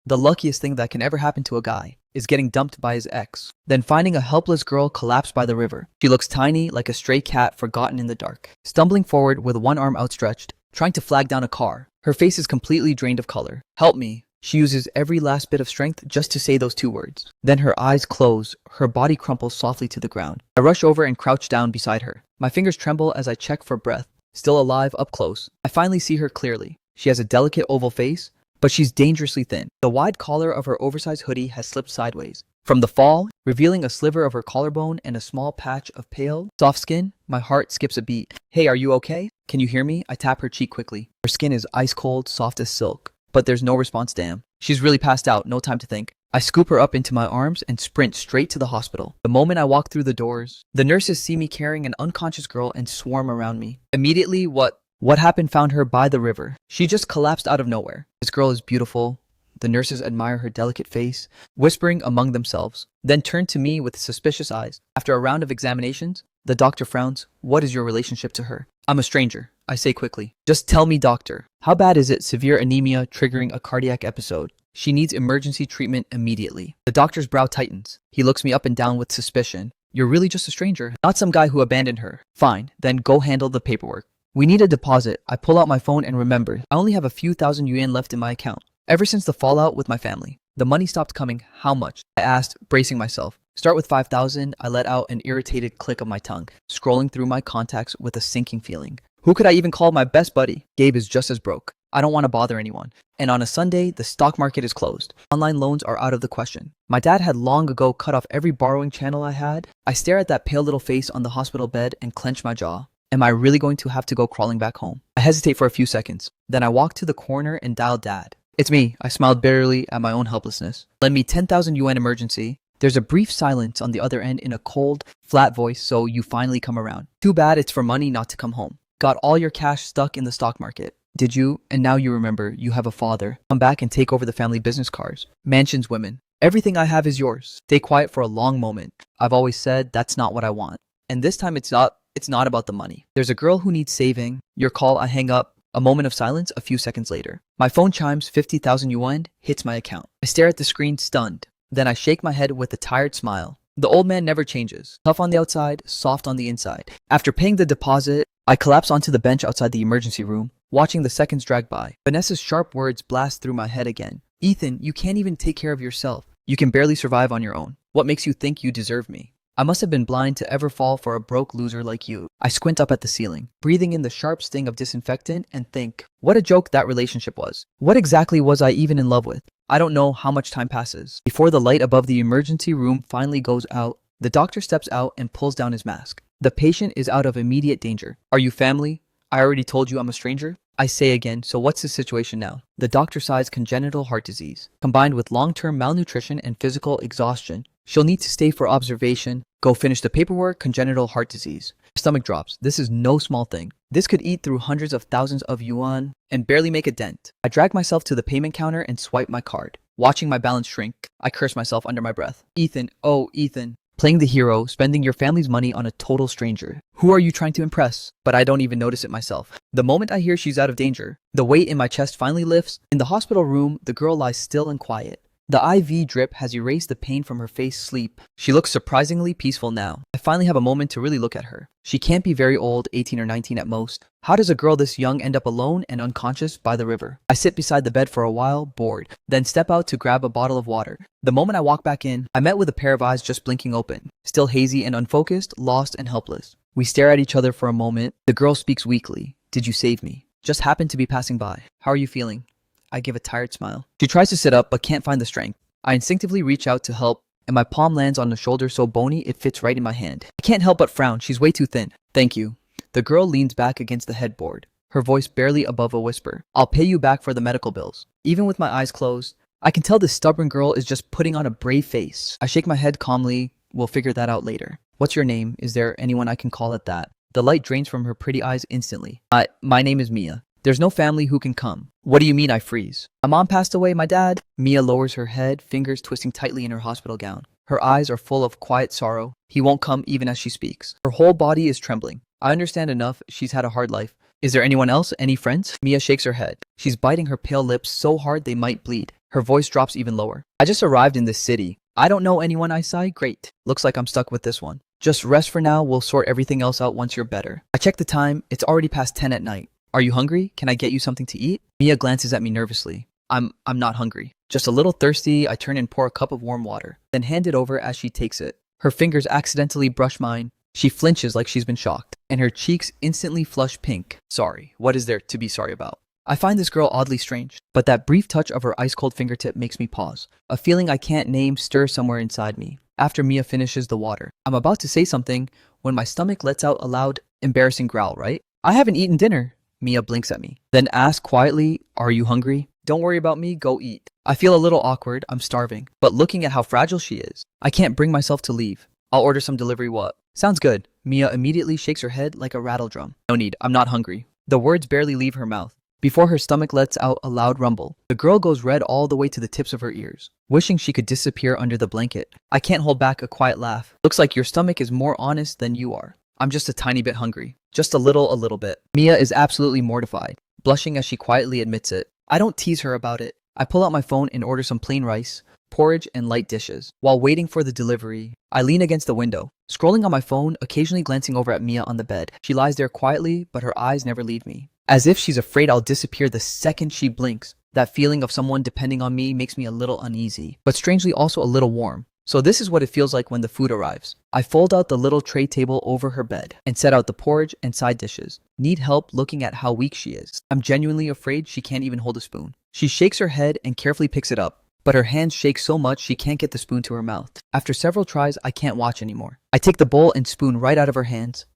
The luckiest thing that can ever happen to a guy is getting dumped by his ex, then finding a helpless girl collapsed by the river. She looks tiny, like a stray cat forgotten in the dark, stumbling forward with one arm outstretched, trying to flag down a car. Her face is completely drained of color. "Help me." She uses every last bit of strength just to say those two words. Then her eyes close, her body crumples softly to the ground. I rush over and crouch down beside her. My fingers tremble as I check for breath. Still alive up close. I finally see her clearly. She has a delicate oval face, but she's dangerously thin. The wide collar of her oversized hoodie has slipped sideways from the fall, revealing a sliver of her collarbone and a small patch of pale, soft skin. My heart skips a beat. "Hey, are you okay? Can you hear me?" I tap her cheek quickly. Her skin is ice cold, soft as silk. But there's no response. Damn. She's really passed out, no time to think. I scoop her up into my arms and sprint straight to the hospital. The moment I walk through the doors, the nurses see me carrying an unconscious girl and swarm around me. Immediately, what happened found her by the river. She just collapsed out of nowhere. This girl is beautiful. The nurses admire her delicate face, whispering among themselves, then turn to me with suspicious eyes. After a round of examinations, the doctor frowns. "What is your relationship to her?" "I'm a stranger," I say quickly. "Just tell me, doctor. How bad is it?" "Severe anemia triggering a cardiac episode. She needs emergency treatment immediately." The doctor's brow tightens. He looks me up and down with suspicion. "You're really just a stranger, not some guy who abandoned her." "Fine, then go handle the paperwork." "We need a deposit." I pull out my phone and remember, I only have a few thousand yuan left in my account. Ever since the fallout with my family, the money stopped coming. "How much?" I asked, bracing myself. "Start with 5,000. I let out an irritated click of my tongue, scrolling through my contacts with a sinking feeling. Who could I even call my best buddy? Gabe is just as broke. I don't want to bother anyone. And on a Sunday, the stock market is closed. Online loans are out of the question. My dad had long ago cut off every borrowing channel I had. I stare at that pale little face on the hospital bed and clench my jaw. Am I really going to have to go crawling back home? I hesitate for a few seconds. Then I walk to the corner and dial Dad. "It's me." I smiled bitterly at my own helplessness. "Lend me 10,000 yuan emergency." There's a brief silence on the other end in a cold, flat voice. "So you finally come around. Too bad it's for money, not to come home. Got all your cash stuck in the stock market. Did you? And now you remember you have a father. Come back and take over the family business cars, mansions, women. Everything I have is yours." Stay quiet for a long moment. I've always said that's not what I want. And this time it's not about the money. There's a girl who needs saving. Your call. I hang up. A moment of silence. A few seconds later, my phone chimes. 50,000 yuan hits my account. I stare at the screen, stunned. Then I shake my head with a tired smile. The old man never changes. Tough on the outside, soft on the inside. After paying the deposit, I collapse onto the bench outside the emergency room, watching the seconds drag by. Vanessa's sharp words blast through my head again. "Ethan, you can't even take care of yourself. You can barely survive on your own. What makes you think you deserve me? I must have been blind to ever fall for a broke loser like you." I squint up at the ceiling, breathing in the sharp sting of disinfectant and think, what a joke that relationship was. What exactly was I even in love with? I don't know how much time passes before the light above the emergency room finally goes out. The doctor steps out and pulls down his mask. The patient is out of immediate danger. "Are you family? I already told you I'm a stranger." I say again, "So what's the situation now?" The doctor sighs. "Congenital heart disease, combined with long-term malnutrition and physical exhaustion. She'll need to stay for observation. Go finish the paperwork. Congenital heart disease." Stomach drops. This is no small thing. This could eat through hundreds of thousands of yuan and barely make a dent. I drag myself to the payment counter and swipe my card. Watching my balance shrink, I curse myself under my breath. "Ethan, oh Ethan. Playing the hero, spending your family's money on a total stranger. Who are you trying to impress?" But I don't even notice it myself. The moment I hear she's out of danger, the weight in my chest finally lifts. In the hospital room, the girl lies still and quiet. The IV drip has erased the pain from her face. Sleep. She looks surprisingly peaceful now. I finally have a moment to really look at her. She can't be very old, 18 or 19 at most. How does a girl this young end up alone and unconscious by the river? I sit beside the bed for a while, bored, then step out to grab a bottle of water. The moment I walk back in, I met with a pair of eyes just blinking open, still hazy and unfocused, lost and helpless. We stare at each other for a moment. The girl speaks weakly. "Did you save me? Just happened to be passing by. How are you feeling?" I give a tired smile. She tries to sit up but can't find the strength. I instinctively reach out to help, and my palm lands on the shoulder so bony it fits right in my hand. I can't help but frown. She's way too thin. "Thank you." The girl leans back against the headboard, her voice barely above a whisper. "I'll pay you back for the medical bills." Even with my eyes closed, I can tell this stubborn girl is just putting on a brave face. I shake my head calmly. "We'll figure that out later." "What's your name? Is there anyone I can call at that?" The light drains from her pretty eyes instantly. My name is Mia. There's no family who can come." "What do you mean?" I freeze. "My mom passed away, my dad." Mia lowers her head, fingers twisting tightly in her hospital gown. Her eyes are full of quiet sorrow. "He won't come," even as she speaks. Her whole body is trembling. I understand enough. She's had a hard life. "Is there anyone else? Any friends?" Mia shakes her head. She's biting her pale lips so hard they might bleed. Her voice drops even lower. I just arrived in this city. I don't know anyone. I sigh. Great. Looks like I'm stuck with this one. Just rest for now. We'll sort everything else out once you're better. I check the time. It's already past 10 at night. Are you hungry? Can I get you something to eat? Mia glances at me nervously. I'm not hungry. Just a little thirsty. I turn and pour a cup of warm water, then hand it over as she takes it. Her fingers accidentally brush mine. She flinches like she's been shocked, and her cheeks instantly flush pink. Sorry. What is there to be sorry about? I find this girl oddly strange, but that brief touch of her ice-cold fingertip makes me pause. A feeling I can't name stirs somewhere inside me. After Mia finishes the water, I'm about to say something when my stomach lets out a loud, embarrassing growl, right? I haven't eaten dinner. Mia blinks at me, then asks quietly, are you hungry? Don't worry about me, go eat. I feel a little awkward, I'm starving, but looking at how fragile she is, I can't bring myself to leave. I'll order some delivery. What? Sounds good. Mia immediately shakes her head like a rattle drum. No need, I'm not hungry. The words barely leave her mouth before her stomach lets out a loud rumble. The girl goes red all the way to the tips of her ears, wishing she could disappear under the blanket. I can't hold back a quiet laugh. Looks like your stomach is more honest than you are. I'm just a tiny bit hungry. Just a little bit. Mia is absolutely mortified, blushing as she quietly admits it. I don't tease her about it. I pull out my phone and order some plain rice, porridge, and light dishes. While waiting for the delivery, I lean against the window, scrolling on my phone, occasionally glancing over at Mia on the bed. She lies there quietly, but her eyes never leave me, as if she's afraid I'll disappear the second she blinks. That feeling of someone depending on me makes me a little uneasy, but strangely also a little warm. So this is what it feels like when the food arrives. I fold out the little tray table over her bed and set out the porridge and side dishes. Need help looking at how weak she is. I'm genuinely afraid she can't even hold a spoon. She shakes her head and carefully picks it up, but her hands shake so much she can't get the spoon to her mouth. After several tries, I can't watch anymore. I take the bowl and spoon right out of her hands.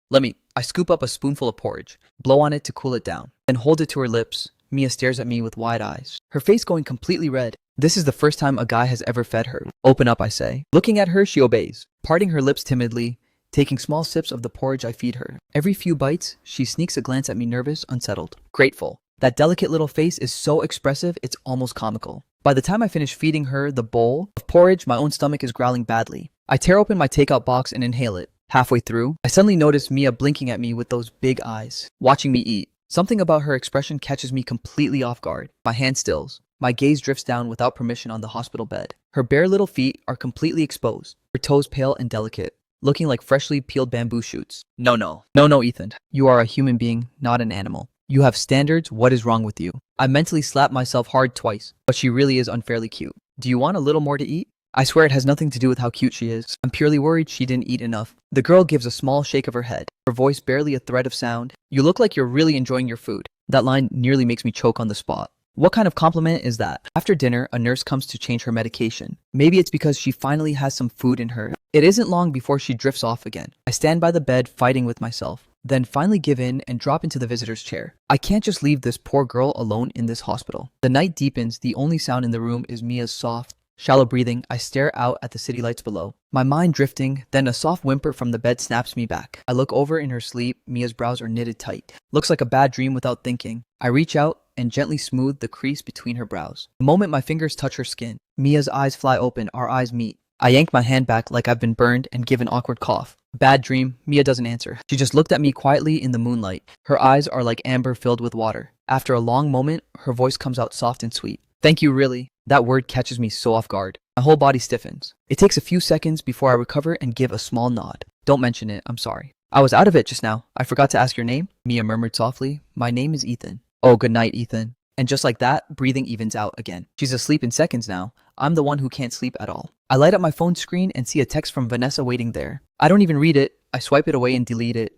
I scoop up a spoonful of porridge, blow on it to cool it down, then hold it to her lips. Mia stares at me with wide eyes, her face going completely red. This is the first time a guy has ever fed her. Open up, I say. Looking at her, she obeys, parting her lips timidly, taking small sips of the porridge I feed her. Every few bites, she sneaks a glance at me, nervous, unsettled, grateful. That delicate little face is so expressive, it's almost comical. By the time I finish feeding her the bowl of porridge, my own stomach is growling badly. I tear open my takeout box and inhale it. Halfway through, I suddenly notice Mia blinking at me with those big eyes, watching me eat. Something about her expression catches me completely off guard. My hand stills. My gaze drifts down without permission on the hospital bed. Her bare little feet are completely exposed, her toes pale and delicate, looking like freshly peeled bamboo shoots. No, Ethan. You are a human being, not an animal. You have standards. What is wrong with you? I mentally slap myself hard twice, but she really is unfairly cute. Do you want a little more to eat? I swear it has nothing to do with how cute she is. I'm purely worried she didn't eat enough. The girl gives a small shake of her head, her voice barely a thread of sound. You look like you're really enjoying your food. That line nearly makes me choke on the spot. What kind of compliment is that? After dinner, a nurse comes to change her medication. Maybe it's because she finally has some food in her. It isn't long before she drifts off again. I stand by the bed fighting with myself, then finally give in and drop into the visitor's chair. I can't just leave this poor girl alone in this hospital. The night deepens. The only sound in the room is Mia's soft, shallow breathing. I stare out at the city lights below, my mind drifting. Then a soft whimper from the bed snaps me back. I look over in her sleep. Mia's brows are knitted tight. Looks like a bad dream without thinking. I reach out and gently smooth the crease between her brows. The moment my fingers touch her skin, Mia's eyes fly open. Our eyes meet. I yank my hand back like I've been burned and give an awkward cough. Bad dream. Mia doesn't answer. She just looked at me quietly in the moonlight. Her eyes are like amber filled with water. After a long moment, her voice comes out soft and sweet. Thank you, really. That word catches me so off guard. My whole body stiffens. It takes a few seconds before I recover and give a small nod. Don't mention it, I'm sorry. I was out of it just now. I forgot to ask your name. Mia murmured softly. My name is Ethan. Oh, good night, Ethan. And just like that, breathing evens out again. She's asleep in seconds now. I'm the one who can't sleep at all. I light up my phone screen and see a text from Vanessa waiting there. I don't even read it. I swipe it away and delete it.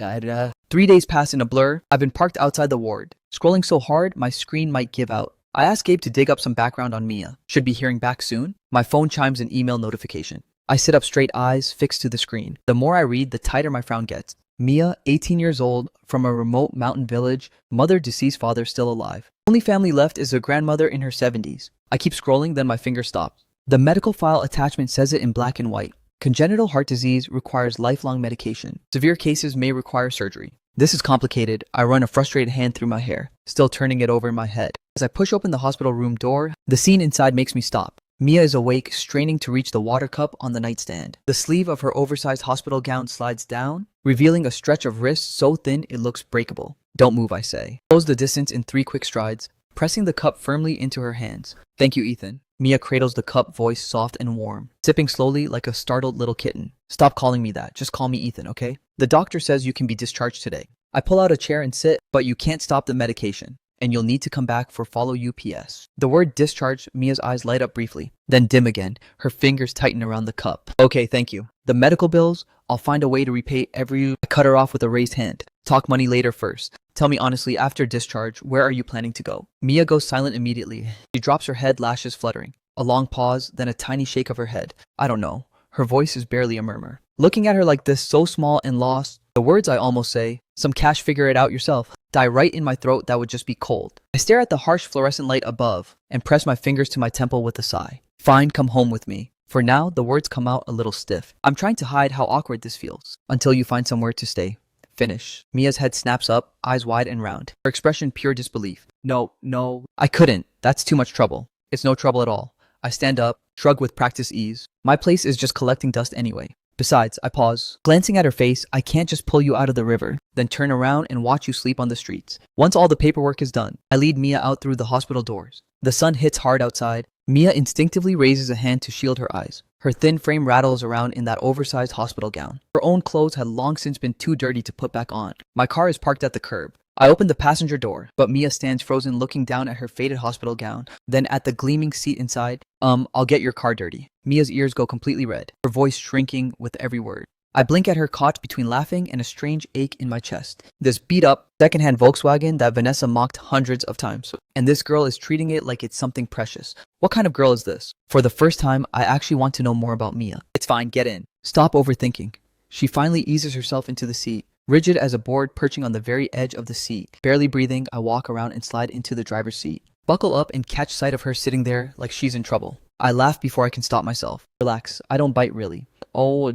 3 days pass in a blur. I've been parked outside the ward. Scrolling so hard, my screen might give out. I asked Gabe to dig up some background on Mia. Should be hearing back soon. My phone chimes an email notification. I sit up straight, eyes fixed to the screen. The more I read, the tighter my frown gets. Mia, 18 years old, from a remote mountain village, mother deceased, father still alive. Only family left is a grandmother in her 70s. I keep scrolling, then my finger stops. The medical file attachment says it in black and white. Congenital heart disease requires lifelong medication. Severe cases may require surgery. This is complicated. I run a frustrated hand through my hair, still turning it over in my head. As I push open the hospital room door, the scene inside makes me stop. Mia is awake, straining to reach the water cup on the nightstand. The sleeve of her oversized hospital gown slides down, revealing a stretch of wrist so thin it looks breakable. Don't move, I say. Close the distance in 3 quick strides, pressing the cup firmly into her hands. Thank you, Ethan. Mia cradles the cup, voice soft and warm, sipping slowly like a startled little kitten. Stop calling me that. Just call me Ethan, okay? The doctor says you can be discharged today. I pull out a chair and sit, but you can't stop the medication, and you'll need to come back for follow UPS. The word discharge, Mia's eyes light up briefly, then dim again. Her fingers tighten around the cup. Okay, thank you. The medical bills, I'll find a way to repay every... I cut her off with a raised hand. Talk money later first. Tell me honestly, after discharge, where are you planning to go? Mia goes silent immediately. She drops her head, lashes fluttering. A long pause, then a tiny shake of her head. I don't know. Her voice is barely a murmur. Looking at her like this, so small and lost, the words I almost say, some cash, figure it out yourself, die right in my throat. That would just be cold. I stare at the harsh fluorescent light above and press my fingers to my temple with a sigh. Fine, come home with me. For now, the words come out a little stiff. I'm trying to hide how awkward this feels. Until you find somewhere to stay. Finish. Mia's head snaps up, eyes wide and round. Her expression pure disbelief. No. I couldn't. That's too much trouble. It's no trouble at all. I stand up, shrug with practiced ease. My place is just collecting dust anyway. Besides, I pause. Glancing at her face, I can't just pull you out of the river, then turn around and watch you sleep on the streets. Once all the paperwork is done, I lead Mia out through the hospital doors. The sun hits hard outside. Mia instinctively raises a hand to shield her eyes. Her thin frame rattles around in that oversized hospital gown. Her own clothes had long since been too dirty to put back on. My car is parked at the curb. I open the passenger door, but Mia stands frozen, looking down at her faded hospital gown, then at the gleaming seat inside. I'll get your car dirty. Mia's ears go completely red, her voice shrinking with every word. I blink at her, caught between laughing and a strange ache in my chest. This beat-up, secondhand Volkswagen that Vanessa mocked hundreds of times. And this girl is treating it like it's something precious. What kind of girl is this? For the first time, I actually want to know more about Mia. It's fine, get in. Stop overthinking. She finally eases herself into the seat. Rigid as a board perching on the very edge of the seat. Barely breathing, I walk around and slide into the driver's seat. Buckle up and catch sight of her sitting there like she's in trouble. I laugh before I can stop myself. Relax, I don't bite really. Oh,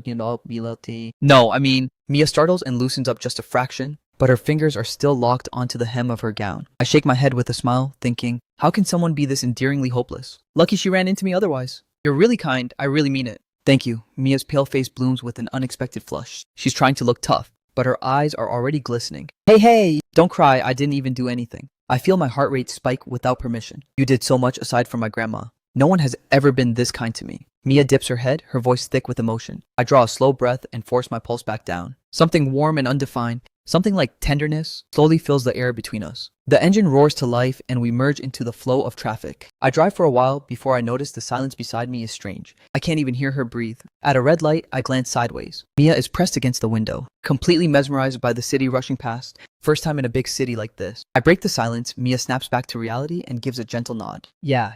No, I mean, Mia startles and loosens up just a fraction, but her fingers are still locked onto the hem of her gown. I shake my head with a smile, thinking, how can someone be this endearingly hopeless? Lucky she ran into me otherwise. You're really kind, I really mean it. Thank you. Mia's pale face blooms with an unexpected flush. She's trying to look tough, but her eyes are already glistening. Hey, don't cry, I didn't even do anything. I feel my heart rate spike without permission. You did so much aside from my grandma. No one has ever been this kind to me. Mia dips her head, her voice thick with emotion. I draw a slow breath and force my pulse back down. Something warm and undefined, something like tenderness, slowly fills the air between us. The engine roars to life and we merge into the flow of traffic. I drive for a while before I notice the silence beside me is strange. I can't even hear her breathe. At a red light, I glance sideways. Mia is pressed against the window, completely mesmerized by the city rushing past. First time in a big city like this. I break the silence. Mia snaps back to reality and gives a gentle nod. Yeah.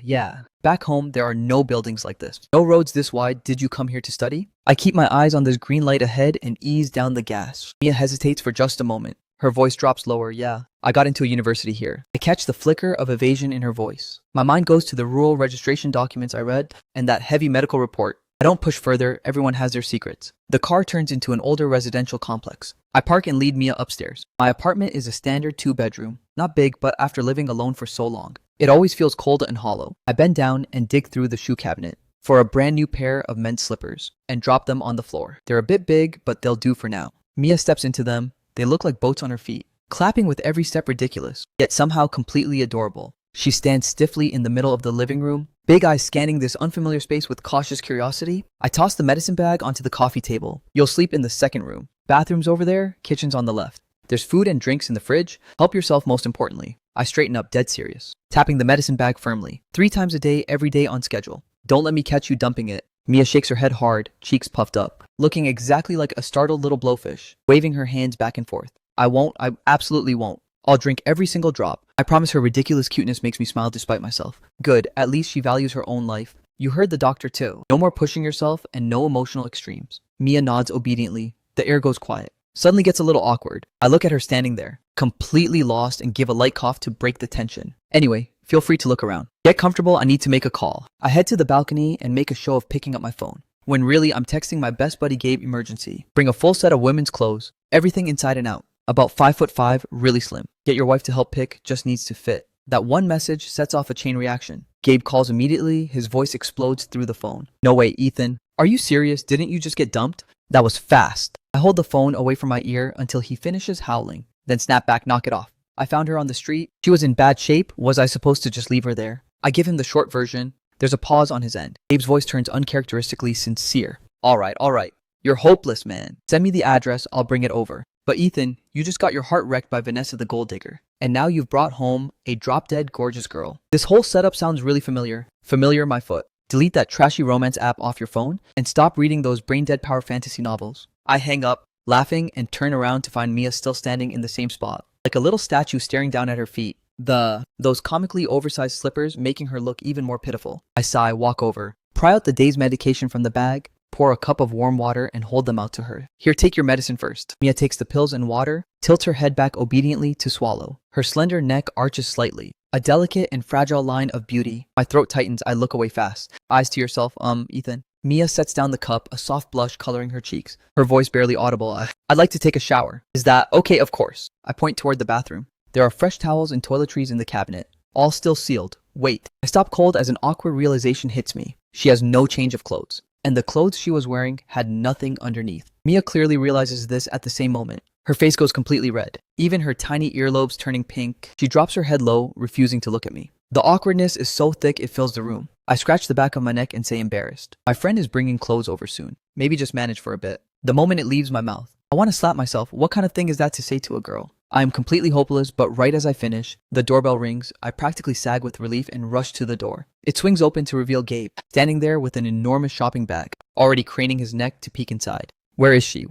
Back home, there are no buildings like this. No roads this wide. Did you come here to study? I keep my eyes on this green light ahead and ease down the gas. Mia hesitates for just a moment. Her voice drops lower. Yeah, I got into a university here. I catch the flicker of evasion in her voice. My mind goes to the rural registration documents I read and that heavy medical report. I don't push further. Everyone has their secrets. The car turns into an older residential complex. I park and lead Mia upstairs. My apartment is a standard 2-bedroom. Not big, but after living alone for so long, it always feels cold and hollow. I bend down and dig through the shoe cabinet for a brand new pair of men's slippers and drop them on the floor. They're a bit big, but they'll do for now. Mia steps into them. They look like boats on her feet, clapping with every step ridiculous, yet somehow completely adorable. She stands stiffly in the middle of the living room, big eyes scanning this unfamiliar space with cautious curiosity. I toss the medicine bag onto the coffee table. You'll sleep in the second room. Bathroom's over there, kitchen's on the left. There's food and drinks in the fridge. Help yourself most importantly. I straighten up, dead serious, tapping the medicine bag firmly. 3 times a day, every day on schedule. Don't let me catch you dumping it. Mia shakes her head hard, cheeks puffed up, looking exactly like a startled little blowfish, waving her hands back and forth. I absolutely won't. I'll drink every single drop. I promise. Her ridiculous cuteness makes me smile despite myself. Good, at least she values her own life. You heard the doctor too. No more pushing yourself and no emotional extremes. Mia nods obediently. The air goes quiet. Suddenly gets a little awkward. I look at her standing there, completely lost, and give a light cough to break the tension. Anyway, feel free to look around. Get comfortable, I need to make a call. I head to the balcony and make a show of picking up my phone, when really I'm texting my best buddy Gabe emergency. Bring a full set of women's clothes, everything inside and out. About 5'5", really slim. Get your wife to help pick, just needs to fit. That one message sets off a chain reaction. Gabe calls immediately, his voice explodes through the phone. No way, Ethan. Are you serious? Didn't you just get dumped? That was fast. I hold the phone away from my ear until he finishes howling, then snap back, knock it off. I found her on the street. She was in bad shape. Was I supposed to just leave her there? I give him the short version. There's a pause on his end. Gabe's voice turns uncharacteristically sincere. Alright. You're hopeless, man. Send me the address, I'll bring it over. But Ethan, you just got your heart wrecked by Vanessa the gold digger. And now you've brought home a drop-dead gorgeous girl. This whole setup sounds really familiar. Familiar, my foot. Delete that trashy romance app off your phone and stop reading those brain-dead power fantasy novels. I hang up, laughing, and turn around to find Mia still standing in the same spot, like a little statue staring down at her feet. Those comically oversized slippers making her look even more pitiful. I sigh, walk over, pry out the day's medication from the bag, pour a cup of warm water and hold them out to her. Here, take your medicine first. Mia takes the pills and water, tilts her head back obediently to swallow. Her slender neck arches slightly, a delicate and fragile line of beauty. My throat tightens, I look away fast. Eyes to yourself, Ethan. Mia sets down the cup, a soft blush coloring her cheeks. Her voice barely audible. I'd like to take a shower. Is that okay? Of course. I point toward the bathroom. There are fresh towels and toiletries in the cabinet, all still sealed. Wait. I stop cold as an awkward realization hits me. She has no change of clothes, and the clothes she was wearing had nothing underneath. Mia clearly realizes this at the same moment. Her face goes completely red, even her tiny earlobes turning pink. She drops her head low, refusing to look at me. The awkwardness is so thick it fills the room. I scratch the back of my neck and say embarrassed. My friend is bringing clothes over soon. Maybe just manage for a bit. The moment it leaves my mouth, I want to slap myself. What kind of thing is that to say to a girl? I am completely hopeless, but right as I finish, the doorbell rings. I practically sag with relief and rush to the door. It swings open to reveal Gabe, standing there with an enormous shopping bag, already craning his neck to peek inside. Where is she?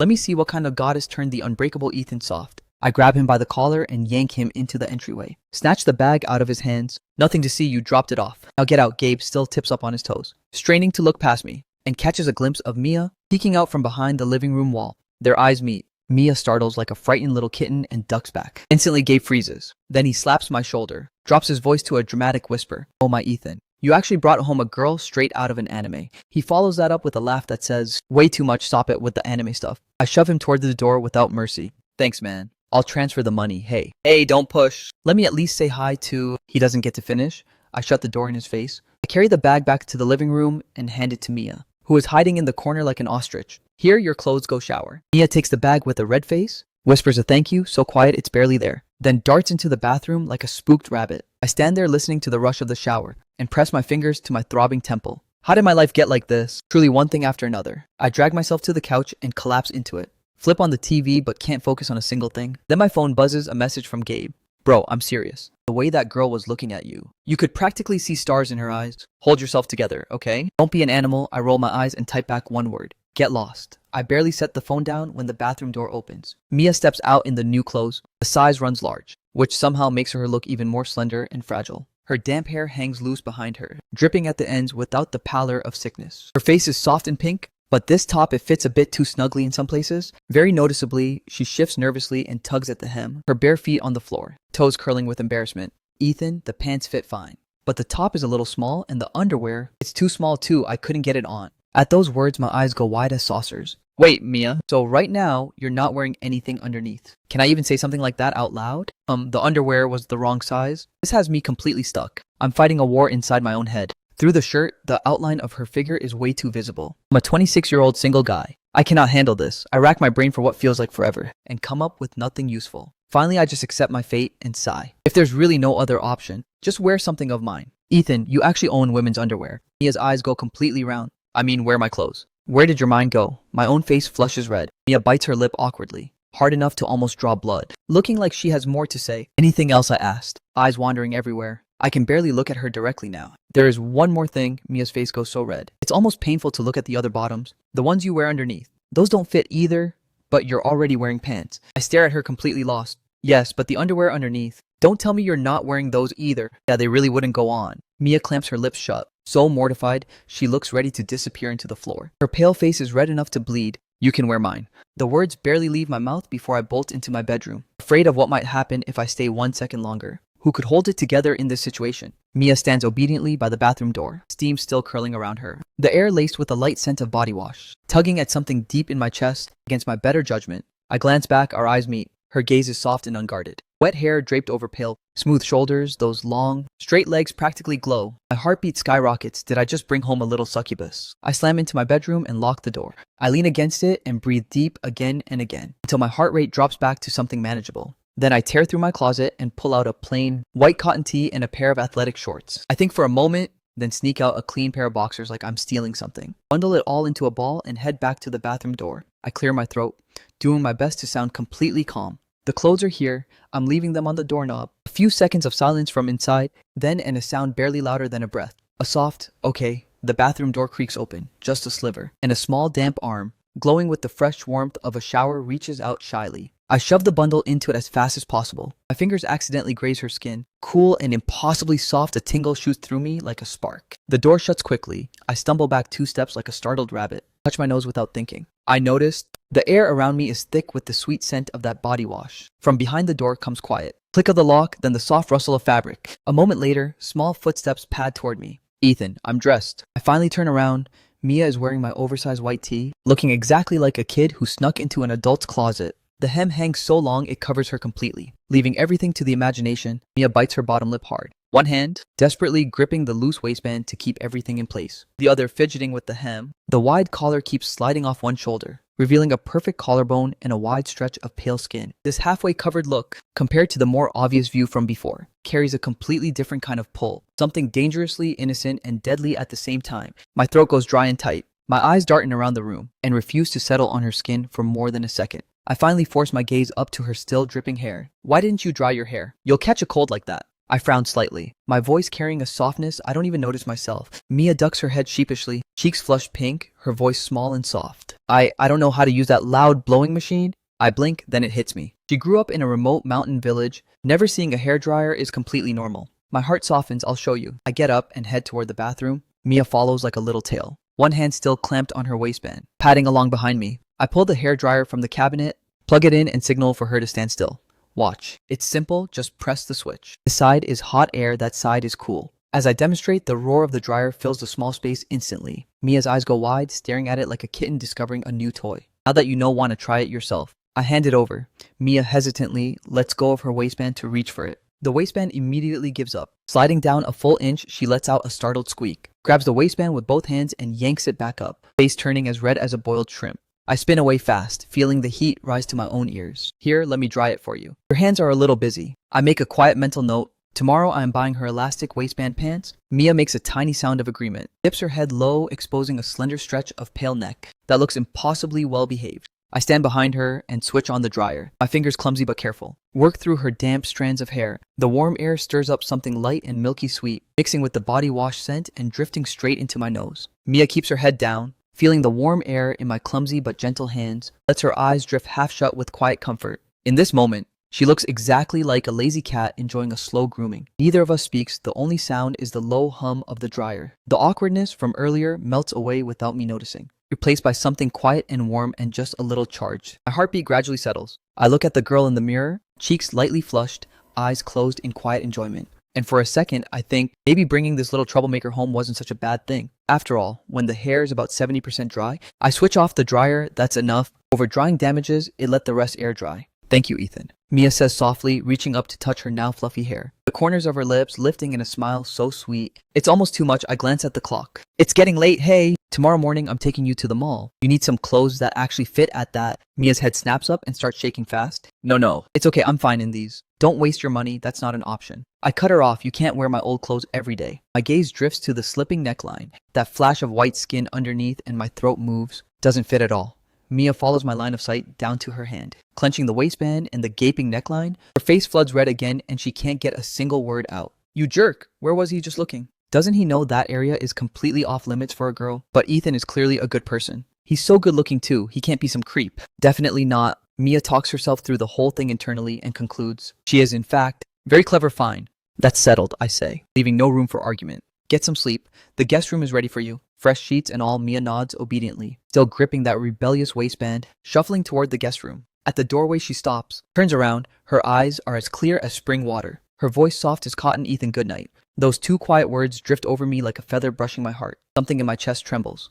Let me see what kind of goddess turned the unbreakable Ethan soft. I grab him by the collar and yank him into the entryway. Snatch the bag out of his hands. Nothing to see, you dropped it off. Now get out. Gabe still tips up on his toes, straining to look past me, and catches a glimpse of Mia peeking out from behind the living room wall. Their eyes meet. Mia startles like a frightened little kitten and ducks back. Instantly, Gabe freezes. Then he slaps my shoulder, drops his voice to a dramatic whisper. Oh my Ethan, you actually brought home a girl straight out of an anime. He follows that up with a laugh that says, way too much, stop it with the anime stuff. I shove him toward the door without mercy. Thanks, man. I'll transfer the money. Hey, don't push. Let me at least say hi to... He doesn't get to finish. I shut the door in his face. I carry the bag back to the living room and hand it to Mia, who is hiding in the corner like an ostrich. Here, your clothes, go shower. Mia takes the bag with a red face, whispers a thank you, so quiet it's barely there, then darts into the bathroom like a spooked rabbit. I stand there listening to the rush of the shower and press my fingers to my throbbing temple. How did my life get like this? Truly one thing after another. I drag myself to the couch and collapse into it. Flip on the TV but can't focus on a single thing. Then my phone buzzes a message from Gabe. Bro, I'm serious. The way that girl was looking at you. You could practically see stars in her eyes. Hold yourself together, okay? Don't be an animal. I roll my eyes and type back one word. Get lost. I barely set the phone down when the bathroom door opens. Mia steps out in the new clothes. The size runs large, which somehow makes her look even more slender and fragile. Her damp hair hangs loose behind her, dripping at the ends without the pallor of sickness. Her face is soft and pink, but this top, it fits a bit too snugly in some places. Very noticeably, she shifts nervously and tugs at the hem, her bare feet on the floor, toes curling with embarrassment. Ethan, the pants fit fine, but the top is a little small and the underwear, it's too small too. I couldn't get it on. At those words, my eyes go wide as saucers. Wait, Mia, so right now, you're not wearing anything underneath. Can I even say something like that out loud? The underwear was the wrong size. This has me completely stuck. I'm fighting a war inside my own head. Through the shirt, the outline of her figure is way too visible. I'm a 26-year-old single guy. I cannot handle this. I rack my brain for what feels like forever, and come up with nothing useful. Finally, I just accept my fate and sigh. If there's really no other option, just wear something of mine. Ethan, you actually own women's underwear. Mia's eyes go completely round. I mean, wear my clothes. Where did your mind go? My own face flushes red. Mia bites her lip awkwardly, hard enough to almost draw blood, looking like she has more to say. Anything else? I asked, eyes wandering everywhere. I can barely look at her directly now. There is one more thing. Mia's face goes so red. It's almost painful to look at the other bottoms, the ones you wear underneath. Those don't fit either, but you're already wearing pants. I stare at her completely lost. Yes, but the underwear underneath. Don't tell me you're not wearing those either. Yeah, they really wouldn't go on. Mia clamps her lips shut. So mortified, she looks ready to disappear into the floor. Her pale face is red enough to bleed. You can wear mine. The words barely leave my mouth before I bolt into my bedroom, afraid of what might happen if I stay 1 second longer. Who could hold it together in this situation? Mia stands obediently by the bathroom door, steam still curling around her. The air laced with a light scent of body wash, tugging at something deep in my chest against my better judgment. I glance back, our eyes meet. Her gaze is soft and unguarded. Wet hair draped over pale, smooth shoulders, those long, straight legs practically glow. My heartbeat skyrockets. Did I just bring home a little succubus? I slam into my bedroom and lock the door. I lean against it and breathe deep again and again, until my heart rate drops back to something manageable. Then I tear through my closet and pull out a plain, white cotton tee and a pair of athletic shorts. I think for a moment, then sneak out a clean pair of boxers like I'm stealing something. Bundle it all into a ball and head back to the bathroom door. I clear my throat, doing my best to sound completely calm. The clothes are here, I'm leaving them on the doorknob. A few seconds of silence from inside, then and a sound barely louder than a breath. A soft, okay. The bathroom door creaks open, just a sliver, and a small damp arm, glowing with the fresh warmth of a shower, reaches out shyly. I shove the bundle into it as fast as possible. My fingers accidentally graze her skin. Cool and impossibly soft, a tingle shoots through me like a spark. The door shuts quickly. I stumble back 2 steps like a startled rabbit. Touch my nose without thinking. I noticed the air around me is thick with the sweet scent of that body wash. From behind the door comes quiet. Click of the lock, then the soft rustle of fabric. A moment later, small footsteps pad toward me. Ethan, I'm dressed. I finally turn around. Mia is wearing my oversized white tee, looking exactly like a kid who snuck into an adult's closet. The hem hangs so long it covers her completely. Leaving everything to the imagination, Mia bites her bottom lip hard. One hand desperately gripping the loose waistband to keep everything in place. The other fidgeting with the hem. The wide collar keeps sliding off one shoulder, revealing a perfect collarbone and a wide stretch of pale skin. This halfway covered look, compared to the more obvious view from before, carries a completely different kind of pull. Something dangerously innocent and deadly at the same time. My throat goes dry and tight. My eyes darting around the room and refuse to settle on her skin for more than a second. I finally force my gaze up to her still dripping hair. Why didn't you dry your hair? You'll catch a cold like that. I frowned slightly, my voice carrying a softness I don't even notice myself. Mia ducks her head sheepishly, cheeks flushed pink, her voice small and soft. I don't know how to use that loud blowing machine. I blink, then it hits me. She grew up in a remote mountain village. Never seeing a hairdryer is completely normal. My heart softens, I'll show you. I get up and head toward the bathroom. Mia follows like a little tail, one hand still clamped on her waistband, padding along behind me. I pull the hairdryer from the cabinet, plug it in and signal for her to stand still. Watch. It's simple, just press the switch. This side is hot air, that side is cool. As I demonstrate, the roar of the dryer fills the small space instantly. Mia's eyes go wide, staring at it like a kitten discovering a new toy. Now that you know, want to try it yourself. I hand it over. Mia hesitantly lets go of her waistband to reach for it. The waistband immediately gives up. Sliding down a full inch, she lets out a startled squeak, grabs the waistband with both hands and yanks it back up, face turning as red as a boiled shrimp. I spin away fast, feeling the heat rise to my own ears. Here, let me dry it for you. Your hands are a little busy. I make a quiet mental note. Tomorrow I am buying her elastic waistband pants. Mia makes a tiny sound of agreement, dips her head low, exposing a slender stretch of pale neck that looks impossibly well behaved. I stand behind her and switch on the dryer, my fingers clumsy but careful. Work through her damp strands of hair. The warm air stirs up something light and milky sweet, mixing with the body wash scent and drifting straight into my nose. Mia keeps her head down, feeling the warm air in my clumsy but gentle hands, lets her eyes drift half shut with quiet comfort. In this moment, she looks exactly like a lazy cat enjoying a slow grooming. Neither of us speaks, the only sound is the low hum of the dryer. The awkwardness from earlier melts away without me noticing, replaced by something quiet and warm and just a little charged. My heartbeat gradually settles. I look at the girl in the mirror, cheeks lightly flushed, eyes closed in quiet enjoyment. And for a second, I think maybe bringing this little troublemaker home wasn't such a bad thing. After all, when the hair is about 70% dry, I switch off the dryer, that's enough. Over drying damages, it let the rest air dry. Thank you, Ethan. Mia says softly, reaching up to touch her now fluffy hair. The corners of her lips lifting in a smile so sweet. It's almost too much. I glance at the clock. It's getting late, hey! Tomorrow morning, I'm taking you to the mall. You need some clothes that actually fit at that. Mia's head snaps up and starts shaking fast. No. It's okay, I'm fine in these. Don't waste your money, that's not an option. I cut her off, you can't wear my old clothes every day. My gaze drifts to the slipping neckline. That flash of white skin underneath and my throat moves. Doesn't fit at all. Mia follows my line of sight down to her hand, clenching the waistband and the gaping neckline. Her face floods red again and she can't get a single word out. You jerk! Where was he just looking? Doesn't he know that area is completely off limits for a girl? But Ethan is clearly a good person. He's so good looking too, he can't be some creep. Definitely not. Mia talks herself through the whole thing internally and concludes. She is, in fact, very clever. Fine. That's settled, I say, leaving no room for argument. Get some sleep. The guest room is ready for you. Fresh sheets and all. Mia nods obediently, still gripping that rebellious waistband, shuffling toward the guest room. At the doorway she stops, turns around. Her eyes are as clear as spring water. Her voice soft as cotton. Ethan, good night. Those 2 quiet words drift over me like a feather brushing my heart. Something in my chest trembles.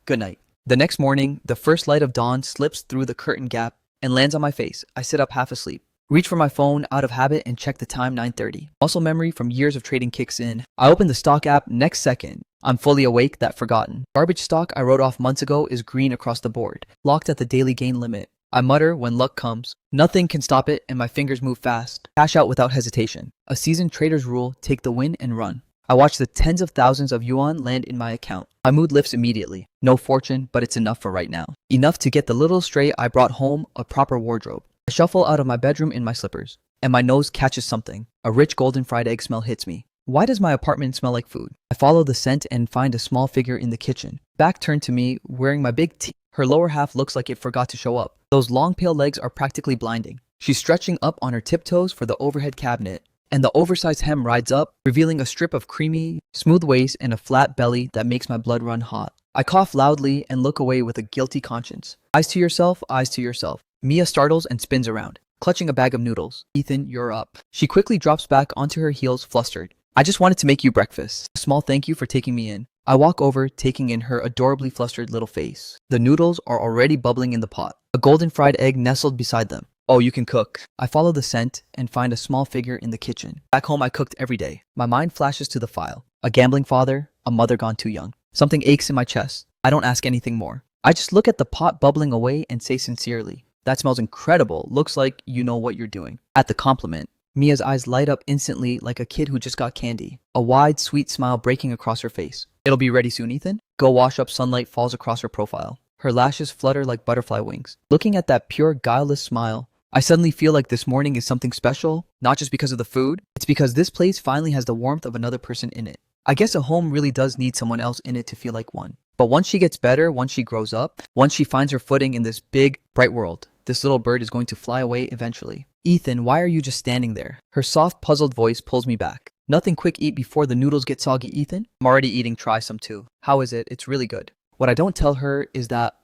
Good night. The next morning, the first light of dawn slips through the curtain gap and lands on my face. I sit up half asleep, reach for my phone out of habit and check the time. 9:30. Muscle memory from years of trading kicks in. I open the stock app. Next second, I'm fully awake. That forgotten garbage stock I wrote off months ago is green across the board, locked at the daily gain limit. I mutter when luck comes. Nothing can stop it and my fingers move fast. Cash out without hesitation. A seasoned trader's rule, take the win and run. I watch the tens of thousands of yuan land in my account. My mood lifts immediately. No fortune, but it's enough for right now. Enough to get the little stray I brought home a proper wardrobe. I shuffle out of my bedroom in my slippers, and my nose catches something. A rich golden fried egg smell hits me. Why does my apartment smell like food? I follow the scent and find a small figure in the kitchen. Back turned to me, wearing my big tee. Her lower half looks like it forgot to show up. Those long pale legs are practically blinding. She's stretching up on her tiptoes for the overhead cabinet, and the oversized hem rides up, revealing a strip of creamy, smooth waist and a flat belly that makes my blood run hot. I cough loudly and look away with a guilty conscience. Eyes to yourself, eyes to yourself. Mia startles and spins around, clutching a bag of noodles. Ethan, you're up. She quickly drops back onto her heels, flustered. I just wanted to make you breakfast. A small thank you for taking me in. I walk over, taking in her adorably flustered little face. The noodles are already bubbling in the pot, a golden fried egg nestled beside them. Oh, you can cook. I follow the scent and find a small figure in the kitchen. Back home, I cooked every day. My mind flashes to the file. A gambling father, a mother gone too young. Something aches in my chest. I don't ask anything more. I just look at the pot bubbling away and say sincerely, that smells incredible. Looks like you know what you're doing. At the compliment, Mia's eyes light up instantly like a kid who just got candy, a wide, sweet smile breaking across her face. It'll be ready soon, Ethan. Go wash up. Sunlight falls across her profile. Her lashes flutter like butterfly wings. Looking at that pure, guileless smile, I suddenly feel like this morning is something special, not just because of the food. It's because this place finally has the warmth of another person in it. I guess a home really does need someone else in it to feel like one. But once she gets better, once she grows up, once she finds her footing in this big, bright world, this little bird is going to fly away eventually. Ethan, why are you just standing there? Her soft, puzzled voice pulls me back. Nothing quick, eat before the noodles get soggy, Ethan. I'm already eating, try some too. How is it? It's really good. What I don't tell her is that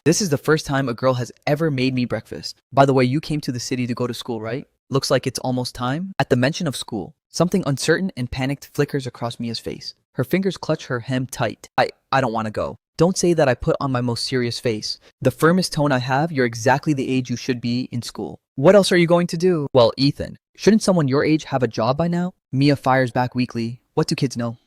this is the first time a girl has ever made me breakfast. By the way, you came to the city to go to school, right? Looks like it's almost time. At the mention of school, something uncertain and panicked flickers across Mia's face. Her fingers clutch her hem tight. I don't want to go. Don't say that. I put on my most serious face. The firmest tone I have. You're exactly the age you should be in school. What else are you going to do? Well, Ethan, shouldn't someone your age have a job by now? Mia fires back weakly. What do kids know?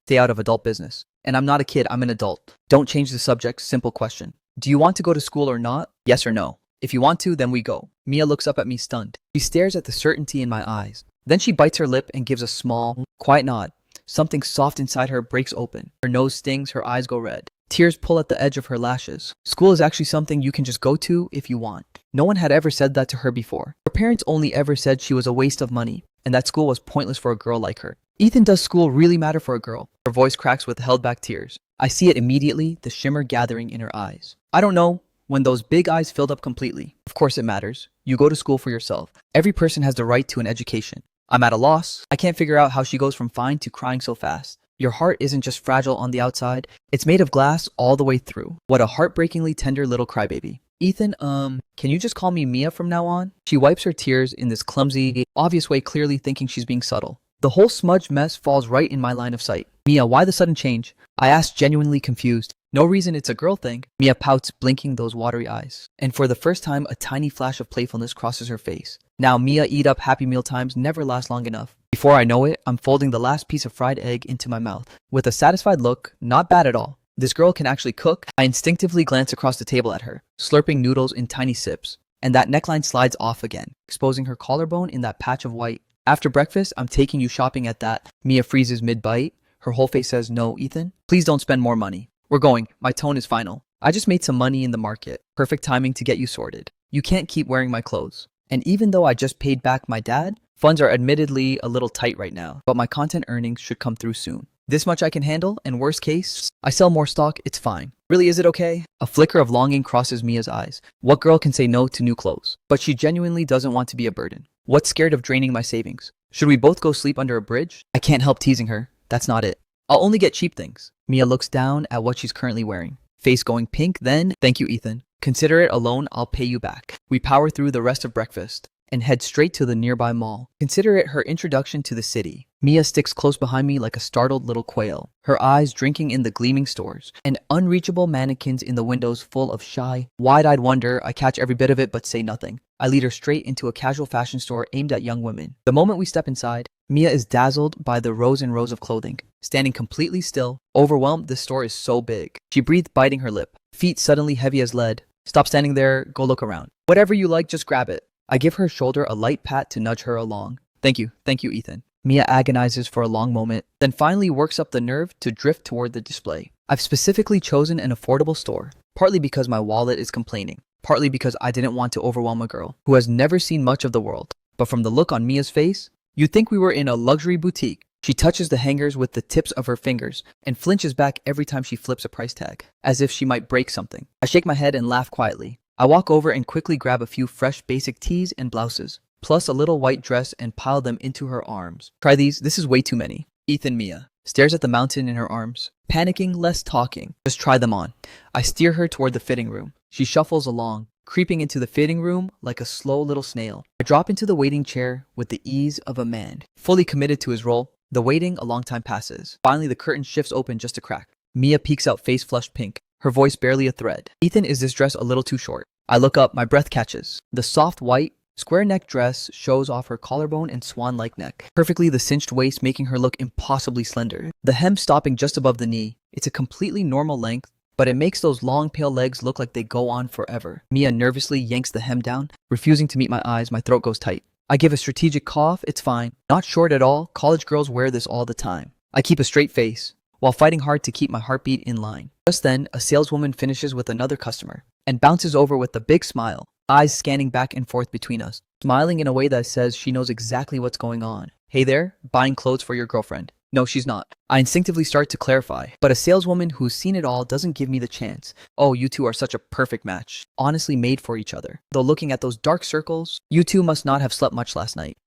Stay out of adult business. And I'm not a kid, I'm an adult. Don't change the subject, simple question. Do you want to go to school or not? Yes or no? If you want to, then we go. Mia looks up at me stunned. She stares at the certainty in my eyes. Then she bites her lip and gives a small, quiet nod. Something soft inside her breaks open. Her nose stings, her eyes go red. Tears pull at the edge of her lashes. School is actually something you can just go to if you want. No one had ever said that to her before. Her parents only ever said she was a waste of money, and that school was pointless for a girl like her. Ethan, does school really matter for a girl? Her voice cracks with held back tears. I see it immediately, the shimmer gathering in her eyes. I don't know, when those big eyes filled up completely. Of course it matters. You go to school for yourself. Every person has the right to an education. I'm at a loss. I can't figure out how she goes from fine to crying so fast. Your heart isn't just fragile on the outside, it's made of glass all the way through. What a heartbreakingly tender little crybaby. Ethan, can you just call me Mia from now on? She wipes her tears in this clumsy, obvious way, clearly thinking she's being subtle. The whole smudged mess falls right in my line of sight. Mia, why the sudden change? I ask, genuinely confused. No reason, it's a girl thing. Mia pouts, blinking those watery eyes. And for the first time, a tiny flash of playfulness crosses her face. Now, Mia, eat up. Happy meal times never last long enough. Before I know it, I'm folding the last piece of fried egg into my mouth. With a satisfied look, not bad at all. This girl can actually cook. I instinctively glance across the table at her, slurping noodles in tiny sips. And that neckline slides off again, exposing her collarbone in that patch of white. After breakfast, I'm taking you shopping at that. Mia freezes mid-bite. Her whole face says, no, Ethan, please don't spend more money. We're going. My tone is final. I just made some money in the market. Perfect timing to get you sorted. You can't keep wearing my clothes. And even though I just paid back my dad, funds are admittedly a little tight right now, but my content earnings should come through soon. This much I can handle, and worst case, I sell more stock, it's fine. Really, is it okay? A flicker of longing crosses Mia's eyes. What girl can say no to new clothes? But she genuinely doesn't want to be a burden. What's scared of draining my savings? Should we both go sleep under a bridge? I can't help teasing her. That's not it. I'll only get cheap things. Mia looks down at what she's currently wearing. Face going pink, then, thank you, Ethan. Consider it a loan, I'll pay you back. We power through the rest of breakfast and head straight to the nearby mall. Consider it her introduction to the city. Mia sticks close behind me like a startled little quail, her eyes drinking in the gleaming stores and unreachable mannequins in the windows full of shy, wide-eyed wonder. I catch every bit of it but say nothing. I lead her straight into a casual fashion store aimed at young women. The moment we step inside, Mia is dazzled by the rows and rows of clothing. Standing completely still, overwhelmed, this store is so big. She breathed, biting her lip, feet suddenly heavy as lead. Stop standing there, go look around. Whatever you like, just grab it. I give her shoulder a light pat to nudge her along. Thank you, Ethan. Mia agonizes for a long moment, then finally works up the nerve to drift toward the display. I've specifically chosen an affordable store, partly because my wallet is complaining, partly because I didn't want to overwhelm a girl who has never seen much of the world. But from the look on Mia's face, you'd think we were in a luxury boutique. She touches the hangers with the tips of her fingers and flinches back every time she flips a price tag, as if she might break something. I shake my head and laugh quietly. I walk over and quickly grab a few fresh basic tees and blouses, plus a little white dress, and pile them into her arms. Try these, this is way too many. Ethan Mia stares at the mountain in her arms, panicking, less talking. Just try them on. I steer her toward the fitting room. She shuffles along, creeping into the fitting room like a slow little snail. I drop into the waiting chair with the ease of a man, fully committed to his role. The waiting, a long time passes. Finally, the curtain shifts open just a crack. Mia peeks out, face flushed pink, her voice barely a thread. Ethan, is this dress a little too short? I look up, my breath catches. The soft white, square neck dress shows off her collarbone and swan-like neck, perfectly the cinched waist making her look impossibly slender. The hem stopping just above the knee. It's a completely normal length, but it makes those long pale legs look like they go on forever. Mia nervously yanks the hem down, refusing to meet my eyes. My throat goes tight. I give a strategic cough. It's fine. Not short at all. College girls wear this all the time. I keep a straight face, while fighting hard to keep my heartbeat in line. Just then, a saleswoman finishes with another customer and bounces over with a big smile, eyes scanning back and forth between us, smiling in a way that says she knows exactly what's going on. Hey there, buying clothes for your girlfriend. No, she's not. I instinctively start to clarify, but a saleswoman who's seen it all doesn't give me the chance. Oh, you two are such a perfect match. Honestly made for each other. Though looking at those dark circles, you two must not have slept much last night.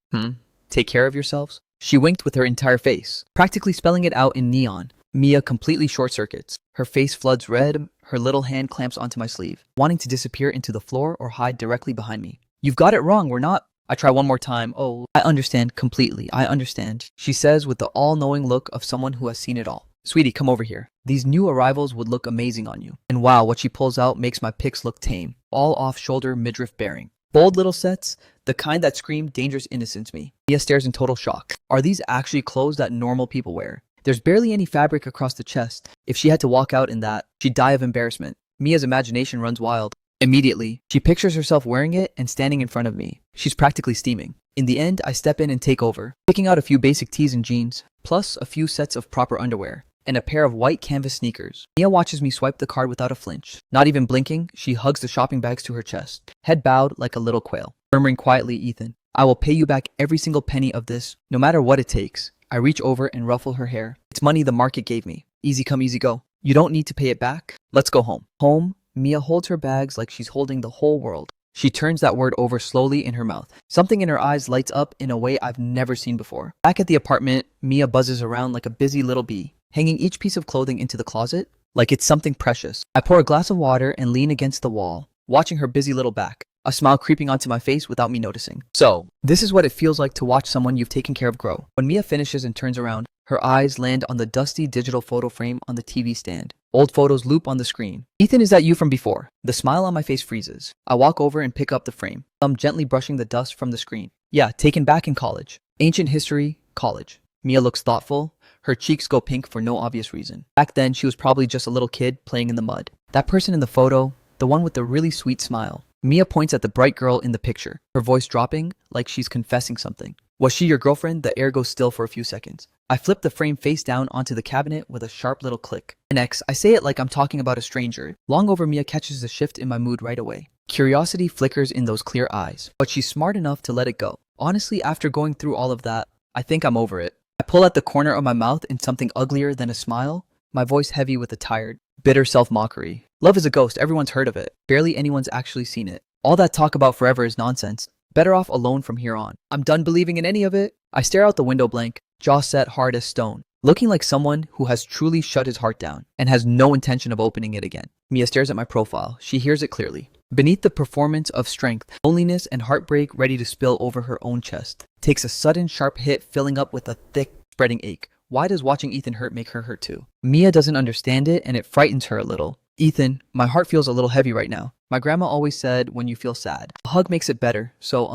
Take care of yourselves? She winked with her entire face, practically spelling it out in neon. Mia completely short circuits. Her face floods red, her little hand clamps onto my sleeve, wanting to disappear into the floor or hide directly behind me. You've got it wrong, we're not. I try one more time. Oh, I understand completely. I understand, she says with the all-knowing look of someone who has seen it all. Sweetie, come over here. These new arrivals would look amazing on you. And wow, what she pulls out makes my pics look tame. All off-shoulder midriff bearing. Bold little sets, the kind that scream dangerous innocence me. Mia stares in total shock. Are these actually clothes that normal people wear? There's barely any fabric across the chest. If she had to walk out in that, she'd die of embarrassment. Mia's imagination runs wild. Immediately, she pictures herself wearing it and standing in front of me. She's practically steaming. In the end, I step in and take over, picking out a few basic tees and jeans, plus a few sets of proper underwear, and a pair of white canvas sneakers. Mia watches me swipe the card without a flinch. Not even blinking, she hugs the shopping bags to her chest, head bowed like a little quail, murmuring quietly, Ethan, I will pay you back every single penny of this, no matter what it takes. I reach over and ruffle her hair. It's money the market gave me. Easy come, easy go. You don't need to pay it back. Let's go home. Home? Mia holds her bags like she's holding the whole world. She turns that word over slowly in her mouth. Something in her eyes lights up in a way I've never seen before. Back at the apartment, Mia buzzes around like a busy little bee, hanging each piece of clothing into the closet like it's something precious. I pour a glass of water and lean against the wall, watching her busy little back, a smile creeping onto my face without me noticing. So, this is what it feels like to watch someone you've taken care of grow. When Mia finishes and turns around, her eyes land on the dusty digital photo frame on the TV stand. Old photos loop on the screen. Ethan, is that you from before? The smile on my face freezes. I walk over and pick up the frame, thumb gently brushing the dust from the screen. Yeah, taken back in college. Ancient history, college. Mia looks thoughtful. Her cheeks go pink for no obvious reason. Back then, she was probably just a little kid playing in the mud. That person in the photo, the one with the really sweet smile. Mia points at the bright girl in the picture, her voice dropping like she's confessing something. Was she your girlfriend? The air goes still for a few seconds. I flip the frame face down onto the cabinet with a sharp little click. Next, I say it like I'm talking about a stranger. Long over, Mia catches the shift in my mood right away. Curiosity flickers in those clear eyes, but she's smart enough to let it go. Honestly, after going through all of that, I think I'm over it. I pull at the corner of my mouth in something uglier than a smile, my voice heavy with a tired, bitter self-mockery. Love is a ghost, everyone's heard of it. Barely anyone's actually seen it. All that talk about forever is nonsense. Better off alone from here on. I'm done believing in any of it. I stare out the window blank, jaw set hard as stone, looking like someone who has truly shut his heart down and has no intention of opening it again. Mia stares at my profile. She hears it clearly. Beneath the performance of strength, loneliness and heartbreak ready to spill over her own chest, takes a sudden sharp hit, filling up with a thick, spreading ache. Why does watching Ethan hurt make her hurt too? Mia doesn't understand it and it frightens her a little. Ethan, my heart feels a little heavy right now. My grandma always said when you feel sad, a hug makes it better. So,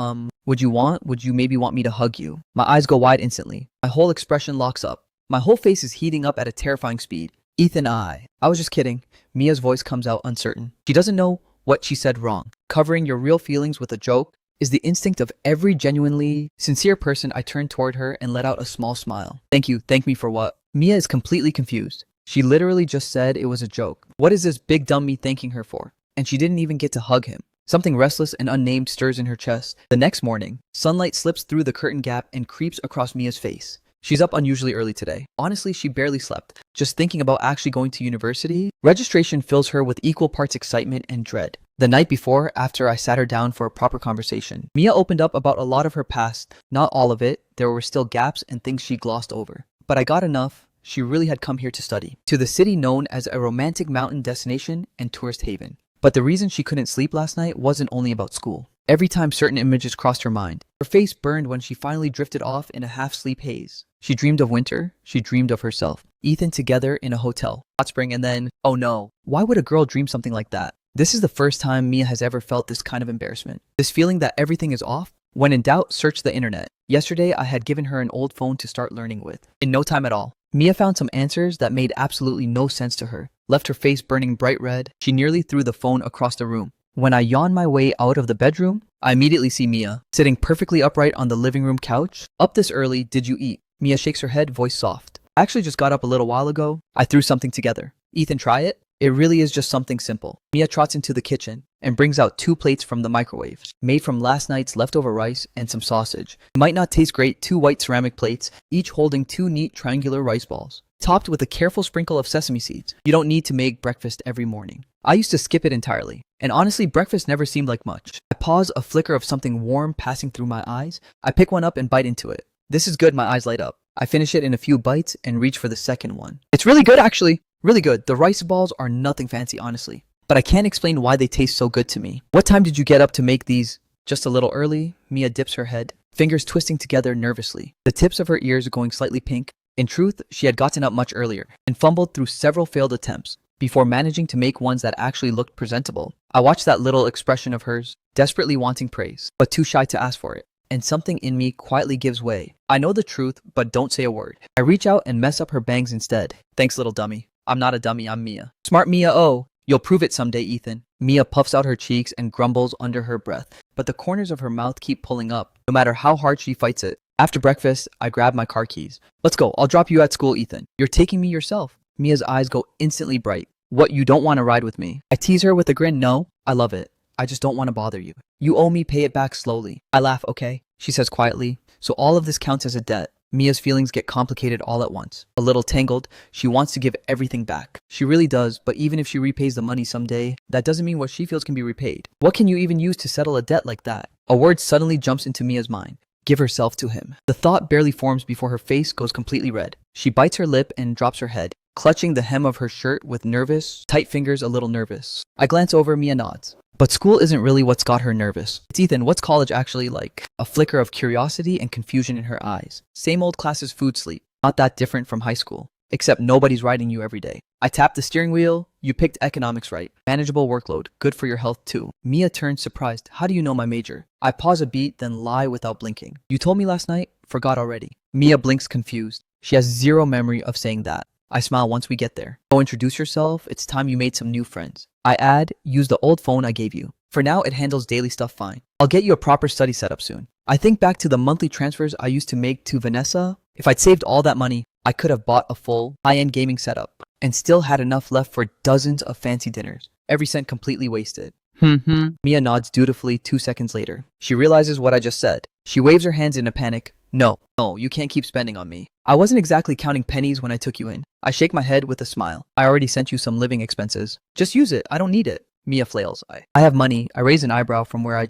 would you maybe want me to hug you? My eyes go wide instantly. My whole expression locks up. My whole face is heating up at a terrifying speed. Ethan, I was just kidding. Mia's voice comes out uncertain. She doesn't know what she said wrong. Covering your real feelings with a joke, is the instinct of every genuinely sincere person. I turned toward her and let out a small smile. Thank you. Thank me for what? Mia is completely confused. She literally just said it was a joke. What is this big dumb me thanking her for? And she didn't even get to hug him. Something restless and unnamed stirs in her chest. The next morning, sunlight slips through the curtain gap and creeps across Mia's face. She's up unusually early today. Honestly, she barely slept. Just thinking about actually going to university, registration fills her with equal parts excitement and dread. The night before, after I sat her down for a proper conversation, Mia opened up about a lot of her past. Not all of it. There were still gaps and things she glossed over. But I got enough. She really had come here to study. To the city known as a romantic mountain destination and tourist haven. But the reason she couldn't sleep last night wasn't only about school. Every time certain images crossed her mind, her face burned when she finally drifted off in a half-sleep haze. She dreamed of winter, she dreamed of herself, Ethan together in a hotel, hot spring, and then, oh no, why would a girl dream something like that? This is the first time Mia has ever felt this kind of embarrassment. This feeling that everything is off. When in doubt, search the internet. Yesterday, I had given her an old phone to start learning with. In no time at all, Mia found some answers that made absolutely no sense to her. Left her face burning bright red. She nearly threw the phone across the room. When I yawn my way out of the bedroom, I immediately see Mia, sitting perfectly upright on the living room couch. Up this early, did you eat? Mia shakes her head, voice soft. I actually just got up a little while ago. I threw something together. Ethan, try it? It really is just something simple. Mia trots into the kitchen and brings out 2 plates from the microwave, made from last night's leftover rice and some sausage. It might not taste great, 2 white ceramic plates, each holding 2 neat triangular rice balls, topped with a careful sprinkle of sesame seeds. You don't need to make breakfast every morning. I used to skip it entirely, and honestly, breakfast never seemed like much. I pause, a flicker of something warm passing through my eyes. I pick one up and bite into it. This is good, my eyes light up. I finish it in a few bites and reach for the second one. It's really good, actually. Really good. The rice balls are nothing fancy, honestly. But I can't explain why they taste so good to me. What time did you get up to make these? Just a little early. Mia dips her head, fingers twisting together nervously. The tips of her ears are going slightly pink. In truth, she had gotten up much earlier and fumbled through several failed attempts before managing to make ones that actually looked presentable. I watched that little expression of hers, desperately wanting praise, but too shy to ask for it. And something in me quietly gives way. I know the truth, but don't say a word. I reach out and mess up her bangs instead. Thanks, little dummy. I'm not a dummy, I'm Mia. Smart Mia, oh. You'll prove it someday, Ethan. Mia puffs out her cheeks and grumbles under her breath, but the corners of her mouth keep pulling up, no matter how hard she fights it. After breakfast, I grab my car keys. Let's go, I'll drop you at school, Ethan. You're taking me yourself. Mia's eyes go instantly bright. What, you don't want to ride with me? I tease her with a grin. No, I love it. I just don't want to bother you. You owe me, pay it back slowly. I laugh, okay? She says quietly. So all of this counts as a debt. Mia's feelings get complicated all at once. A little tangled, she wants to give everything back. She really does, but even if she repays the money someday, that doesn't mean what she feels can be repaid. What can you even use to settle a debt like that? A word suddenly jumps into Mia's mind. Give herself to him. The thought barely forms before her face goes completely red. She bites her lip and drops her head, clutching the hem of her shirt with nervous, tight fingers, a little nervous. I glance over, Mia nods. But school isn't really what's got her nervous. It's Ethan, what's college actually like? A flicker of curiosity and confusion in her eyes. Same old classes, food, sleep. Not that different from high school. Except nobody's riding you every day. I tap the steering wheel. You picked economics right. Manageable workload. Good for your health too. Mia turns surprised. How do you know my major? I pause a beat, then lie without blinking. You told me last night? Forgot already. Mia blinks confused. She has zero memory of saying that. I smile once we get there. Go introduce yourself. It's time you made some new friends. I add, use the old phone I gave you. For now, it handles daily stuff fine. I'll get you a proper study setup soon. I think back to the monthly transfers I used to make to Vanessa. If I'd saved all that money, I could have bought a full, high-end gaming setup and still had enough left for dozens of fancy dinners. Every cent completely wasted. Mia nods dutifully 2 seconds later. She realizes what I just said. She waves her hands in a panic. No, you can't keep spending on me. I wasn't exactly counting pennies when I took you in. I shake my head with a smile. I already sent you some living expenses. Just use it. I don't need it. Mia flails. I have money. I raise an eyebrow from where I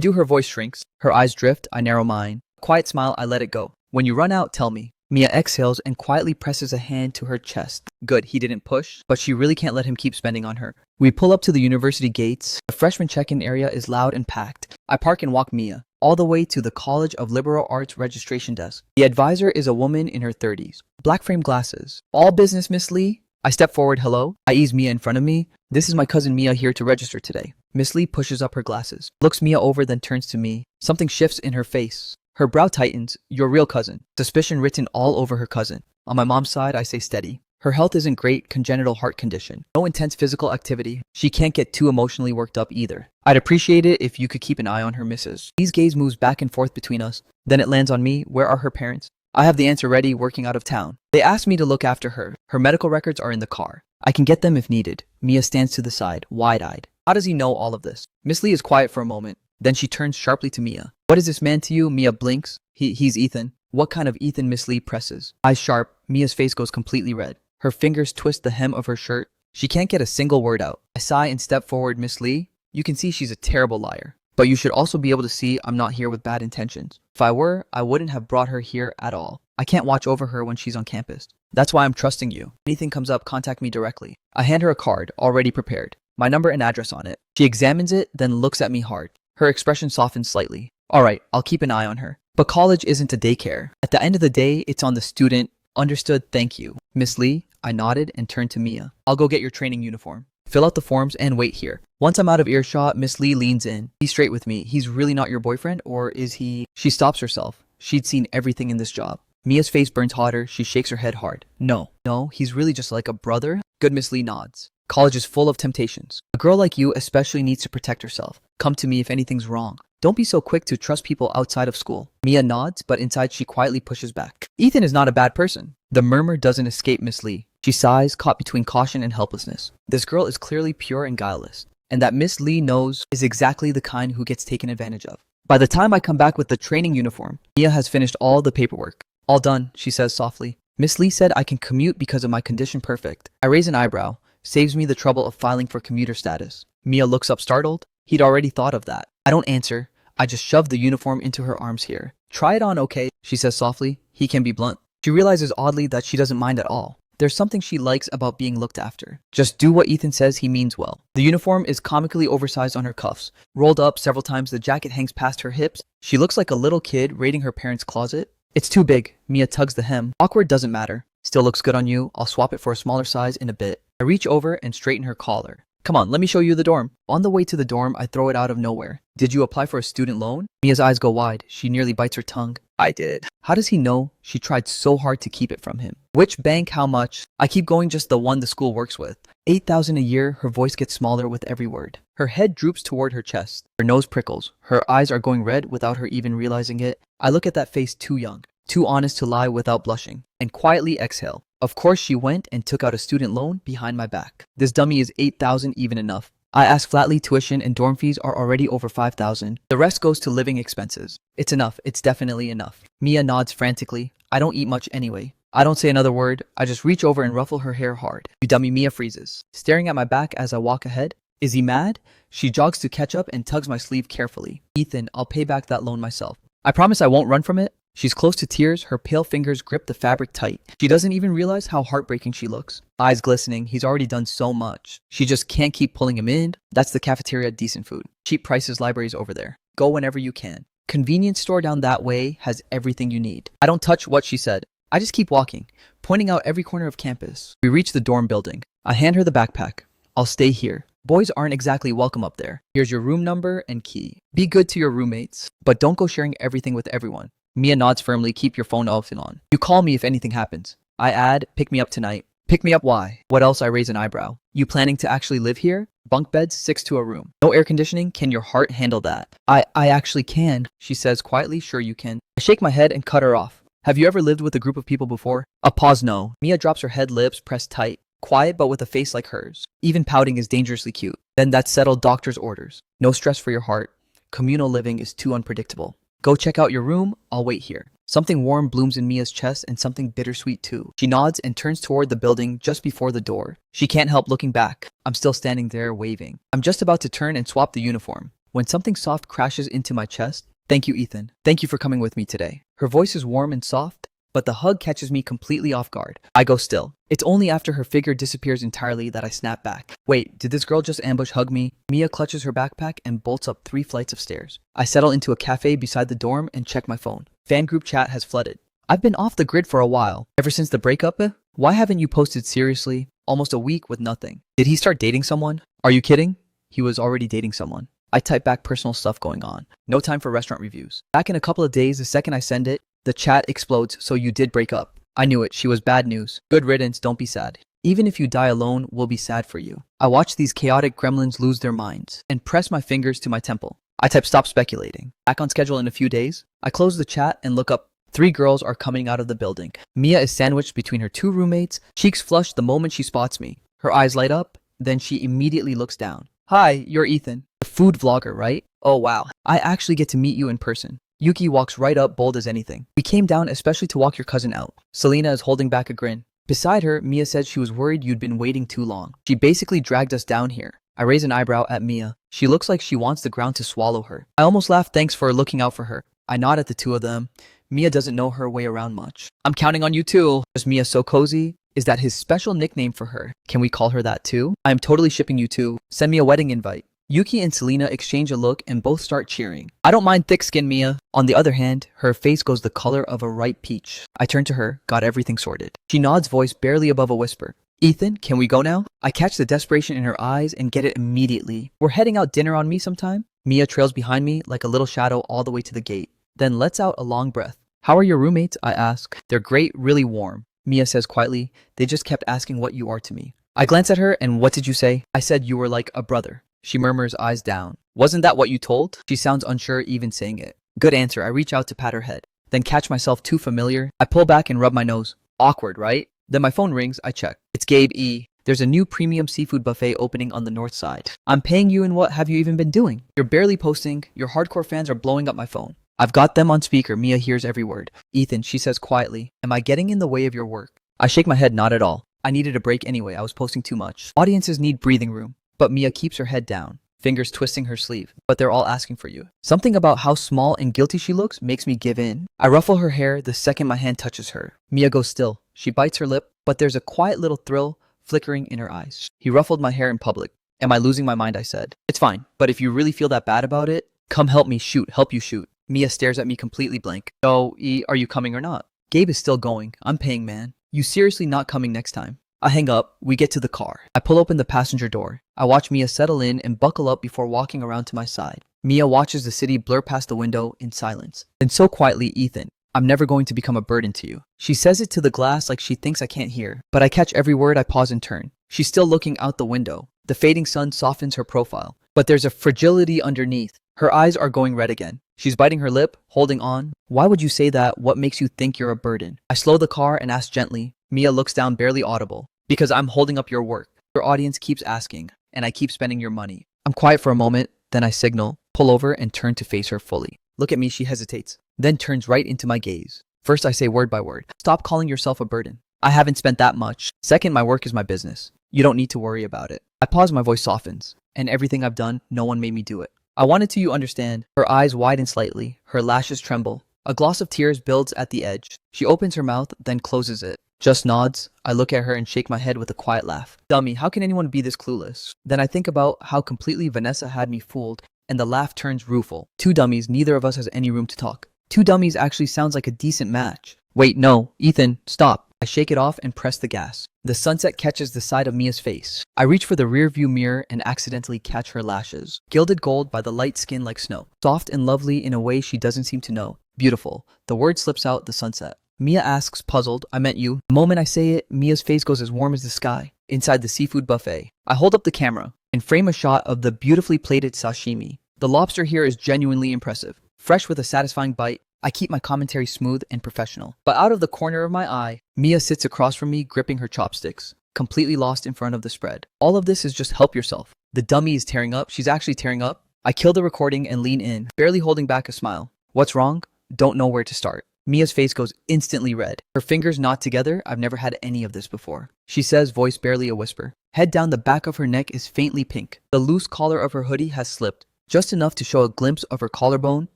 do. Her voice shrinks. Her eyes drift. I narrow mine. Quiet smile. I let it go. When you run out, tell me. Mia exhales and quietly presses a hand to her chest. Good, he didn't push, but she really can't let him keep spending on her. We pull up to the university gates. The freshman check-in area is loud and packed. I park and walk Mia all the way to the College of Liberal Arts registration desk. The advisor is a woman in her 30s. Black frame glasses. All business, Miss Lee? I step forward, hello. I ease Mia in front of me. This is my cousin Mia here to register today. Miss Lee pushes up her glasses, looks Mia over, then turns to me. Something shifts in her face. Her brow tightens. Your real cousin. Suspicion written all over her cousin. On my mom's side, I say steady. Her health isn't great, congenital heart condition. No intense physical activity. She can't get too emotionally worked up either. I'd appreciate it if you could keep an eye on her, Mrs. Lee's gaze moves back and forth between us. Then it lands on me. Where are her parents? I have the answer ready, working out of town. They asked me to look after her. Her medical records are in the car. I can get them if needed. Mia stands to the side, wide-eyed. How does he know all of this? Miss Lee is quiet for a moment. Then she turns sharply to Mia. What is this man to you? Mia blinks. He's Ethan. What kind of Ethan? Miss Lee presses. Eyes sharp, Mia's face goes completely red. Her fingers twist the hem of her shirt. She can't get a single word out. I sigh and step forward. Miss Lee, you can see she's a terrible liar. But you should also be able to see I'm not here with bad intentions. If I were, I wouldn't have brought her here at all. I can't watch over her when she's on campus. That's why I'm trusting you. If anything comes up, contact me directly. I hand her a card, already prepared. My number and address on it. She examines it, then looks at me hard. Her expression softens slightly. Alright, I'll keep an eye on her. But college isn't a daycare. At the end of the day, it's on the student. Understood, thank you. Miss Lee, I nodded and turned to Mia. I'll go get your training uniform. Fill out the forms and wait here. Once I'm out of earshot, Miss Lee leans in. Be straight with me. He's really not your boyfriend, or is he? She stops herself. She'd seen everything in this job. Mia's face burns hotter. She shakes her head hard. No, he's really just like a brother. Good. Miss Lee nods. College is full of temptations. A girl like you especially needs to protect herself. Come to me if anything's wrong. Don't be so quick to trust people outside of school. Mia nods, but inside she quietly pushes back. Ethan is not a bad person. The murmur doesn't escape Miss Lee. She sighs, caught between caution and helplessness. This girl is clearly pure and guileless, and that Miss Lee knows is exactly the kind who gets taken advantage of. By the time I come back with the training uniform, Mia has finished all the paperwork. All done, she says softly. Miss Lee said I can commute because of my condition perfect. I raise an eyebrow, saves me the trouble of filing for commuter status. Mia looks up startled. He'd already thought of that. I don't answer. I just shove the uniform into her arms here. Try it on, okay? She says softly. He can be blunt. She realizes oddly that she doesn't mind at all. There's something she likes about being looked after. Just do what Ethan says, he means well. The uniform is comically oversized on her cuffs. Rolled up several times, the jacket hangs past her hips. She looks like a little kid raiding her parents' closet. It's too big. Mia tugs the hem. Awkward doesn't matter. Still looks good on you. I'll swap it for a smaller size in a bit. I reach over and straighten her collar. Come on, let me show you the dorm. On the way to the dorm, I throw it out of nowhere. Did you apply for a student loan? Mia's eyes go wide. She nearly bites her tongue. I did. How does he know? She tried so hard to keep it from him. Which bank? How much? I keep going, just the one the school works with. $8,000 a year. Her voice gets smaller with every word. Her head droops toward her chest. Her nose prickles. Her eyes are going red without her even realizing it. I look at that face, too young, too honest to lie without blushing, and quietly exhale. Of course she went and took out a student loan behind my back. This dummy is $8,000 even enough. I ask flatly. Tuition and dorm fees are already over $5,000. The rest goes to living expenses. It's enough. It's definitely enough. Mia nods frantically. I don't eat much anyway. I don't say another word. I just reach over and ruffle her hair hard. You dummy. Mia freezes, staring at my back as I walk ahead. Is he mad? She jogs to catch up and tugs my sleeve carefully. Ethan, I'll pay back that loan myself. I promise I won't run from it. She's close to tears. Her pale fingers grip the fabric tight. She doesn't even realize how heartbreaking she looks. Eyes glistening. He's already done so much. She just can't keep pulling him in. That's the cafeteria, decent food. Cheap prices, libraries over there. Go whenever you can. Convenience store down that way has everything you need. I don't touch what she said. I just keep walking, pointing out every corner of campus. We reach the dorm building. I hand her the backpack. I'll stay here. Boys aren't exactly welcome up there. Here's your room number and key. Be good to your roommates, but don't go sharing everything with everyone. Mia nods firmly. Keep your phone off and on. You call me if anything happens. I add, pick me up tonight. Pick me up? Why? What else? I raise an eyebrow. You planning to actually live here? Bunk beds, 6 to a room. No air conditioning? Can your heart handle that? I actually can, she says quietly. Sure you can. I shake my head and cut her off. Have you ever lived with a group of people before? A pause. No. Mia drops her head, lips pressed tight. Quiet but with a face like hers. Even pouting is dangerously cute. Then that's settled. Doctor's orders. No stress for your heart. Communal living is too unpredictable. Go check out your room. I'll wait here. Something warm blooms in Mia's chest and something bittersweet too. She nods and turns toward the building just before the door. She can't help looking back. I'm still standing there waving. I'm just about to turn and swap the uniform when something soft crashes into my chest. Thank you, Ethan. Thank you for coming with me today. Her voice is warm and soft, but the hug catches me completely off guard. I go still. It's only after her figure disappears entirely that I snap back. Wait, did this girl just ambush hug me? Mia clutches her backpack and bolts up 3 flights of stairs. I settle into a cafe beside the dorm and check my phone. Fan group chat has flooded. I've been off the grid for a while. Ever since the breakup? Why haven't you posted seriously? Almost a week with nothing. Did he start dating someone? Are you kidding? He was already dating someone. I type back, personal stuff going on. No time for restaurant reviews. Back in a couple of days, the second I send it, the chat explodes. So you did break up. I knew it. She was bad news. Good riddance, don't be sad. Even if you die alone, we'll be sad for you. I watch these chaotic gremlins lose their minds and press my fingers to my temple. I type stop speculating. Back on schedule in a few days. I close the chat and look up. 3 girls are coming out of the building. Mia is sandwiched between her 2 roommates, cheeks flushed the moment she spots me. Her eyes light up, then she immediately looks down. Hi, you're Ethan, the food vlogger, right? Oh wow, I actually get to meet you in person. Yuki walks right up, bold as anything. We came down especially to walk your cousin out. Selena is holding back a grin. Beside her, Mia said she was worried you'd been waiting too long. She basically dragged us down here. I raise an eyebrow at Mia. She looks like she wants the ground to swallow her. I almost laugh thanks for looking out for her. I nod at the 2 of them. Mia doesn't know her way around much. I'm counting on you too. Is Mia so cozy? Is that his special nickname for her? Can we call her that too? I am totally shipping you two. Send me a wedding invite. Yuki and Selena exchange a look and both start cheering. I don't mind thick skin, Mia. On the other hand, her face goes the color of a ripe peach. I turn to her, got everything sorted. She nods, voice barely above a whisper. Ethan, can we go now? I catch the desperation in her eyes and get it immediately. We're heading out dinner on me sometime? Mia trails behind me like a little shadow all the way to the gate, then lets out a long breath. How are your roommates? I ask. They're great, really warm. Mia says quietly, they just kept asking what you are to me. I glance at her and what did you say? I said you were like a brother. She murmurs, eyes down. Wasn't that what you told? She sounds unsure even saying it. Good answer. I reach out to pat her head, then catch myself too familiar. I pull back and rub my nose. Awkward, right? Then my phone rings. I check. It's Gabe E. There's a new premium seafood buffet opening on the north side. I'm paying you and what have you even been doing? You're barely posting. Your hardcore fans are blowing up my phone. I've got them on speaker. Mia hears every word. Ethan, she says quietly, am I getting in the way of your work? I shake my head, not at all. I needed a break anyway. I was posting too much. Audiences need breathing room. But Mia keeps her head down, fingers twisting her sleeve. But they're all asking for you. Something about how small and guilty she looks makes me give in. I ruffle her hair the second my hand touches her. Mia goes still. She bites her lip, but there's a quiet little thrill flickering in her eyes. He ruffled my hair in public. Am I losing my mind? I said. It's fine, but if you really feel that bad about it, come help me shoot. Help you shoot. Mia stares at me completely blank. So, E, are you coming or not? Gabe is still going. I'm paying, man. You seriously not coming next time? I hang up. We get to the car. I pull open the passenger door. I watch Mia settle in and buckle up before walking around to my side. Mia watches the city blur past the window in silence. Then so quietly, Ethan, I'm never going to become a burden to you. She says it to the glass like she thinks I can't hear, but I catch every word. I pause and turn. She's still looking out the window. The fading sun softens her profile, but there's a fragility underneath. Her eyes are going red again. She's biting her lip, holding on. Why would you say that? What makes you think you're a burden? I slow the car and ask gently. Mia looks down, barely audible. Because I'm holding up your work. Your audience keeps asking, and I keep spending your money. I'm quiet for a moment, then I signal, pull over, and turn to face her fully. Look at me, she hesitates, then turns right into my gaze. First, I say word by word. Stop calling yourself a burden. I haven't spent that much. Second, my work is my business. You don't need to worry about it. I pause, my voice softens. And everything I've done, no one made me do it. I wanted to, you understand. Her eyes widen slightly. Her lashes tremble. A gloss of tears builds at the edge. She opens her mouth, then closes it. Just nods. I look at her and shake my head with a quiet laugh. Dummy, how can anyone be this clueless? Then I think about how completely Vanessa had me fooled, and the laugh turns rueful. 2 dummies, neither of us has any room to talk. 2 dummies actually sounds like a decent match. Wait, no. Ethan, stop. I shake it off and press the gas. The sunset catches the side of Mia's face. I reach for the rear view mirror and accidentally catch her lashes. Gilded gold by the light skin like snow. Soft and lovely in a way she doesn't seem to know. Beautiful. The word slips out, the sunset. Mia asks, puzzled, I meant you. The moment I say it, Mia's face goes as warm as the sky. Inside the seafood buffet, I hold up the camera and frame a shot of the beautifully plated sashimi. The lobster here is genuinely impressive. Fresh with a satisfying bite, I keep my commentary smooth and professional. But out of the corner of my eye, Mia sits across from me gripping her chopsticks, completely lost in front of the spread. All of this is just help yourself. The dummy is tearing up. She's actually tearing up. I kill the recording and lean in, barely holding back a smile. What's wrong? Don't know where to start. Mia's face goes instantly red. Her fingers knot together. I've never had any of this before. She says, voice barely a whisper. Head down, the back of her neck is faintly pink. The loose collar of her hoodie has slipped, just enough to show a glimpse of her collarbone.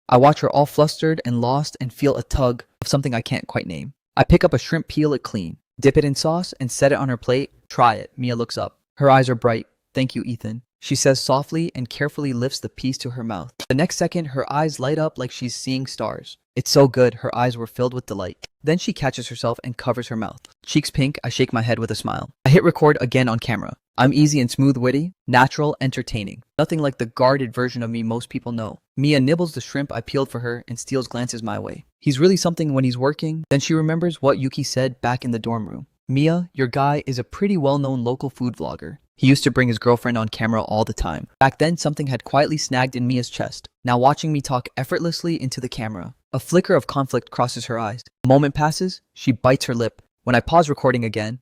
I watch her all flustered and lost and feel a tug of something I can't quite name. I pick up a shrimp, peel it clean, dip it in sauce, and set it on her plate. Try it. Mia looks up. Her eyes are bright. Thank you, Ethan. She says softly and carefully lifts the piece to her mouth. The next second, her eyes light up like she's seeing stars. It's so good, her eyes were filled with delight. Then she catches herself and covers her mouth. Cheeks pink, I shake my head with a smile. I hit record again on camera. I'm easy and smooth, witty, natural, entertaining. Nothing like the guarded version of me most people know. Mia nibbles the shrimp I peeled for her and steals glances my way. He's really something when he's working. Then she remembers what Yuki said back in the dorm room. Mia, your guy is a pretty well-known local food vlogger. He used to bring his girlfriend on camera all the time. Back then, something had quietly snagged in Mia's chest. Now watching me talk effortlessly into the camera. A flicker of conflict crosses her eyes. A moment passes, she bites her lip. When I pause recording again,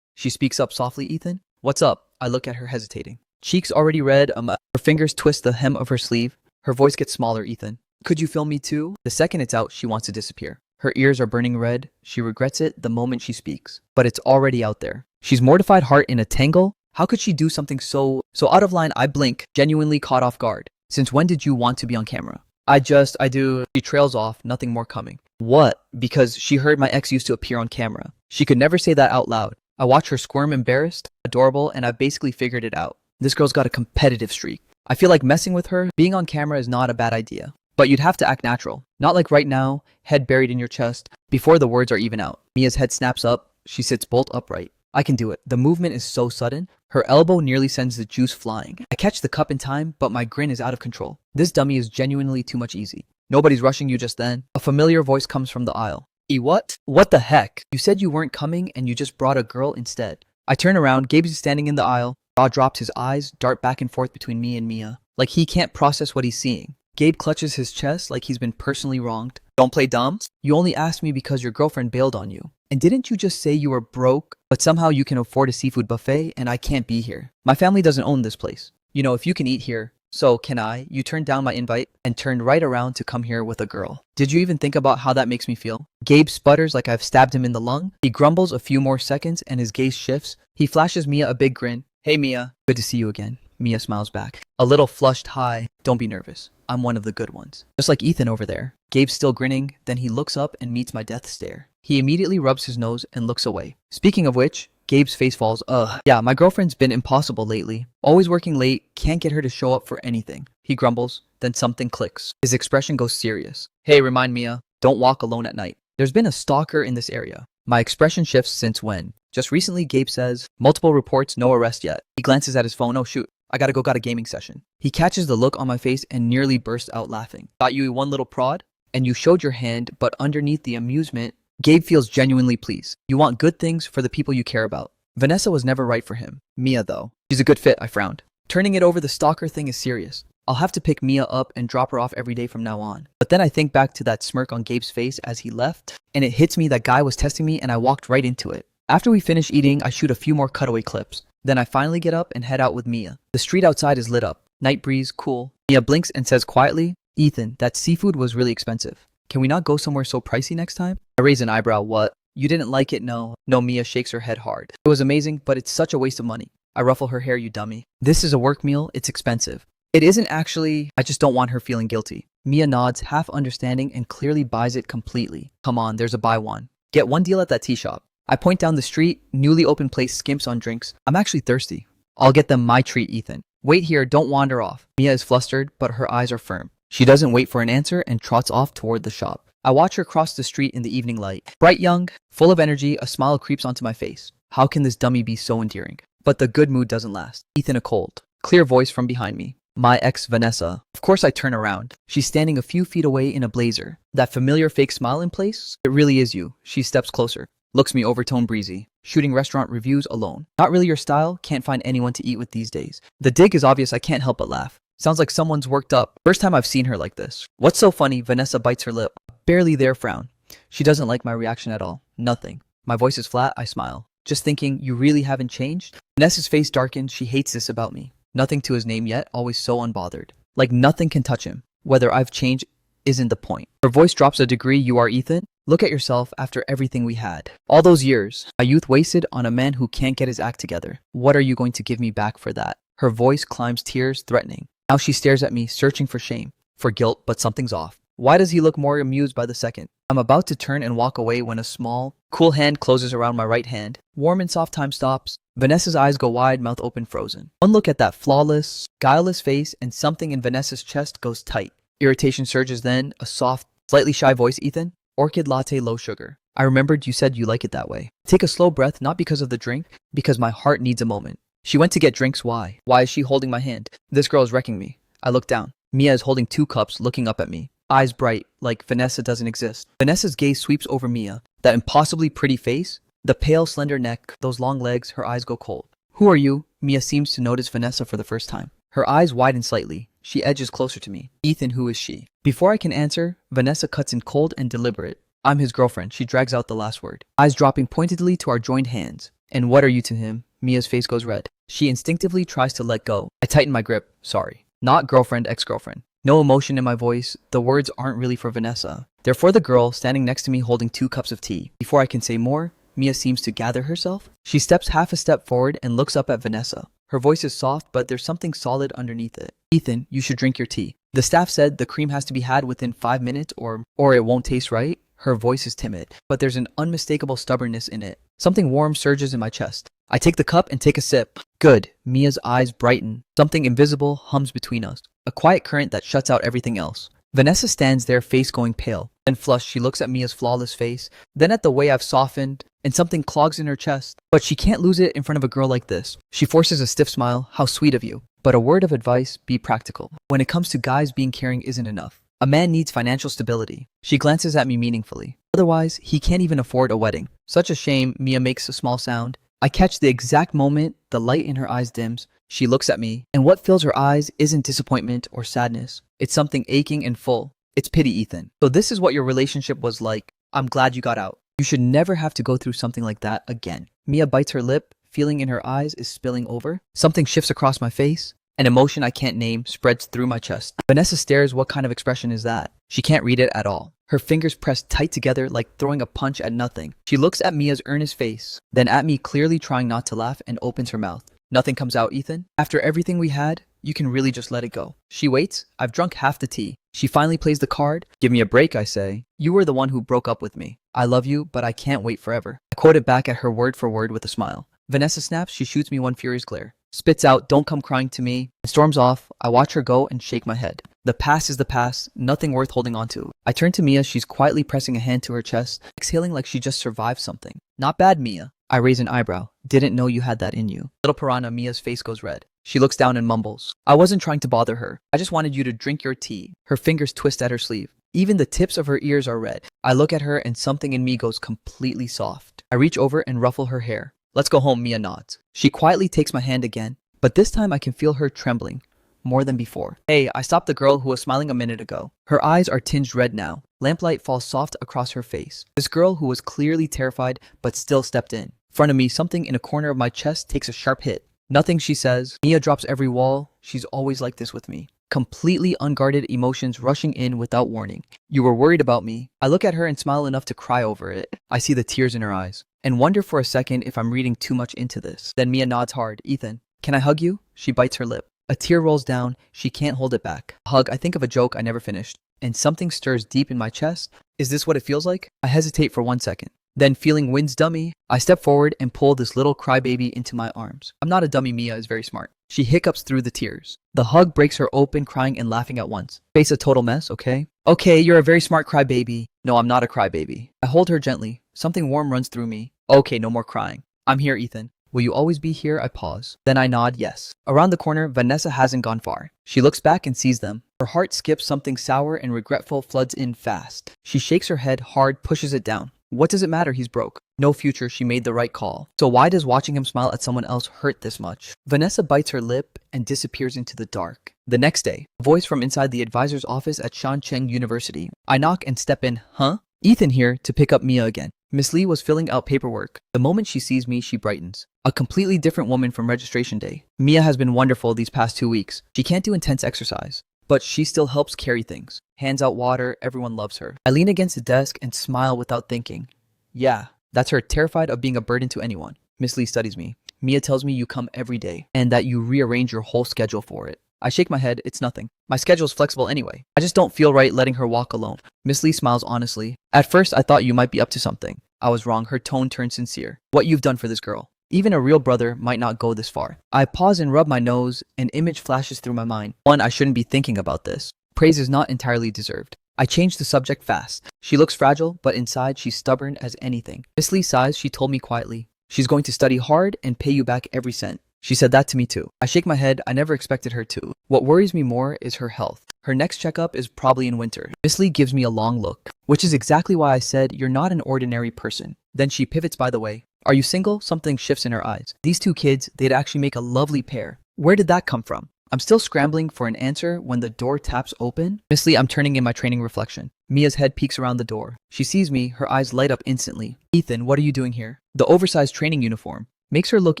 she speaks up softly, Ethan. What's up? I look at her hesitating. Cheeks already red, her fingers twist the hem of her sleeve. Her voice gets smaller, Ethan. Could you film me too? The second it's out, she wants to disappear. Her ears are burning red. She regrets it the moment she speaks. But it's already out there. She's mortified, heart in a tangle. How could she do something so out of line? I blink, genuinely caught off guard. Since when did you want to be on camera? I do. She trails off, nothing more coming. What? Because she heard my ex used to appear on camera. She could never say that out loud. I watch her squirm, embarrassed, adorable, and I've basically figured it out. This girl's got a competitive streak. I feel like messing with her, being on camera is not a bad idea. But you'd have to act natural. Not like right now, head buried in your chest, before the words are even out. Mia's head snaps up. She sits bolt upright. I can do it. The movement is so sudden. Her elbow nearly sends the juice flying. I catch the cup in time, but my grin is out of control. This dummy is genuinely too much easy. Nobody's rushing you just then. A familiar voice comes from the aisle. What? What the heck? You said you weren't coming and you just brought a girl instead. I turn around. Gabe is standing in the aisle. Jaw drops, his eyes dart back and forth between me and Mia. Like he can't process what he's seeing. Gabe clutches his chest like he's been personally wronged. Don't play dumb. You only asked me because your girlfriend bailed on you. And didn't you just say you were broke, but somehow you can afford a seafood buffet and I can't be here? My family doesn't own this place. You know, if you can eat here, so can I? You turned down my invite and turned right around to come here with a girl. Did you even think about how that makes me feel? Gabe sputters like I've stabbed him in the lung. He grumbles a few more seconds and his gaze shifts. He flashes Mia a big grin. Hey Mia, good to see you again. Mia smiles back. A little flushed, hi. Don't be nervous. I'm one of the good ones. Just like Ethan over there. Gabe's still grinning, then he looks up and meets my death stare. He immediately rubs his nose and looks away. Speaking of which, Gabe's face falls. Yeah, my girlfriend's been impossible lately. Always working late, can't get her to show up for anything. He grumbles, then something clicks. His expression goes serious. Hey, remind Mia, don't walk alone at night. There's been a stalker in this area. My expression shifts. Since when? Just recently, Gabe says. Multiple reports, no arrest yet. He glances at his phone. Oh shoot, I gotta go, got a gaming session. He catches the look on my face and nearly bursts out laughing. Got you one little prod? And you showed your hand, but underneath the amusement, Gabe feels genuinely pleased. You want good things for the people you care about. Vanessa was never right for him. Mia though. She's a good fit, I frowned. Turning it over, the stalker thing is serious. I'll have to pick Mia up and drop her off every day from now on. But then I think back to that smirk on Gabe's face as he left, and it hits me that guy was testing me and I walked right into it. After we finish eating, I shoot a few more cutaway clips. Then I finally get up and head out with Mia. The street outside is lit up. Night breeze, cool. Mia blinks and says quietly, Ethan, that seafood was really expensive. Can we not go somewhere so pricey next time? I raise an eyebrow. What? You didn't like it? No. No, Mia shakes her head hard. It was amazing, but it's such a waste of money. I ruffle her hair, you dummy. This is a work meal. It's expensive. It isn't actually. I just don't want her feeling guilty. Mia nods, half understanding, and clearly buys it completely. Come on, there's a buy one. Get one deal at that tea shop. I point down the street. Newly opened place skimps on drinks. I'm actually thirsty. I'll get them my treat, Ethan. Wait here, don't wander off. Mia is flustered, but her eyes are firm. She doesn't wait for an answer and trots off toward the shop. I watch her cross the street in the evening light. Bright young, full of energy, a smile creeps onto my face. How can this dummy be so endearing? But the good mood doesn't last. Ethan, a cold, clear voice from behind me. My ex, Vanessa. Of course I turn around. She's standing a few feet away in a blazer. That familiar fake smile in place? It really is you. She steps closer. Looks me overtone breezy. Shooting restaurant reviews alone. Not really your style. Can't find anyone to eat with these days. The dig is obvious. I can't help but laugh. Sounds like someone's worked up. First time I've seen her like this. What's so funny? Vanessa bites her lip. Barely there frown. She doesn't like my reaction at all. Nothing. My voice is flat. I smile. Just thinking, you really haven't changed? Vanessa's face darkens. She hates this about me. Nothing to his name yet. Always so unbothered. Like nothing can touch him. Whether I've changed isn't the point. Her voice drops a degree. You are Ethan? Look at yourself after everything we had. All those years. My youth wasted on a man who can't get his act together. What are you going to give me back for that? Her voice climbs tears, threatening. Now she stares at me, searching for shame, for guilt, but something's off. Why does he look more amused by the second? I'm about to turn and walk away when a small, cool hand closes around my right hand. Warm and soft. Time stops. Vanessa's eyes go wide, mouth open, frozen. One look at that flawless, guileless face and something in Vanessa's chest goes tight. Irritation surges, then a soft, slightly shy voice. Ethan? Orchid latte, low sugar. I remembered you said you like it that way. Take a slow breath, not because of the drink, because my heart needs a moment. She went to get drinks. Why? Why is she holding my hand? This girl is wrecking me. I look down. Mia is holding 2 cups looking up at me. Eyes bright, like Vanessa doesn't exist. Vanessa's gaze sweeps over Mia. That impossibly pretty face, the pale, slender neck, those long legs, her eyes go cold. Who are you? Mia seems to notice Vanessa for the first time. Her eyes widen slightly. She edges closer to me. Ethan, who is she? Before I can answer, Vanessa cuts in cold and deliberate. I'm his girlfriend. She drags out the last word. Eyes dropping pointedly to our joined hands. And what are you to him? Mia's face goes red. She instinctively tries to let go. I tighten my grip. Sorry. Not girlfriend, ex-girlfriend. No emotion in my voice. The words aren't really for Vanessa. They're for the girl standing next to me holding 2 cups of tea. Before I can say more, Mia seems to gather herself. She steps half a step forward and looks up at Vanessa. Her voice is soft, but there's something solid underneath it. Ethan, you should drink your tea. The staff said the cream has to be had within 5 minutes or it won't taste right. Her voice is timid, but there's an unmistakable stubbornness in it. Something warm surges in my chest. I take the cup and take a sip. Good. Mia's eyes brighten. Something invisible hums between us. A quiet current that shuts out everything else. Vanessa stands there, face going pale. Then flushed, she looks at Mia's flawless face, then at the way I've softened, and something clogs in her chest. But she can't lose it in front of a girl like this. She forces a stiff smile. How sweet of you. But a word of advice, be practical. When it comes to guys, being caring isn't enough. A man needs financial stability. She glances at me meaningfully. Otherwise, he can't even afford a wedding. Such a shame. Mia makes a small sound. I catch the exact moment the light in her eyes dims. She looks at me, and what fills her eyes isn't disappointment or sadness. It's something aching and full. It's pity, Ethan. So this is what your relationship was like. I'm glad you got out. You should never have to go through something like that again. Mia bites her lip. Feeling in her eyes is spilling over. Something shifts across my face. An emotion I can't name spreads through my chest. Vanessa stares. What kind of expression is that? She can't read it at all. Her fingers pressed tight together like throwing a punch at nothing. She looks at Mia's earnest face, then at me, clearly trying not to laugh, and opens her mouth. Nothing comes out, Ethan. After everything we had, you can really just let it go. She waits. I've drunk half the tea. She finally plays the card. Give me a break, I say. You were the one who broke up with me. I love you, but I can't wait forever. I quote it back at her word for word with a smile. Vanessa snaps. She shoots me one furious glare. Spits out, don't come crying to me, and storms off. I watch her go and shake my head. The past is the past, nothing worth holding on to. I turn to Mia. She's quietly pressing a hand to her chest, exhaling like she just survived something. Not bad, Mia. I raise an eyebrow. Didn't know you had that in you. Little piranha. Mia's face goes red. She looks down and mumbles. I wasn't trying to bother her. I just wanted you to drink your tea. Her fingers twist at her sleeve. Even the tips of her ears are red. I look at her and something in me goes completely soft. I reach over and ruffle her hair. Let's go home, Mia nods. She quietly takes my hand again, but this time I can feel her trembling more than before. Hey, I stopped the girl who was smiling a minute ago. Her eyes are tinged red now. Lamplight falls soft across her face. This girl who was clearly terrified but still stepped in. In front of me, something in a corner of my chest takes a sharp hit. Nothing, she says. Mia drops every wall. She's always like this with me. Completely unguarded emotions rushing in without warning. You were worried about me. I look at her and smile enough to cry over it. I see the tears in her eyes and wonder for a second if I'm reading too much into this. Then Mia nods hard. Ethan, can I hug you? She bites her lip. A tear rolls down. She can't hold it back. Hug. I think of a joke I never finished, and something stirs deep in my chest. Is this what it feels like? I hesitate for 1 second. Then, feeling wind's dummy, I step forward and pull this little crybaby into my arms. I'm not a dummy. Mia is very smart. She hiccups through the tears. The hug breaks her open, crying and laughing at once. Face a total mess, okay? Okay, you're a very smart crybaby. No, I'm not a crybaby. I hold her gently. Something warm runs through me. Okay, no more crying. I'm here, Ethan. Will you always be here? I pause. Then I nod yes. Around the corner, Vanessa hasn't gone far. She looks back and sees them. Her heart skips. Something sour and regretful floods in fast. She shakes her head hard, pushes it down. What does it matter? He's broke. No future. She made the right call. So why does watching him smile at someone else hurt this much? Vanessa bites her lip and disappears into the dark. The next day, a voice from inside the advisor's office at Shancheng University. I knock and step in. Huh? Ethan here to pick up Mia again. Miss Lee was filling out paperwork. The moment she sees me, she brightens. A completely different woman from registration day. Mia has been wonderful these past 2 weeks. She can't do intense exercise, but she still helps carry things. Hands out water, everyone loves her. I lean against the desk and smile without thinking. Yeah, that's her, terrified of being a burden to anyone. Miss Lee studies me. Mia tells me you come every day and that you rearrange your whole schedule for it. I shake my head. It's nothing. My schedule's flexible anyway. I just don't feel right letting her walk alone. Miss Lee smiles honestly. At first, I thought you might be up to something. I was wrong. Her tone turned sincere. What you've done for this girl. Even a real brother might not go this far. I pause and rub my nose. An image flashes through my mind. One, I shouldn't be thinking about this. Praise is not entirely deserved. I change the subject fast. She looks fragile, but inside she's stubborn as anything. Miss Lee sighs. She told me quietly. She's going to study hard and pay you back every cent. She said that to me too. I shake my head, I never expected her to. What worries me more is her health. Her next checkup is probably in winter. Miss Lee gives me a long look, which is exactly why I said you're not an ordinary person. Then she pivots, by the way. Are you single? Something shifts in her eyes. These two kids, they'd actually make a lovely pair. Where did that come from? I'm still scrambling for an answer when the door taps open. Miss Lee, I'm turning in my training reflection. Mia's head peeks around the door. She sees me, her eyes light up instantly. Ethan, what are you doing here? The oversized training uniform makes her look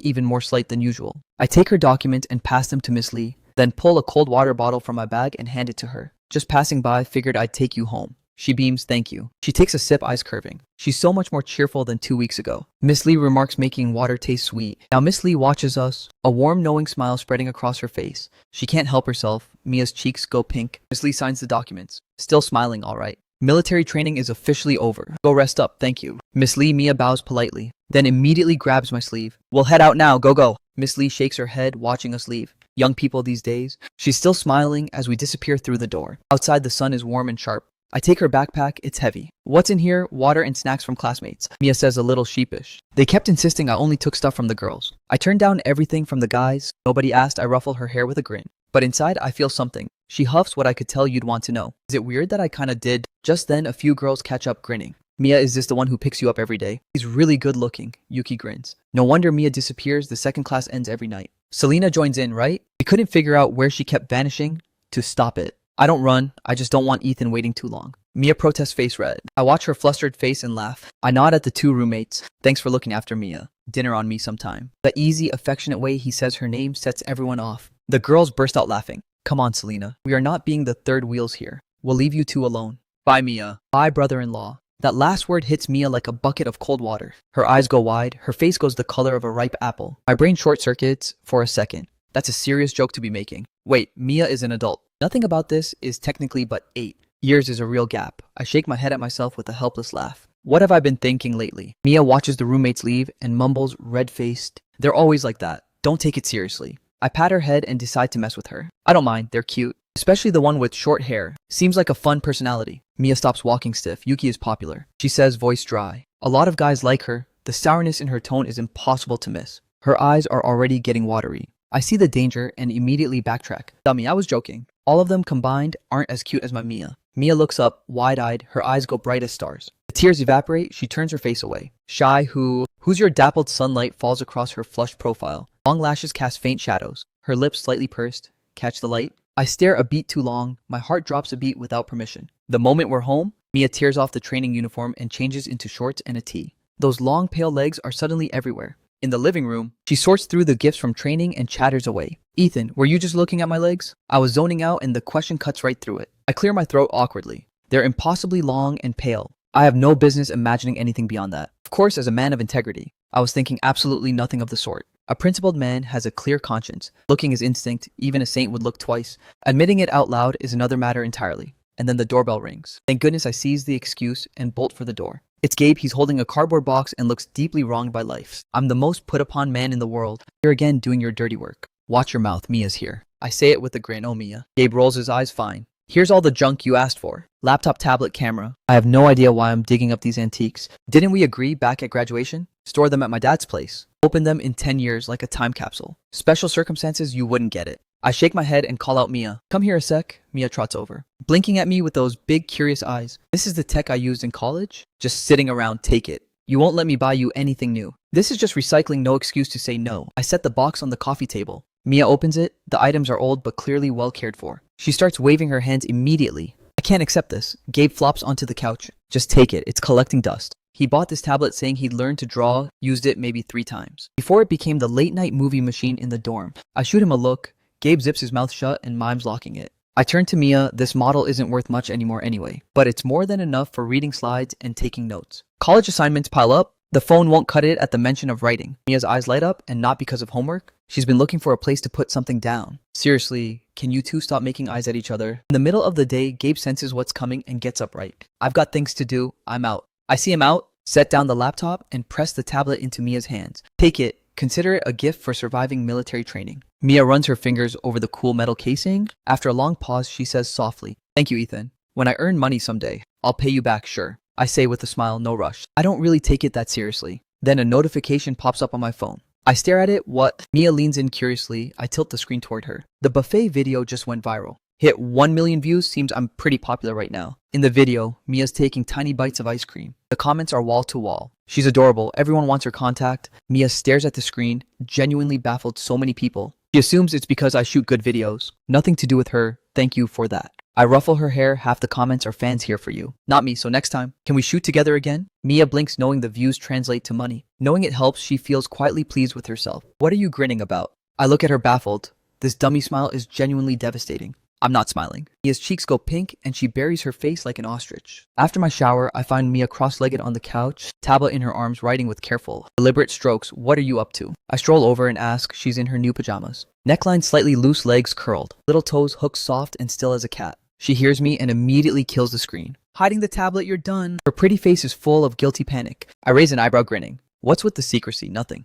even more slight than usual. I take her document and pass them to Miss Lee, then pull a cold water bottle from my bag and hand it to her. Just passing by, figured I'd take you home. She beams, thank you. She takes a sip, eyes curving. She's so much more cheerful than 2 weeks ago. Miss Lee remarks, making water taste sweet. Now Miss Lee watches us, a warm knowing smile spreading across her face. She can't help herself. Mia's cheeks go pink. Miss Lee signs the documents. Still smiling, all right. Military training is officially over. Go rest up, thank you. Miss Lee, Mia bows politely, then immediately grabs my sleeve. We'll head out now, go go. Miss Lee shakes her head, watching us leave. Young people these days. She's still smiling as we disappear through the door. Outside the sun is warm and sharp. I take her backpack, it's heavy. What's in here? Water and snacks from classmates. Mia says, a little sheepish. They kept insisting I only took stuff from the girls. I turned down everything from the guys. Nobody asked. I ruffle her hair with a grin. But inside, I feel something. She huffs what I could tell you'd want to know. Is it weird that I kinda did? Just then, a few girls catch up, grinning. Mia, is this the one who picks you up every day? He's really good looking. Yuki grins. No wonder Mia disappears. The second class ends every night. Selena joins in, right? We couldn't figure out where she kept vanishing to stop it. I don't run, I just don't want Ethan waiting too long. Mia protests, face red. I watch her flustered face and laugh. I nod at the two roommates. Thanks for looking after Mia. Dinner on me sometime. The easy, affectionate way he says her name sets everyone off. The girls burst out laughing. Come on, Selena. We are not being the third wheels here. We'll leave you two alone. Bye, Mia. Bye, brother-in-law. That last word hits Mia like a bucket of cold water. Her eyes go wide. Her face goes the color of a ripe apple. My brain short circuits for a second. That's a serious joke to be making. Wait, Mia is an adult. Nothing about this is technically but 8 years is a real gap. I shake my head at myself with a helpless laugh. What have I been thinking lately? Mia watches the roommates leave and mumbles, red-faced. They're always like that. Don't take it seriously. I pat her head and decide to mess with her. I don't mind, they're cute. Especially the one with short hair. Seems like a fun personality. Mia stops walking stiff. Yuki is popular. She says, voice dry. A lot of guys like her. The sourness in her tone is impossible to miss. Her eyes are already getting watery. I see the danger and immediately backtrack. Dummy, I was joking. All of them combined aren't as cute as my Mia. Mia looks up, wide-eyed, her eyes go bright as stars. The tears evaporate, she turns her face away. Shy, whose your dappled sunlight falls across her flushed profile. Long lashes cast faint shadows. Her lips slightly pursed. Catch the light? I stare a beat too long. My heart drops a beat without permission. The moment we're home, Mia tears off the training uniform and changes into shorts and a tee. Those long, pale legs are suddenly everywhere. In the living room, she sorts through the gifts from training and chatters away. Ethan, were you just looking at my legs? I was zoning out and the question cuts right through it. I clear my throat awkwardly. They're impossibly long and pale. I have no business imagining anything beyond that. Of course, as a man of integrity, I was thinking absolutely nothing of the sort. A principled man has a clear conscience. Looking is instinct, even a saint would look twice. Admitting it out loud is another matter entirely. And then the doorbell rings. Thank goodness I seize the excuse and bolt for the door. It's Gabe. He's holding a cardboard box and looks deeply wronged by life. I'm the most put upon man in the world. You're again doing your dirty work. Watch your mouth, Mia's here. I say it with a grin, oh Mia. Gabe rolls his eyes, fine. Here's all the junk you asked for. Laptop, tablet, camera. I have no idea why I'm digging up these antiques. Didn't we agree back at graduation? Store them at my dad's place. Open them in 10 years like a time capsule. Special circumstances, you wouldn't get it. I shake my head and call out Mia. Come here a sec. Mia trots over, blinking at me with those big curious eyes. This is the tech I used in college? Just sitting around, take it. You won't let me buy you anything new. This is just recycling, no excuse to say no. I set the box on the coffee table. Mia opens it. The items are old but clearly well cared for. She starts waving her hands immediately. I can't accept this. Gabe flops onto the couch. Just take it. It's collecting dust. He bought this tablet saying he'd learned to draw, used it maybe 3 times. Before it became the late night movie machine in the dorm. I shoot him a look. Gabe zips his mouth shut and mimes locking it. I turn to Mia. This model isn't worth much anymore anyway, but it's more than enough for reading slides and taking notes. College assignments pile up. The phone won't cut it at the mention of writing. Mia's eyes light up, and not because of homework. She's been looking for a place to put something down. Seriously, can you two stop making eyes at each other? In the middle of the day, Gabe senses what's coming and gets upright. I've got things to do. I'm out. I see him out, set down the laptop, and press the tablet into Mia's hands. Take it. Consider it a gift for surviving military training. Mia runs her fingers over the cool metal casing. After a long pause, she says softly, thank you, Ethan. When I earn money someday, I'll pay you back, sure. I say with a smile, no rush. I don't really take it that seriously. Then a notification pops up on my phone. I stare at it. What? Mia leans in curiously. I tilt the screen toward her. The buffet video just went viral. Hit 1 million views. Seems I'm pretty popular right now. In the video, Mia's taking tiny bites of ice cream. The comments are wall to wall. She's adorable. Everyone wants her contact. Mia stares at the screen, genuinely baffled so many people. She assumes it's because I shoot good videos. Nothing to do with her. Thank you for that. I ruffle her hair. Half the comments are fans here for you. Not me, so next time. Can we shoot together again? Mia blinks, knowing the views translate to money. Knowing it helps, she feels quietly pleased with herself. What are you grinning about? I look at her baffled. This dummy smile is genuinely devastating. I'm not smiling. Mia's cheeks go pink and she buries her face like an ostrich. After my shower, I find Mia cross-legged on the couch, tablet in her arms, writing with careful, deliberate strokes. What are you up to? I stroll over and ask. She's in her new pajamas. Neckline slightly loose, legs curled. Little toes hooked soft and still as a cat. She hears me and immediately kills the screen. Hiding the tablet, you're done. Her pretty face is full of guilty panic. I raise an eyebrow, grinning. What's with the secrecy? Nothing.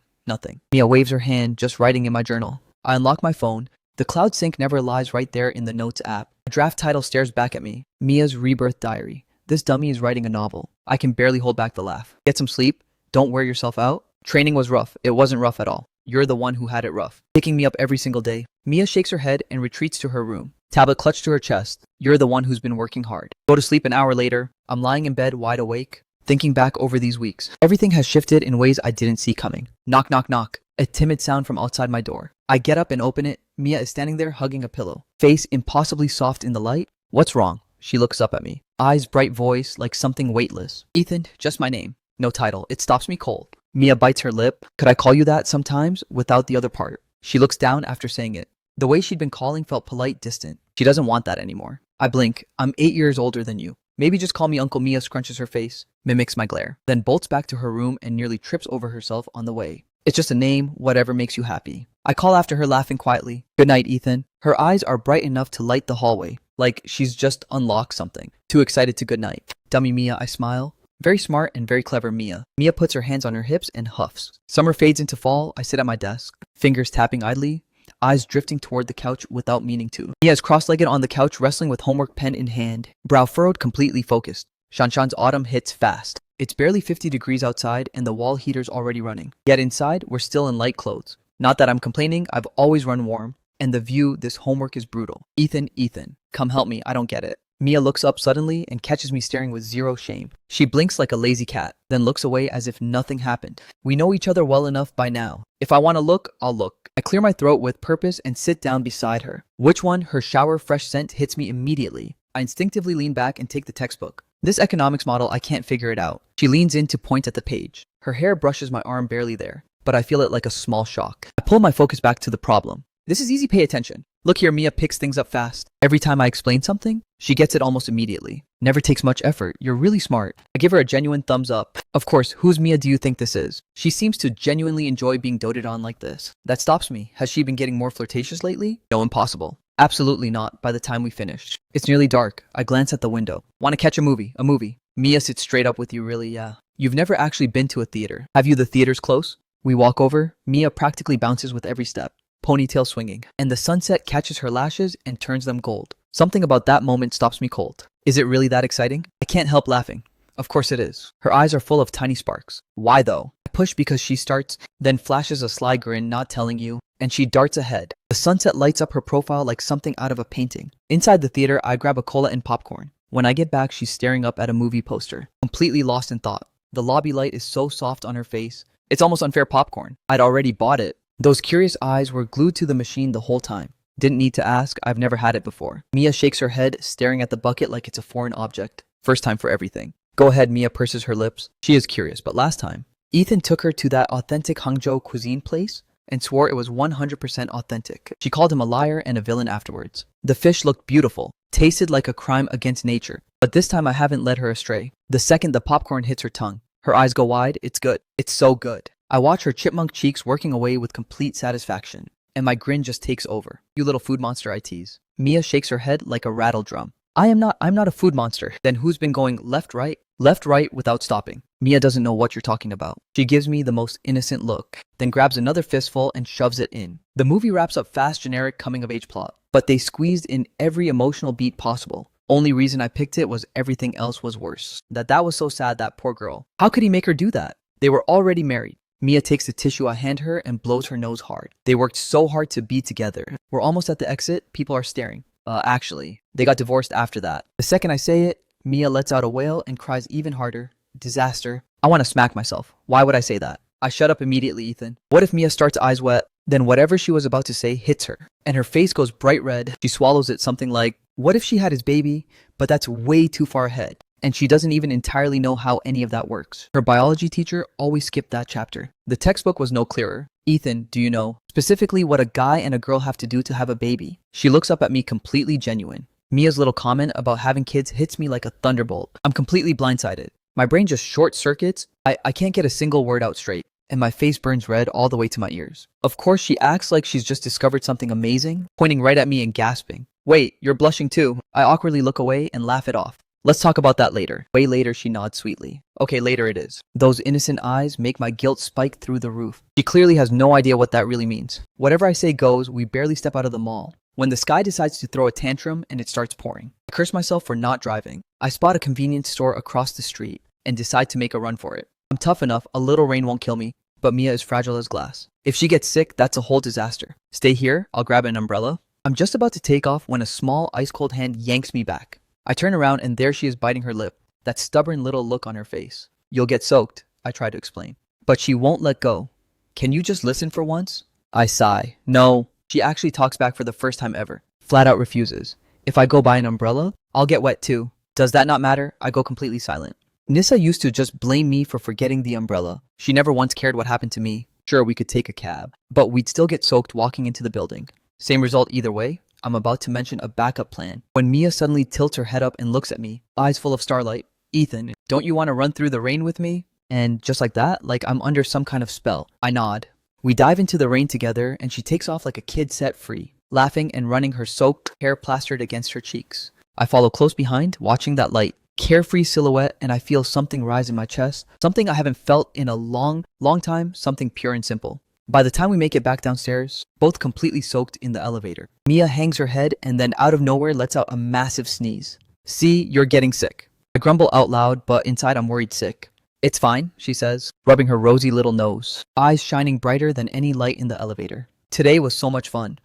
Mia waves her hand, just writing in my journal. I unlock my phone. The cloud sync never lies right there in the Notes app. A draft title stares back at me. Mia's Rebirth Diary. This dummy is writing a novel. I can barely hold back the laugh. Get some sleep. Don't wear yourself out. Training was rough. It wasn't rough at all. You're the one who had it rough. Picking me up every single day. Mia shakes her head and retreats to her room. Tablet clutched to her chest. You're the one who's been working hard. Go to sleep an hour later. I'm lying in bed wide awake, thinking back over these weeks. Everything has shifted in ways I didn't see coming. Knock, knock, knock. A timid sound from outside my door. I get up and open it. Mia is standing there hugging a pillow. Face impossibly soft in the light. What's wrong? She looks up at me. Eyes bright, voice like something weightless. Ethan, just my name. No title. It stops me cold. Mia bites her lip. Could I call you that sometimes without the other part? She looks down after saying it. The way she'd been calling felt polite, distant. She doesn't want that anymore. I blink. I'm 8 years older than you. Maybe just call me Uncle. Mia scrunches her face, mimics my glare, then bolts back to her room and nearly trips over herself on the way. It's just a name, whatever makes you happy. I call after her, laughing quietly. Good night, Ethan. Her eyes are bright enough to light the hallway, like she's just unlocked something. Too excited to good night. Dummy Mia, I smile. Very smart and very clever Mia. Mia puts her hands on her hips and huffs. Summer fades into fall. I sit at my desk, fingers tapping idly, eyes drifting toward the couch without meaning to. Mia is cross-legged on the couch, wrestling with homework pen in hand, brow furrowed, completely focused. Shanshan's autumn hits fast. It's barely 50 degrees outside and the wall heater's already running. Yet inside, we're still in light clothes. Not that I'm complaining, I've always run warm. And the view, this homework is brutal. Ethan, come help me, I don't get it. Mia looks up suddenly and catches me staring with zero shame. She blinks like a lazy cat, then looks away as if nothing happened. We know each other well enough by now. If I want to look, I'll look. I clear my throat with purpose and sit down beside her. Which one? Her shower fresh scent hits me immediately. I instinctively lean back and take the textbook. This economics model, I can't figure it out. She leans in to point at the page. Her hair brushes my arm, barely there, but I feel it like a small shock. I pull my focus back to the problem. This is easy, pay attention. Look here, Mia picks things up fast. Every time I explain something, she gets it almost immediately. Never takes much effort. You're really smart. I give her a genuine thumbs up. Of course, whose Mia do you think this is? She seems to genuinely enjoy being doted on like this. That stops me. Has she been getting more flirtatious lately? No, impossible. Absolutely not by the time we finish. It's nearly dark. I glance at the window. Want to catch a movie? A movie. Mia sits straight up with you, really, yeah. You've never actually been to a theater. Have you? The theater's close? We walk over. Mia practically bounces with every step, ponytail swinging, and the sunset catches her lashes and turns them gold. Something about that moment stops me cold. Is it really that exciting? I can't help laughing. Of course it is. Her eyes are full of tiny sparks. Why though? I push because she starts, then flashes a sly grin, not telling you, and she darts ahead. The sunset lights up her profile like something out of a painting. Inside the theater, I grab a cola and popcorn. When I get back, she's staring up at a movie poster, completely lost in thought. The lobby light is so soft on her face. It's almost unfair popcorn. I'd already bought it. Those curious eyes were glued to the machine the whole time. Didn't need to ask, I've never had it before. Mia shakes her head, staring at the bucket like it's a foreign object. First time for everything. Go ahead, Mia purses her lips. She is curious, but last time, Ethan took her to that authentic Hangzhou cuisine place and swore it was 100% authentic. She called him a liar and a villain afterwards. The fish looked beautiful, tasted like a crime against nature. But this time I haven't led her astray. The second the popcorn hits her tongue, her eyes go wide. It's good. It's so good. I watch her chipmunk cheeks working away with complete satisfaction, and my grin just takes over. You little food monster, I tease. Mia shakes her head like a rattle drum. I'm not a food monster. Then who's been going left, right without stopping? Mia doesn't know what you're talking about. She gives me the most innocent look, then grabs another fistful and shoves it in. The movie wraps up fast, generic coming-of-age plot, but they squeezed in every emotional beat possible. Only reason I picked it was everything else was worse. That was so sad, that poor girl. How could he make her do that? They were already married. Mia takes the tissue I hand her and blows her nose hard. They worked so hard to be together. We're almost at the exit. People are staring. Actually, they got divorced after that. The second I say it, Mia lets out a wail and cries even harder. Disaster. I want to smack myself. Why would I say that? I shut up immediately, Ethan. What if Mia starts eyes wet? Then whatever she was about to say hits her, and her face goes bright red. She swallows it something like, what if she had his baby? But that's way too far ahead. And she doesn't even entirely know how any of that works. Her biology teacher always skipped that chapter. The textbook was no clearer. Ethan, do you know specifically what a guy and a girl have to do to have a baby? She looks up at me completely genuine. Mia's little comment about having kids hits me like a thunderbolt. I'm completely blindsided. My brain just short circuits. I can't get a single word out straight, and my face burns red all the way to my ears. Of course, she acts like she's just discovered something amazing, pointing right at me and gasping. Wait, you're blushing too. I awkwardly look away and laugh it off. Let's talk about that later. Way later, she nods sweetly. Okay, later it is. Those innocent eyes make my guilt spike through the roof. She clearly has no idea what that really means. Whatever I say goes. We barely step out of the mall when the sky decides to throw a tantrum and it starts pouring. I curse myself for not driving. I spot a convenience store across the street and decide to make a run for it. I'm tough enough, a little rain won't kill me, but Mia is fragile as glass. If she gets sick, that's a whole disaster. Stay here, I'll grab an umbrella. I'm just about to take off when a small, ice-cold hand yanks me back. I turn around and there she is biting her lip, that stubborn little look on her face. You'll get soaked, I try to explain. But she won't let go. Can you just listen for once? I sigh. No. She actually talks back for the first time ever. Flat out refuses. If I go buy an umbrella, I'll get wet too. Does that not matter? I go completely silent. Nissa used to just blame me for forgetting the umbrella. She never once cared what happened to me. Sure, we could take a cab, but we'd still get soaked walking into the building. Same result either way. I'm about to mention a backup plan when Mia suddenly tilts her head up and looks at me, eyes full of starlight. Ethan, don't you want to run through the rain with me? And just like that, like I'm under some kind of spell. I nod. We dive into the rain together and she takes off like a kid set free, laughing and running, her soaked hair plastered against her cheeks. I follow close behind, watching that light, carefree silhouette, and I feel something rise in my chest, something I haven't felt in a long time, something pure and simple. By the time we make it back downstairs, both completely soaked in the elevator, Mia hangs her head and then out of nowhere lets out a massive sneeze. See, you're getting sick. I grumble out loud, but inside I'm worried sick. It's fine, she says, rubbing her rosy little nose, eyes shining brighter than any light in the elevator. Today was so much fun.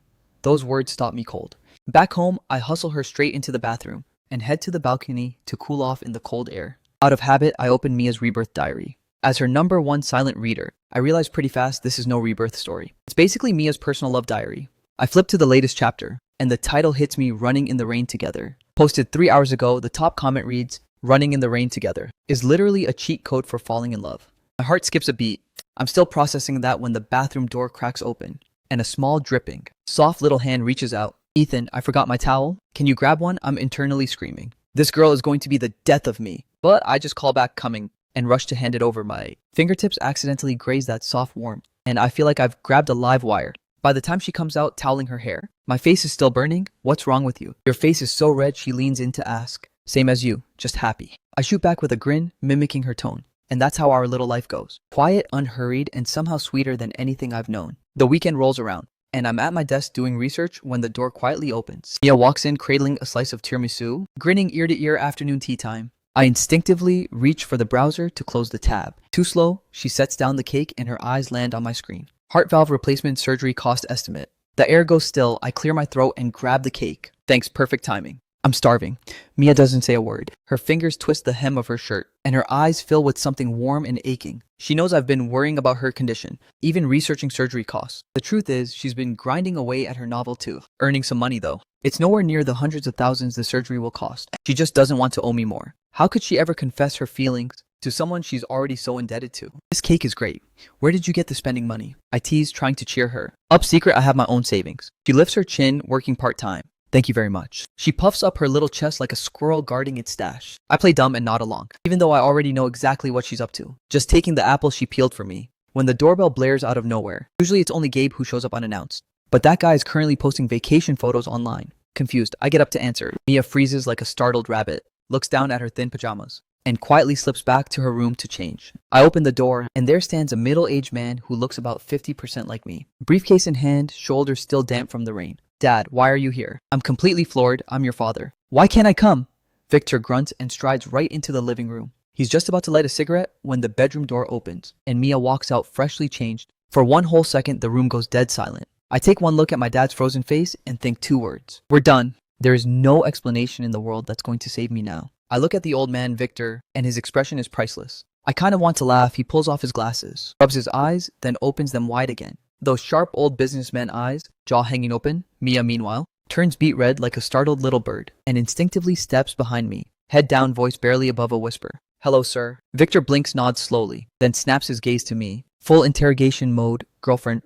Those words stop me cold. Back home, I hustle her straight into the bathroom and head to the balcony to cool off in the cold air. Out of habit, I open Mia's rebirth diary. As her #1 silent reader, I realize pretty fast this is no rebirth story. It's basically Mia's personal love diary. I flip to the latest chapter, and the title hits me, Running in the Rain Together. Posted 3 hours ago, the top comment reads, Running in the Rain Together is literally a cheat code for falling in love. My heart skips a beat. I'm still processing that when the bathroom door cracks open, and a small dripping, soft little hand reaches out. Ethan, I forgot my towel. Can you grab one? I'm internally screaming. This girl is going to be the death of me. But I just call back coming and rush to hand it over. My fingertips accidentally graze that soft warmth, and I feel like I've grabbed a live wire. By the time she comes out toweling her hair, my face is still burning. What's wrong with you? Your face is so red, she leans in to ask. Same as you, just happy. I shoot back with a grin, mimicking her tone. And that's how our little life goes. Quiet, unhurried, and somehow sweeter than anything I've known. The weekend rolls around, and I'm at my desk doing research when the door quietly opens. Mia walks in cradling a slice of tiramisu, grinning ear to ear. Afternoon tea time. I instinctively reach for the browser to close the tab. Too slow, she sets down the cake and her eyes land on my screen. Heart valve replacement surgery cost estimate. The air goes still. I clear my throat and grab the cake. Thanks, perfect timing. I'm starving. Mia doesn't say a word. Her fingers twist the hem of her shirt, and her eyes fill with something warm and aching. She knows I've been worrying about her condition, even researching surgery costs. The truth is, she's been grinding away at her novel too, earning some money though. It's nowhere near the hundreds of thousands the surgery will cost. She just doesn't want to owe me more. How could she ever confess her feelings to someone she's already so indebted to? This cake is great. Where did you get the spending money? I tease, trying to cheer her. Up secret, I have my own savings. She lifts her chin, working part-time. Thank you very much. She puffs up her little chest like a squirrel guarding its stash. I play dumb and nod along, even though I already know exactly what she's up to. Just taking the apple she peeled for me. When the doorbell blares out of nowhere, usually it's only Gabe who shows up unannounced. But that guy is currently posting vacation photos online. Confused, I get up to answer. Mia freezes like a startled rabbit, looks down at her thin pajamas, and quietly slips back to her room to change. I open the door, and there stands a middle-aged man who looks about 50% like me. Briefcase in hand, shoulders still damp from the rain. Dad, why are you here? I'm completely floored. I'm your father. Why can't I come? Victor grunts and strides right into the living room. He's just about to light a cigarette when the bedroom door opens and Mia walks out freshly changed. For one whole second, the room goes dead silent. I take one look at my dad's frozen face and think two words. We're done. There is no explanation in the world that's going to save me now. I look at the old man, Victor, and his expression is priceless. I kind of want to laugh. He pulls off his glasses, rubs his eyes, then opens them wide again. Those sharp old businessman eyes, jaw hanging open. Mia, meanwhile, turns beet red like a startled little bird and instinctively steps behind me, head down, voice barely above a whisper. Hello, sir. Victor blinks, nods slowly, then snaps his gaze to me. Full interrogation mode. Girlfriend,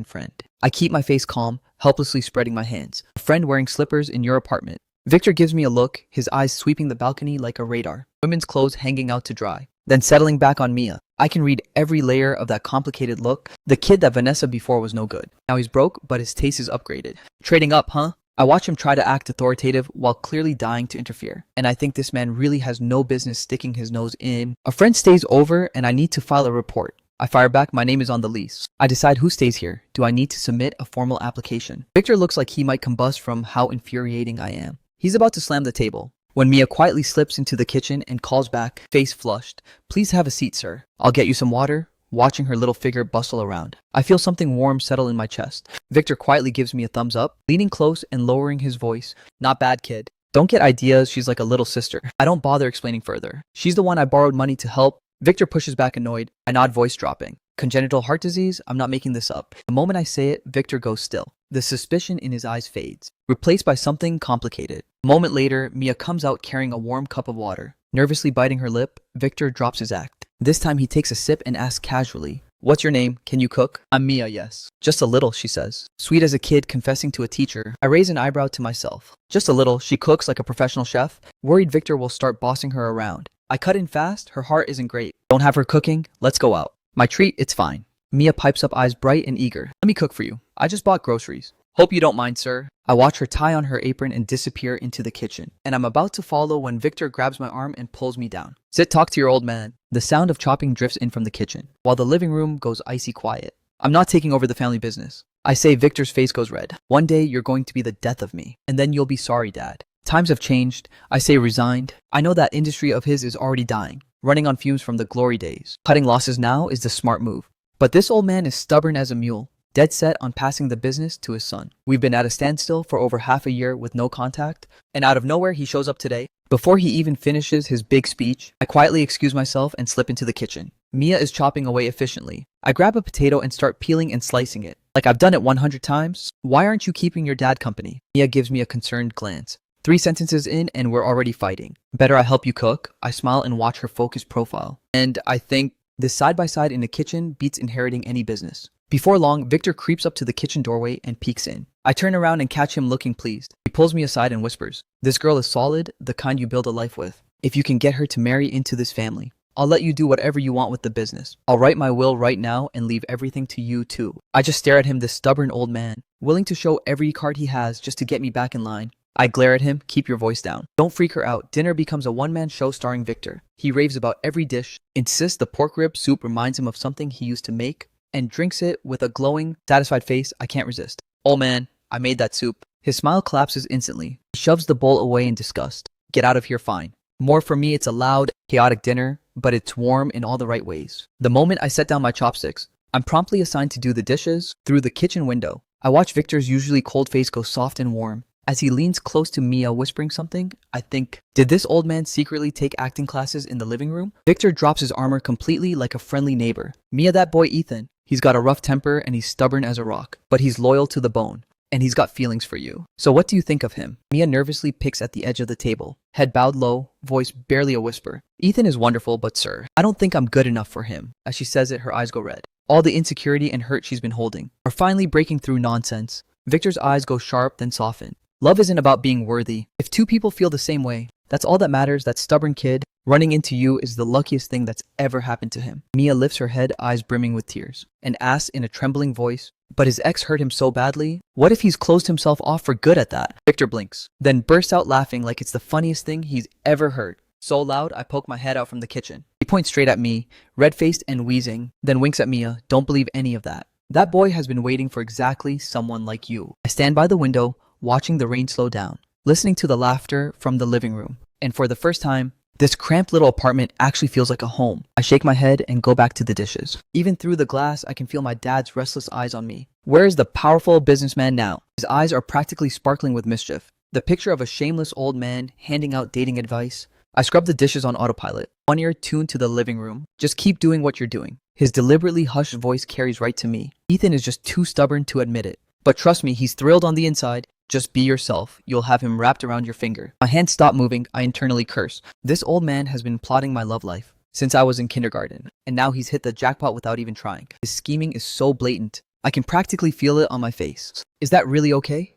friend. I keep my face calm, helplessly spreading my hands. A friend wearing slippers in your apartment. Victor gives me a look, his eyes sweeping the balcony like a radar. Women's clothes hanging out to dry, then settling back on Mia. I can read every layer of that complicated look. The kid that Vanessa before was no good. Now he's broke, but his taste is upgraded. Trading up, huh? I watch him try to act authoritative while clearly dying to interfere. And I think this man really has no business sticking his nose in. A friend stays over and I need to file a report. I fire back, my name is on the lease. I decide who stays here. Do I need to submit a formal application? Victor looks like he might combust from how infuriating I am. He's about to slam the table when Mia quietly slips into the kitchen and calls back, face flushed. Please have a seat, sir. I'll get you some water. Watching her little figure bustle around, I feel something warm settle in my chest. Victor quietly gives me a thumbs up, leaning close and lowering his voice. Not bad, kid. Don't get ideas, she's like a little sister. I don't bother explaining further. She's the one I borrowed money to help. Victor pushes back annoyed. I nod, voice dropping. Congenital heart disease? I'm not making this up. The moment I say it, Victor goes still. The suspicion in his eyes fades, replaced by something complicated. A moment later, Mia comes out carrying a warm cup of water. Nervously biting her lip, Victor drops his act. This time he takes a sip and asks casually, what's your name? Can you cook? I'm Mia, yes. Just a little, she says. Sweet as a kid confessing to a teacher. I raise an eyebrow to myself. Just a little, she cooks like a professional chef. Worried Victor will start bossing her around. I cut in fast, her heart isn't great. Don't have her cooking, let's go out. My treat, it's fine. Mia pipes up, eyes bright and eager. Let me cook for you. I just bought groceries. Hope you don't mind, sir. I watch her tie on her apron and disappear into the kitchen. And I'm about to follow when Victor grabs my arm and pulls me down. Sit, talk to your old man. The sound of chopping drifts in from the kitchen, while the living room goes icy quiet. I'm not taking over the family business. I say. Victor's face goes red. One day you're going to be the death of me, and then you'll be sorry, Dad. Times have changed. I say, resigned. I know that industry of his is already dying, running on fumes from the glory days. Cutting losses now is the smart move. But this old man is stubborn as a mule, dead set on passing the business to his son. We've been at a standstill for over half a year with no contact, and out of nowhere he shows up today. Before he even finishes his big speech, I quietly excuse myself and slip into the kitchen. Mia is chopping away efficiently. I grab a potato and start peeling and slicing it. Like I've done it 100 times. Why aren't you keeping your dad company? Mia gives me a concerned glance. 3 sentences in and we're already fighting. Better I help you cook? I smile and watch her focused profile. And I think this side-by-side in the kitchen beats inheriting any business. Before long, Victor creeps up to the kitchen doorway and peeks in. I turn around and catch him looking pleased. He pulls me aside and whispers, this girl is solid, the kind you build a life with. If you can get her to marry into this family, I'll let you do whatever you want with the business. I'll write my will right now and leave everything to you too. I just stare at him, this stubborn old man, willing to show every card he has just to get me back in line. I glare at him, keep your voice down. Don't freak her out. Dinner becomes a one-man show starring Victor. He raves about every dish, insists the pork rib soup reminds him of something he used to make, and drinks it with a glowing, satisfied face. I can't resist. Oh man, I made that soup. His smile collapses instantly. He shoves the bowl away in disgust. Get out of here, fine. More for me, it's a loud, chaotic dinner, but it's warm in all the right ways. The moment I set down my chopsticks, I'm promptly assigned to do the dishes through the kitchen window. I watch Victor's usually cold face go soft and warm. As he leans close to Mia whispering something, I think, did this old man secretly take acting classes in the living room? Victor drops his armor completely like a friendly neighbor. Mia, that boy Ethan. He's got a rough temper and he's stubborn as a rock, but he's loyal to the bone. And he's got feelings for you. So what do you think of him? Mia nervously picks at the edge of the table, head bowed low, voice barely a whisper. Ethan is wonderful, but sir, I don't think I'm good enough for him. As she says it, her eyes go red. All the insecurity and hurt she's been holding are finally breaking through nonsense. Victor's eyes go sharp, then soften. Love isn't about being worthy. If 2 people feel the same way, that's all that matters. That stubborn kid running into you is the luckiest thing that's ever happened to him. Mia lifts her head, eyes brimming with tears, and asks in a trembling voice, but his ex hurt him so badly? What if he's closed himself off for good at that? Victor blinks, then bursts out laughing like it's the funniest thing he's ever heard. So loud, I poke my head out from the kitchen. He points straight at me, red-faced and wheezing, then winks at Mia. Don't believe any of that. That boy has been waiting for exactly someone like you. I stand by the window, watching the rain slow down, listening to the laughter from the living room. And for the first time, This cramped little apartment actually feels like a home. I shake my head and go back to the dishes. Even through the glass, I can feel my dad's restless eyes on me. Where is the powerful businessman now? His eyes are practically sparkling with mischief. The picture of a shameless old man handing out dating advice. I scrub the dishes on autopilot, one ear tuned to the living room. Just keep doing what you're doing. His deliberately hushed voice carries right to me. Ethan is just too stubborn to admit it. But trust me, he's thrilled on the inside. Just be yourself. You'll have him wrapped around your finger. My hands stop moving. I internally curse. This old man has been plotting my love life since I was in kindergarten, and now he's hit the jackpot without even trying. His scheming is so blatant. I can practically feel it on my face. Is that really okay?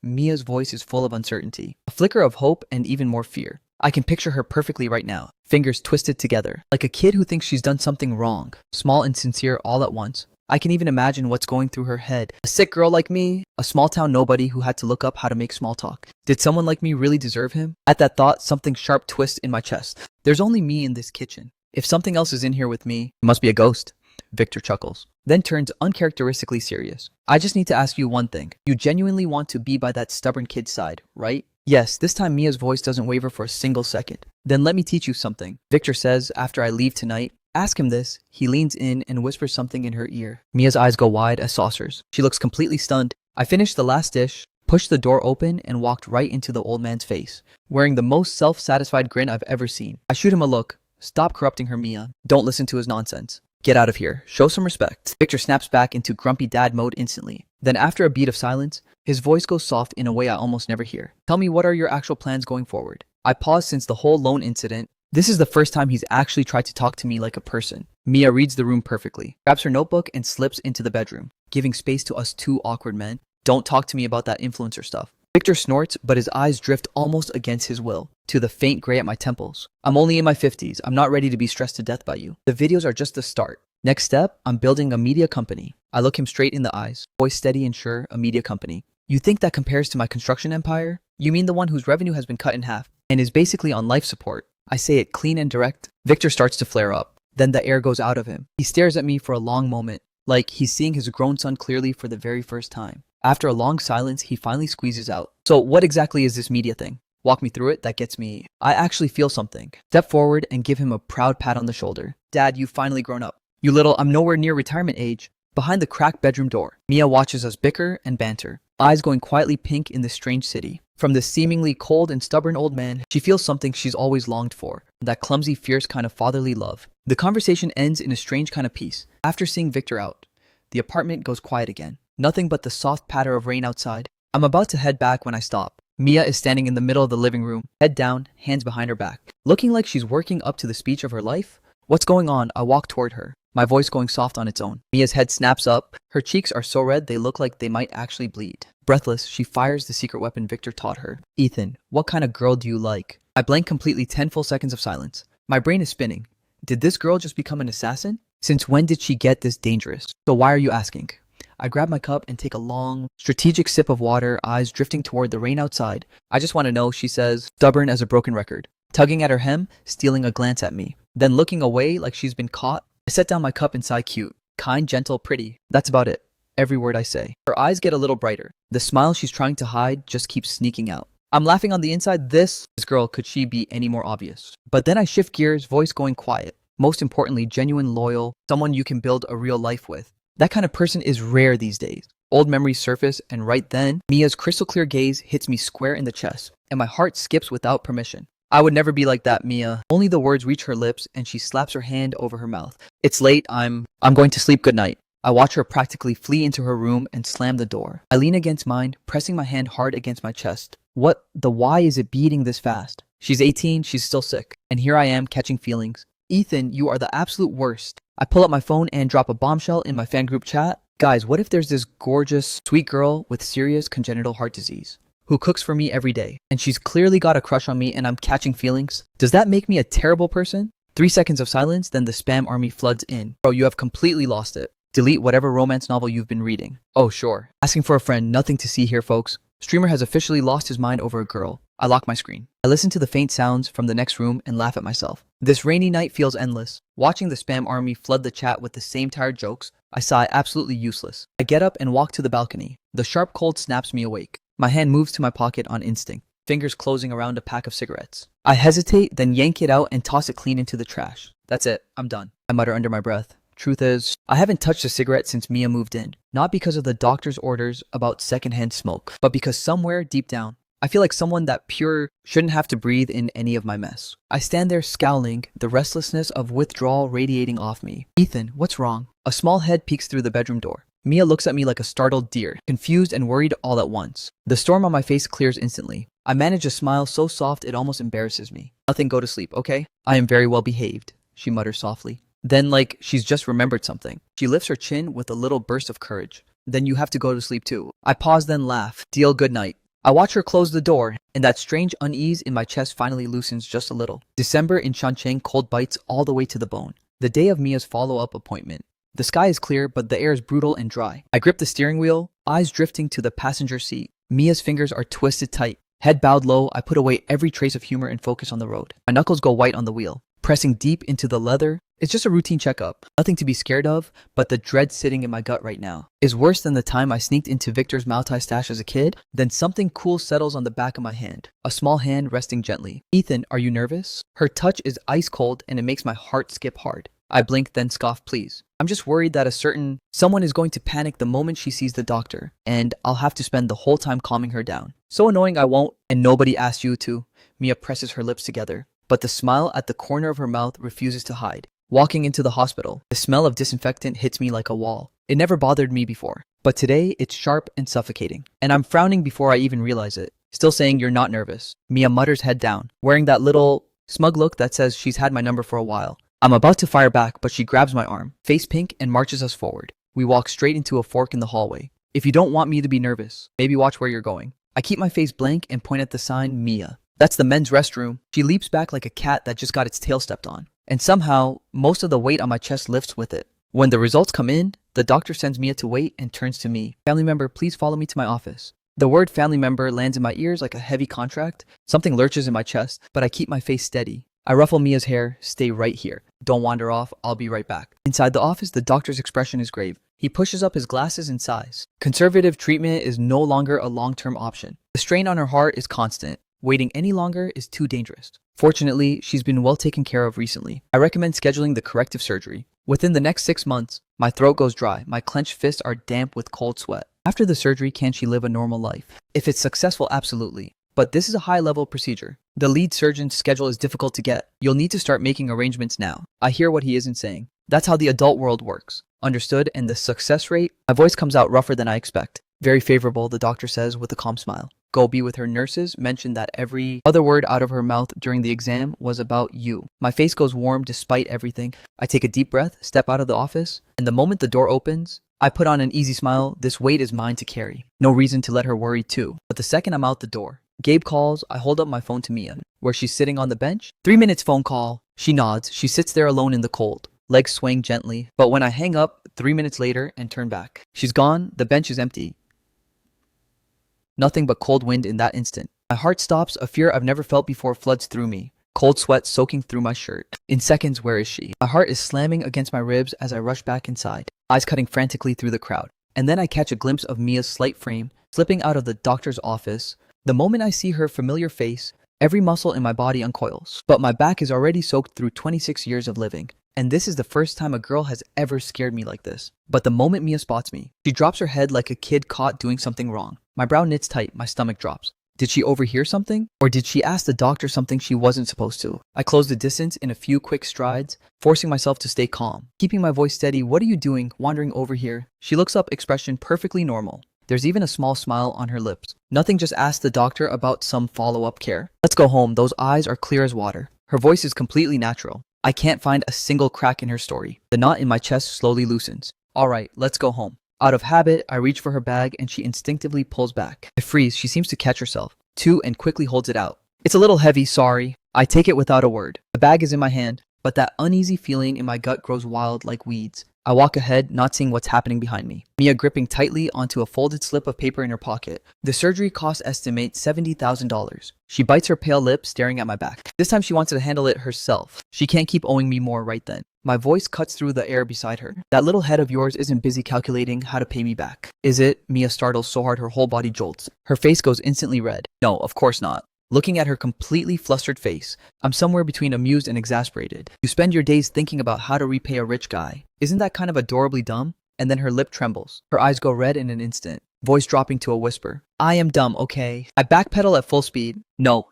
Mia's voice is full of uncertainty, a flicker of hope, and even more fear. I can picture her perfectly right now, fingers twisted together, like a kid who thinks she's done something wrong, small and sincere all at once. I can even imagine what's going through her head. A sick girl like me, a small town nobody who had to look up how to make small talk. Did someone like me really deserve him? At that thought, something sharp twists in my chest. There's only me in this kitchen. If something else is in here with me, it must be a ghost. Victor chuckles, then turns uncharacteristically serious. I just need to ask you one thing. You genuinely want to be by that stubborn kid's side, right? Yes, this time Mia's voice doesn't waver for a single second. Then let me teach you something, Victor says after I leave tonight. Ask him this. He leans in and whispers something in her ear. Mia's eyes go wide as saucers. She looks completely stunned. I finished the last dish, pushed the door open, and walked right into the old man's face, wearing the most self-satisfied grin I've ever seen. I shoot him a look. Stop corrupting her, Mia. Don't listen to his nonsense. Get out of here. Show some respect. Victor snaps back into grumpy dad mode instantly. Then after a beat of silence, his voice goes soft in a way I almost never hear. Tell me, what are your actual plans going forward? I pause since the whole loan incident. This is the first time he's actually tried to talk to me like a person. Mia reads the room perfectly, grabs her notebook, and slips into the bedroom, giving space to us two awkward men. Don't talk to me about that influencer stuff. Victor snorts, but his eyes drift almost against his will, to the faint gray at my temples. I'm only in my 50s. I'm not ready to be stressed to death by you. The videos are just the start. Next step, I'm building a media company. I look him straight in the eyes, voice steady and sure, a media company. You think that compares to my construction empire? You mean the one whose revenue has been cut in half and is basically on life support? I say it clean and direct. Victor starts to flare up. Then the air goes out of him. He stares at me for a long moment, like he's seeing his grown son clearly for the very first time. After a long silence, he finally squeezes out. So what exactly is this media thing? Walk me through it. That gets me. I actually feel something. Step forward and give him a proud pat on the shoulder. Dad, you've finally grown up. You little, I'm nowhere near retirement age. Behind the cracked bedroom door, Mia watches us bicker and banter, eyes going quietly pink in this strange city. From this seemingly cold and stubborn old man, she feels something she's always longed for, that clumsy, fierce kind of fatherly love. The conversation ends in a strange kind of peace. After seeing Victor out, the apartment goes quiet again. Nothing but the soft patter of rain outside. I'm about to head back when I stop. Mia is standing in the middle of the living room, head down, hands behind her back, looking like she's working up to the speech of her life. What's going on? I walk toward her, my voice going soft on its own. Mia's head snaps up. Her cheeks are so red they look like they might actually bleed. Breathless, she fires the secret weapon Victor taught her. Ethan, what kind of girl do you like? I blank completely. 10 full seconds of silence. My brain is spinning. Did this girl just become an assassin? Since when did she get this dangerous? So why are you asking? I grab my cup and take a long, strategic sip of water, eyes drifting toward the rain outside. I just want to know, she says, stubborn as a broken record, tugging at her hem, stealing a glance at me, then looking away like she's been caught. I set down my cup and sigh. Cute, kind, gentle, pretty. That's about it. Every word I say. Her eyes get a little brighter. The smile she's trying to hide just keeps sneaking out. I'm laughing on the inside. This girl, could she be any more obvious? But then I shift gears, voice going quiet. Most importantly, genuine, loyal, someone you can build a real life with. That kind of person is rare these days. Old memories surface, and right then, Mia's crystal clear gaze hits me square in the chest, and my heart skips without permission. I would never be like that, Mia. Only the words reach her lips, and she slaps her hand over her mouth. It's late. I'm going to sleep. Good night. I watch her practically flee into her room and slam the door. I lean against mine, pressing my hand hard against my chest. Why is it beating this fast? She's 18, she's still sick. And here I am, catching feelings. Ethan, you are the absolute worst. I pull up my phone and drop a bombshell in my fan group chat. Guys, what if there's this gorgeous, sweet girl with serious congenital heart disease who cooks for me every day, and she's clearly got a crush on me and I'm catching feelings? Does that make me a terrible person? 3 seconds of silence, then the spam army floods in. Bro, you have completely lost it. Delete whatever romance novel you've been reading. Oh, sure. Asking for a friend, nothing to see here, folks. Streamer has officially lost his mind over a girl. I lock my screen. I listen to the faint sounds from the next room and laugh at myself. This rainy night feels endless. Watching the spam army flood the chat with the same tired jokes, I sigh, absolutely useless. I get up and walk to the balcony. The sharp cold snaps me awake. My hand moves to my pocket on instinct. fingers closing around a pack of cigarettes. I hesitate, then yank it out and toss it clean into the trash. That's it, I'm done, I mutter under my breath. Truth is, I haven't touched a cigarette since Mia moved in. Not because of the doctor's orders about secondhand smoke, but because somewhere deep down, I feel like someone that pure shouldn't have to breathe in any of my mess. I stand there scowling, the restlessness of withdrawal radiating off me. Ethan, what's wrong? A small head peeks through the bedroom door. Mia looks at me like a startled deer, confused and worried all at once. The storm on my face clears instantly. I manage a smile so soft it almost embarrasses me. Nothing, go to sleep, okay? I am very well behaved, she mutters softly. Then, like she's just remembered something, she lifts her chin with a little burst of courage. Then you have to go to sleep too. I pause, then laugh. Deal, good night. I watch her close the door, and that strange unease in my chest finally loosens just a little. December in Chongqing cold bites all the way to the bone. The day of Mia's follow-up appointment. The sky is clear, but the air is brutal and dry. I grip the steering wheel, eyes drifting to the passenger seat. Mia's fingers are twisted tight. Head bowed low, I put away every trace of humor and focus on the road. My knuckles go white on the wheel, pressing deep into the leather. It's just a routine checkup, nothing to be scared of, but the dread sitting in my gut right now is worse than the time I sneaked into Victor's Moutai stash as a kid. Then something cool settles on the back of my hand, a small hand resting gently. Ethan, are you nervous? Her touch is ice cold and it makes my heart skip hard. I blink, then scoff, please. I'm just worried that someone is going to panic the moment she sees the doctor, and I'll have to spend the whole time calming her down. So annoying I won't, and nobody asked you to. Mia presses her lips together, but the smile at the corner of her mouth refuses to hide. Walking into the hospital, the smell of disinfectant hits me like a wall. It never bothered me before, but today it's sharp and suffocating. And I'm frowning before I even realize it. Still saying you're not nervous. Mia mutters head down, wearing that little smug look that says she's had my number for a while. I'm about to fire back, but she grabs my arm, face pink, and marches us forward. We walk straight into a fork in the hallway. If you don't want me to be nervous, maybe watch where you're going. I keep my face blank and point at the sign, Mia. That's the men's restroom. She leaps back like a cat that just got its tail stepped on. And somehow, most of the weight on my chest lifts with it. When the results come in, the doctor sends Mia to wait and turns to me. Family member, please follow me to my office. The word family member lands in my ears like a heavy contract. Something lurches in my chest, but I keep my face steady. I ruffle Mia's hair. Stay right here. Don't wander off. I'll be right back. Inside the office, the doctor's expression is grave. He pushes up his glasses and sighs. Conservative treatment is no longer a long-term option. The strain on her heart is constant. Waiting any longer is too dangerous. Fortunately, she's been well taken care of recently. I recommend scheduling the corrective surgery. Within the next 6 months, my throat goes dry. My clenched fists are damp with cold sweat. After the surgery, can she live a normal life? If it's successful, absolutely. But this is a high-level procedure. The lead surgeon's schedule is difficult to get. You'll need to start making arrangements now. I hear what he isn't saying. That's how the adult world works. Understood? And the success rate? My voice comes out rougher than I expect. Very favorable, the doctor says with a calm smile. Go be with her nurses, mentioned that every other word out of her mouth during the exam was about you. My face goes warm despite everything. I take a deep breath, step out of the office, and the moment the door opens, I put on an easy smile. This weight is mine to carry. No reason to let her worry too. But the second I'm out the door, Gabe calls. I hold up my phone to Mia, where she's sitting on the bench. 3 minutes phone call. She nods. She sits there alone in the cold, legs swaying gently. But when I hang up 3 minutes later and turn back, she's gone. The bench is empty. Nothing but cold wind in that instant. My heart stops. A fear I've never felt before floods through me. Cold sweat soaking through my shirt. In seconds, where is she? My heart is slamming against my ribs as I rush back inside, eyes cutting frantically through the crowd. And then I catch a glimpse of Mia's slight frame slipping out of the doctor's office. The moment I see her familiar face, every muscle in my body uncoils. But my back is already soaked through 26 years of living. And this is the first time a girl has ever scared me like this. But the moment Mia spots me, she drops her head like a kid caught doing something wrong. My brow knits tight, my stomach drops. Did she overhear something? Or did she ask the doctor something she wasn't supposed to? I close the distance in a few quick strides, forcing myself to stay calm. Keeping my voice steady. What are you doing, wandering over here? She looks up, expression perfectly normal. There's even a small smile on her lips. Nothing, just ask the doctor about some follow-up care. Let's go home. Those eyes are clear as water. Her voice is completely natural. I can't find a single crack in her story. The knot in my chest slowly loosens. All right, let's go home. Out of habit, I reach for her bag and she instinctively pulls back. I freeze. She seems to catch herself, too, and quickly holds it out. It's a little heavy, sorry. I take it without a word. The bag is in my hand, but that uneasy feeling in my gut grows wild like weeds. I walk ahead, not seeing what's happening behind me. Mia gripping tightly onto a folded slip of paper in her pocket. The surgery cost estimate $70,000. She bites her pale lip, staring at my back. This time she wants to handle it herself. She can't keep owing me more right then. My voice cuts through the air beside her. That little head of yours isn't busy calculating how to pay me back. Is it? Mia startles so hard her whole body jolts. Her face goes instantly red. No, of course not. looking at her completely flustered face. I'm somewhere between amused and exasperated. You spend your days thinking about how to repay a rich guy. Isn't that kind of adorably dumb? And then her lip trembles. Her eyes go red in an instant, voice dropping to a whisper. I am dumb, okay? I backpedal at full speed. No,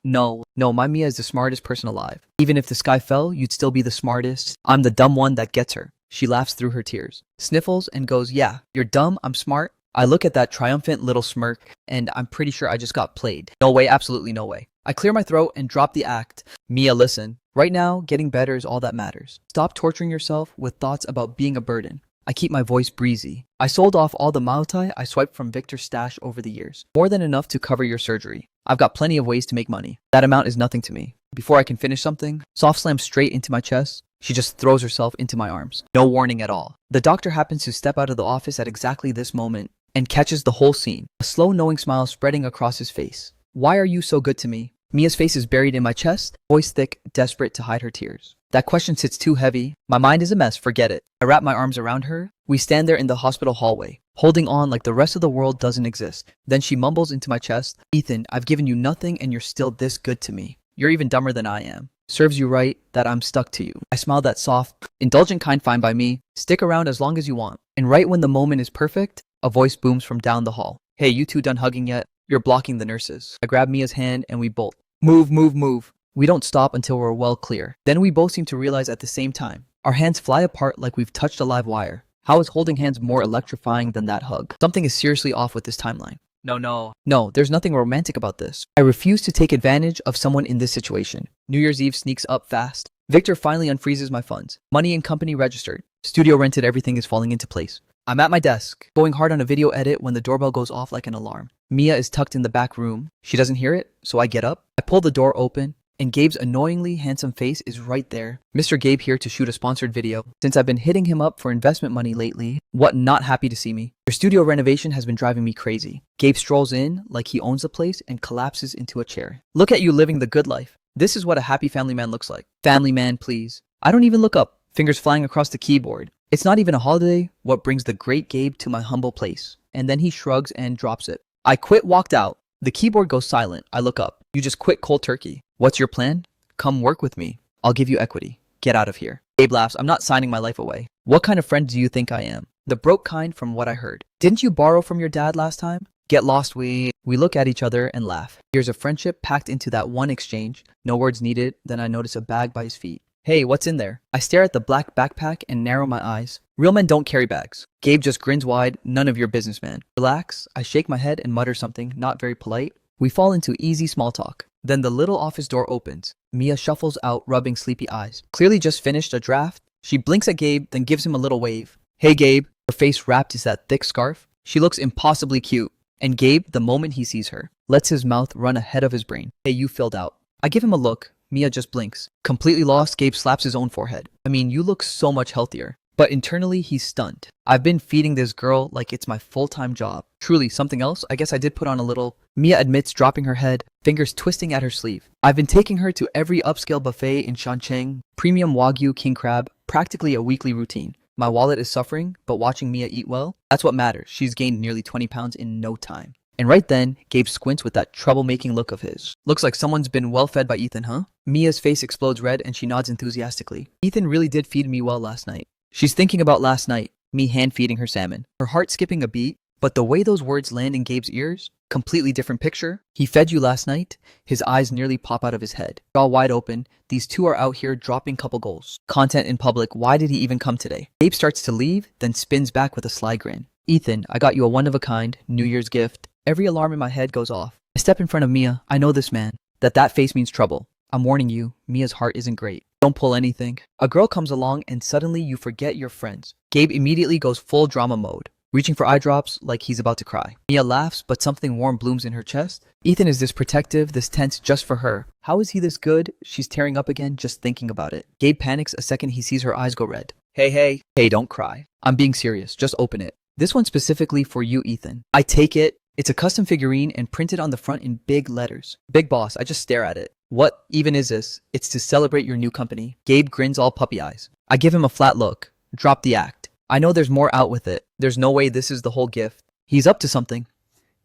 my Mia is the smartest person alive. Even if the sky fell, you'd still be the smartest. I'm the dumb one that gets her. She laughs through her tears, sniffles, and goes, yeah, you're dumb, I'm smart. I look at that triumphant little smirk, and I'm pretty sure I just got played. No way, absolutely no way. I clear my throat and drop the act. Mia, listen. Right now, getting better is all that matters. Stop torturing yourself with thoughts about being a burden. I keep my voice breezy. I sold off all the Maotai I swiped from Victor's stash over the years. More than enough to cover your surgery. I've got plenty of ways to make money. That amount is nothing to me. Before I can finish something, soft slam straight into my chest. She just throws herself into my arms. No warning at all. The doctor happens to step out of the office at exactly this moment and catches the whole scene. A slow knowing smile spreading across his face. Why are you so good to me? Mia's face is buried in my chest, voice thick, desperate to hide her tears. That question sits too heavy. My mind is a mess, forget it. I wrap my arms around her. We stand there in the hospital hallway, holding on like the rest of the world doesn't exist. Then she mumbles into my chest, Ethan, I've given you nothing and you're still this good to me. You're even dumber than I am. Serves you right that I'm stuck to you. I smile that soft, indulgent kind fine by me. Stick around as long as you want. And right when the moment is perfect, a voice booms from down the hall. Hey, you two done hugging yet? You're blocking the nurses. I grab Mia's hand and we bolt. Move. We don't stop until we're well clear. Then we both seem to realize at the same time. Our hands fly apart like we've touched a live wire. How is holding hands more electrifying than that hug? Something is seriously off with this timeline. No, there's nothing romantic about this. I refuse to take advantage of someone in this situation. New Year's Eve sneaks up fast. Victor finally unfreezes my funds. Money and company registered. Studio rented, everything is falling into place. I'm at my desk, going hard on a video edit when the doorbell goes off like an alarm. Mia is tucked in the back room. She doesn't hear it, so I get up. I pull the door open, and Gabe's annoyingly handsome face is right there. Mr. Gabe here to shoot a sponsored video. Since I've been hitting him up for investment money lately, what, not happy to see me? Your studio renovation has been driving me crazy. Gabe strolls in like he owns the place and collapses into a chair. Look at you living the good life. This is what a happy family man looks like. Family man, please. I don't even look up, fingers flying across the keyboard. It's not even a holiday, what brings the great Gabe to my humble place? And then he shrugs and drops it. I quit, walked out. The keyboard goes silent. I look up. You just quit cold turkey. What's your plan? Come work with me. I'll give you equity. Get out of here. Gabe laughs. I'm not signing my life away. What kind of friend do you think I am? The broke kind from what I heard. Didn't you borrow from your dad last time? Get lost, we look at each other and laugh. Here's a friendship packed into that one exchange. No words needed. Then I notice a bag by his feet. Hey, what's in there? I stare at the black backpack and narrow my eyes. Real men don't carry bags. Gabe just grins wide. None of your business, man. Relax. I shake my head and mutter something not very polite. We fall into easy small talk. Then the little office door opens. Mia shuffles out, rubbing sleepy eyes. Clearly just finished a draft. She blinks at Gabe, then gives him a little wave. Hey, Gabe. Her face wrapped in that thick scarf. She looks impossibly cute. And Gabe, the moment he sees her, lets his mouth run ahead of his brain. Hey, you filled out. I give him a look. Mia just blinks. Completely lost, Gabe slaps his own forehead. I mean, you look so much healthier. But internally, he's stunned. I've been feeding this girl like it's my full-time job. Truly, something else? I guess I did put on a little. Mia admits, dropping her head, fingers twisting at her sleeve. I've been taking her to every upscale buffet in Shancheng, premium Wagyu king crab, practically a weekly routine. My wallet is suffering, but watching Mia eat well, that's what matters. She's gained nearly 20 pounds in no time. And right then, Gabe squints with that troublemaking look of his. Looks like someone's been well fed by Ethan, huh? Mia's face explodes red and she nods enthusiastically. Ethan really did feed me well last night. She's thinking about last night, me hand feeding her salmon. Her heart skipping a beat, but the way those words land in Gabe's ears, completely different picture. He fed you last night? His eyes nearly pop out of his head. Jaw wide open, these two are out here dropping couple goals. Content in public, why did he even come today? Gabe starts to leave, then spins back with a sly grin. Ethan, I got you a one-of-a-kind New Year's gift. Every alarm in my head goes off. I step in front of Mia. I know this man. That face means trouble. I'm warning you, Mia's heart isn't great. Don't pull anything. A girl comes along and suddenly you forget your friends. Gabe immediately goes full drama mode, reaching for eye drops like he's about to cry. Mia laughs, but something warm blooms in her chest. Ethan is this protective, this tense just for her. How is he this good? She's tearing up again just thinking about it. Gabe panics a second he sees her eyes go red. Hey, don't cry. I'm being serious. Just open it. This one's specifically for you, Ethan. I take it. It's a custom figurine and printed on the front in big letters. Big boss, I just stare at it. What even is this? It's to celebrate your new company. Gabe grins all puppy eyes. I give him a flat look. Drop the act. I know there's more out with it. There's no way this is the whole gift. He's up to something.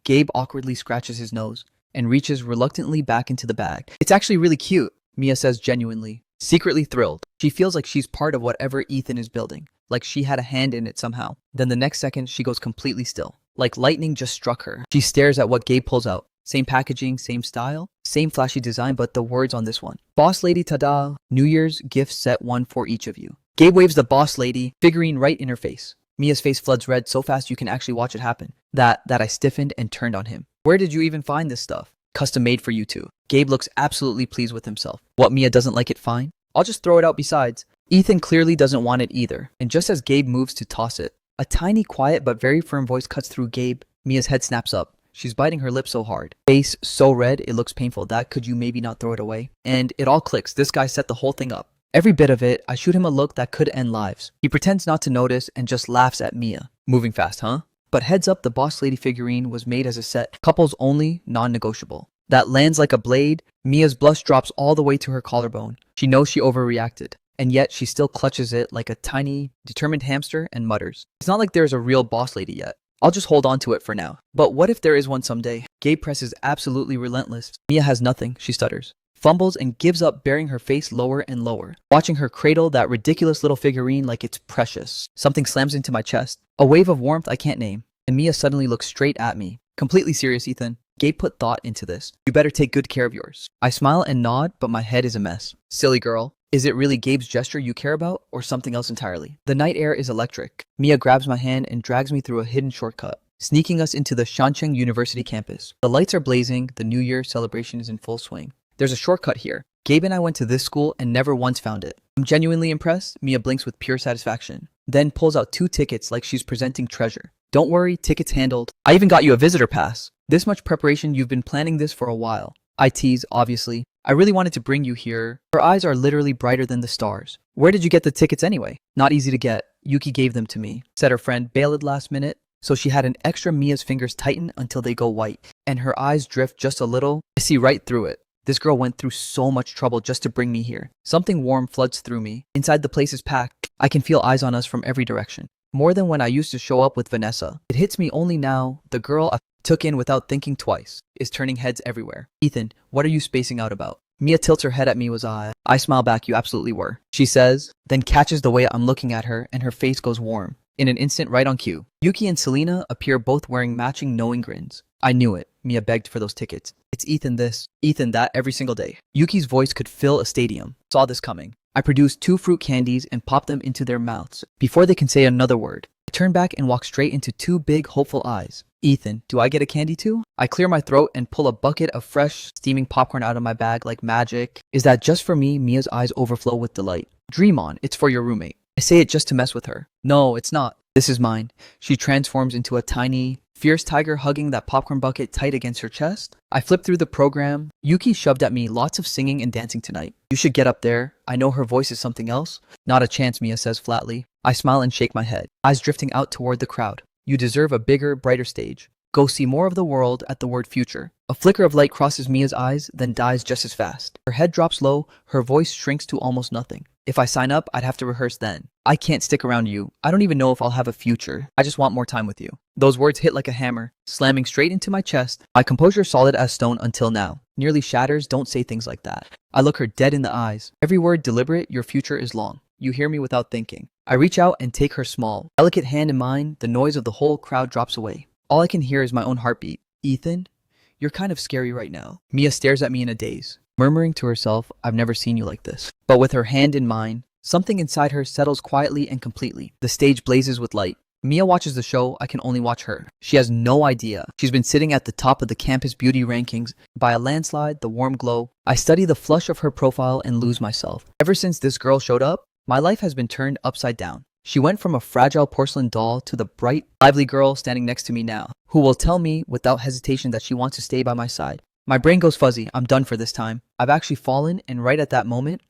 Gabe awkwardly scratches his nose. and reaches reluctantly back into the bag. It's actually really cute, Mia says genuinely, secretly thrilled. She feels like she's part of whatever Ethan is building, like she had a hand in it somehow. Then the next second, she goes completely still, like lightning just struck her. She stares at what Gabe pulls out. Same packaging, same style, same flashy design, but the words on this one. Boss Lady Tada, New Year's gift set, one for each of you. Gabe waves the Boss Lady figurine right in her face. Mia's face floods red so fast you can actually watch it happen. That I stiffened and turned on him. Where did you even find this stuff? Custom made for you two. Gabe looks absolutely pleased with himself. What, Mia doesn't like it? Fine. I'll just throw it out besides. Ethan clearly doesn't want it either. And just as Gabe moves to toss it, a tiny, quiet, but very firm voice cuts through Gabe. Mia's head snaps up. She's biting her lip so hard. Face so red, it looks painful. That could you maybe not throw it away? And it all clicks. This guy set the whole thing up. Every bit of it. I shoot him a look that could end lives. He pretends not to notice and just laughs at Mia. Moving fast, huh? But heads up, the Boss Lady figurine was made as a set. Couples only, non-negotiable. That lands like a blade. Mia's blush drops all the way to her collarbone. She knows she overreacted. And yet she still clutches it like a tiny, determined hamster and mutters. It's not like there's a real Boss Lady yet. I'll just hold on to it for now. But what if there is one someday? Gabe presses absolutely relentless. Mia has nothing, she stutters. Fumbles and gives up, burying her face lower and lower. Watching her cradle that ridiculous little figurine like it's precious. Something slams into my chest. A wave of warmth I can't name. And Mia suddenly looks straight at me. Completely serious, Ethan. Gabe put thought into this. You better take good care of yours. I smile and nod, but my head is a mess. Silly girl. Is it really Gabe's gesture you care about, or something else entirely? The night air is electric. Mia grabs my hand and drags me through a hidden shortcut, sneaking us into the Shancheng University campus. The lights are blazing, the New Year celebration is in full swing. There's a shortcut here. Gabe and I went to this school and never once found it. I'm genuinely impressed. Mia blinks with pure satisfaction, then pulls out 2 tickets like she's presenting treasure. Don't worry, tickets handled. I even got you a visitor pass. This much preparation, you've been planning this for a while. I tease, obviously. I really wanted to bring you here. Her eyes are literally brighter than the stars. Where did you get the tickets anyway? Not easy to get. Yuki gave them to me, said her friend, bailed last minute. So she had an extra. Mia's fingers tighten until they go white, and her eyes drift just a little. I see right through it. This girl went through so much trouble just to bring me here. Something warm floods through me. Inside, the place is packed. I can feel eyes on us from every direction. More than when I used to show up with Vanessa. It hits me only now. The girl I took in without thinking twice is turning heads everywhere. Ethan, what are you spacing out about? Mia tilts her head at me. Was I smile back. You absolutely were, she says, then catches the way I'm looking at her, and her face goes warm. In an instant, right on cue. Yuki and Selena appear, both wearing matching knowing grins. I knew it. Mia begged for those tickets. It's Ethan this, Ethan that, every single day. Yuki's voice could fill a stadium. Saw this coming. I produced 2 fruit candies and popped them into their mouths before they can say another word. I turn back and walk straight into 2 big, hopeful eyes. Ethan, do I get a candy too? I clear my throat and pull a bucket of fresh, steaming popcorn out of my bag like magic. Is that just for me? Mia's eyes overflow with delight. Dream on, it's for your roommate. I say it just to mess with her. No, it's not. This is mine. She transforms into a tiny, fierce tiger, hugging that popcorn bucket tight against her chest. I flip through the program. Yuki shoved at me, lots of singing and dancing tonight. You should get up there. I know her voice is something else. Not a chance, Mia says flatly. I smile and shake my head, eyes drifting out toward the crowd. You deserve a bigger, brighter stage. Go see more of the world at the word future. A flicker of light crosses Mia's eyes, then dies just as fast. Her head drops low, her voice shrinks to almost nothing. If I sign up, I'd have to rehearse then. I can't stick around you. I don't even know if I'll have a future. I just want more time with you. Those words hit like a hammer, slamming straight into my chest. My composure solid as stone until now. Nearly shatters. Don't say things like that. I look her dead in the eyes. Every word deliberate. Your future is long. You hear me without thinking. I reach out and take her small, delicate hand in mine. The noise of the whole crowd drops away. All I can hear is my own heartbeat. Ethan, you're kind of scary right now. Mia stares at me in a daze, murmuring to herself, I've never seen you like this. But with her hand in mine, something inside her settles quietly and completely. The stage blazes with light. Mia watches the show. I can only watch her. She has no idea. She's been sitting at the top of the campus beauty rankings by a landslide, the warm glow. I study the flush of her profile and lose myself. Ever since this girl showed up, my life has been turned upside down. She went from a fragile porcelain doll to the bright, lively girl standing next to me now, who will tell me without hesitation that she wants to stay by my side. My brain goes fuzzy. I'm done for this time. I've actually fallen, and right at that moment,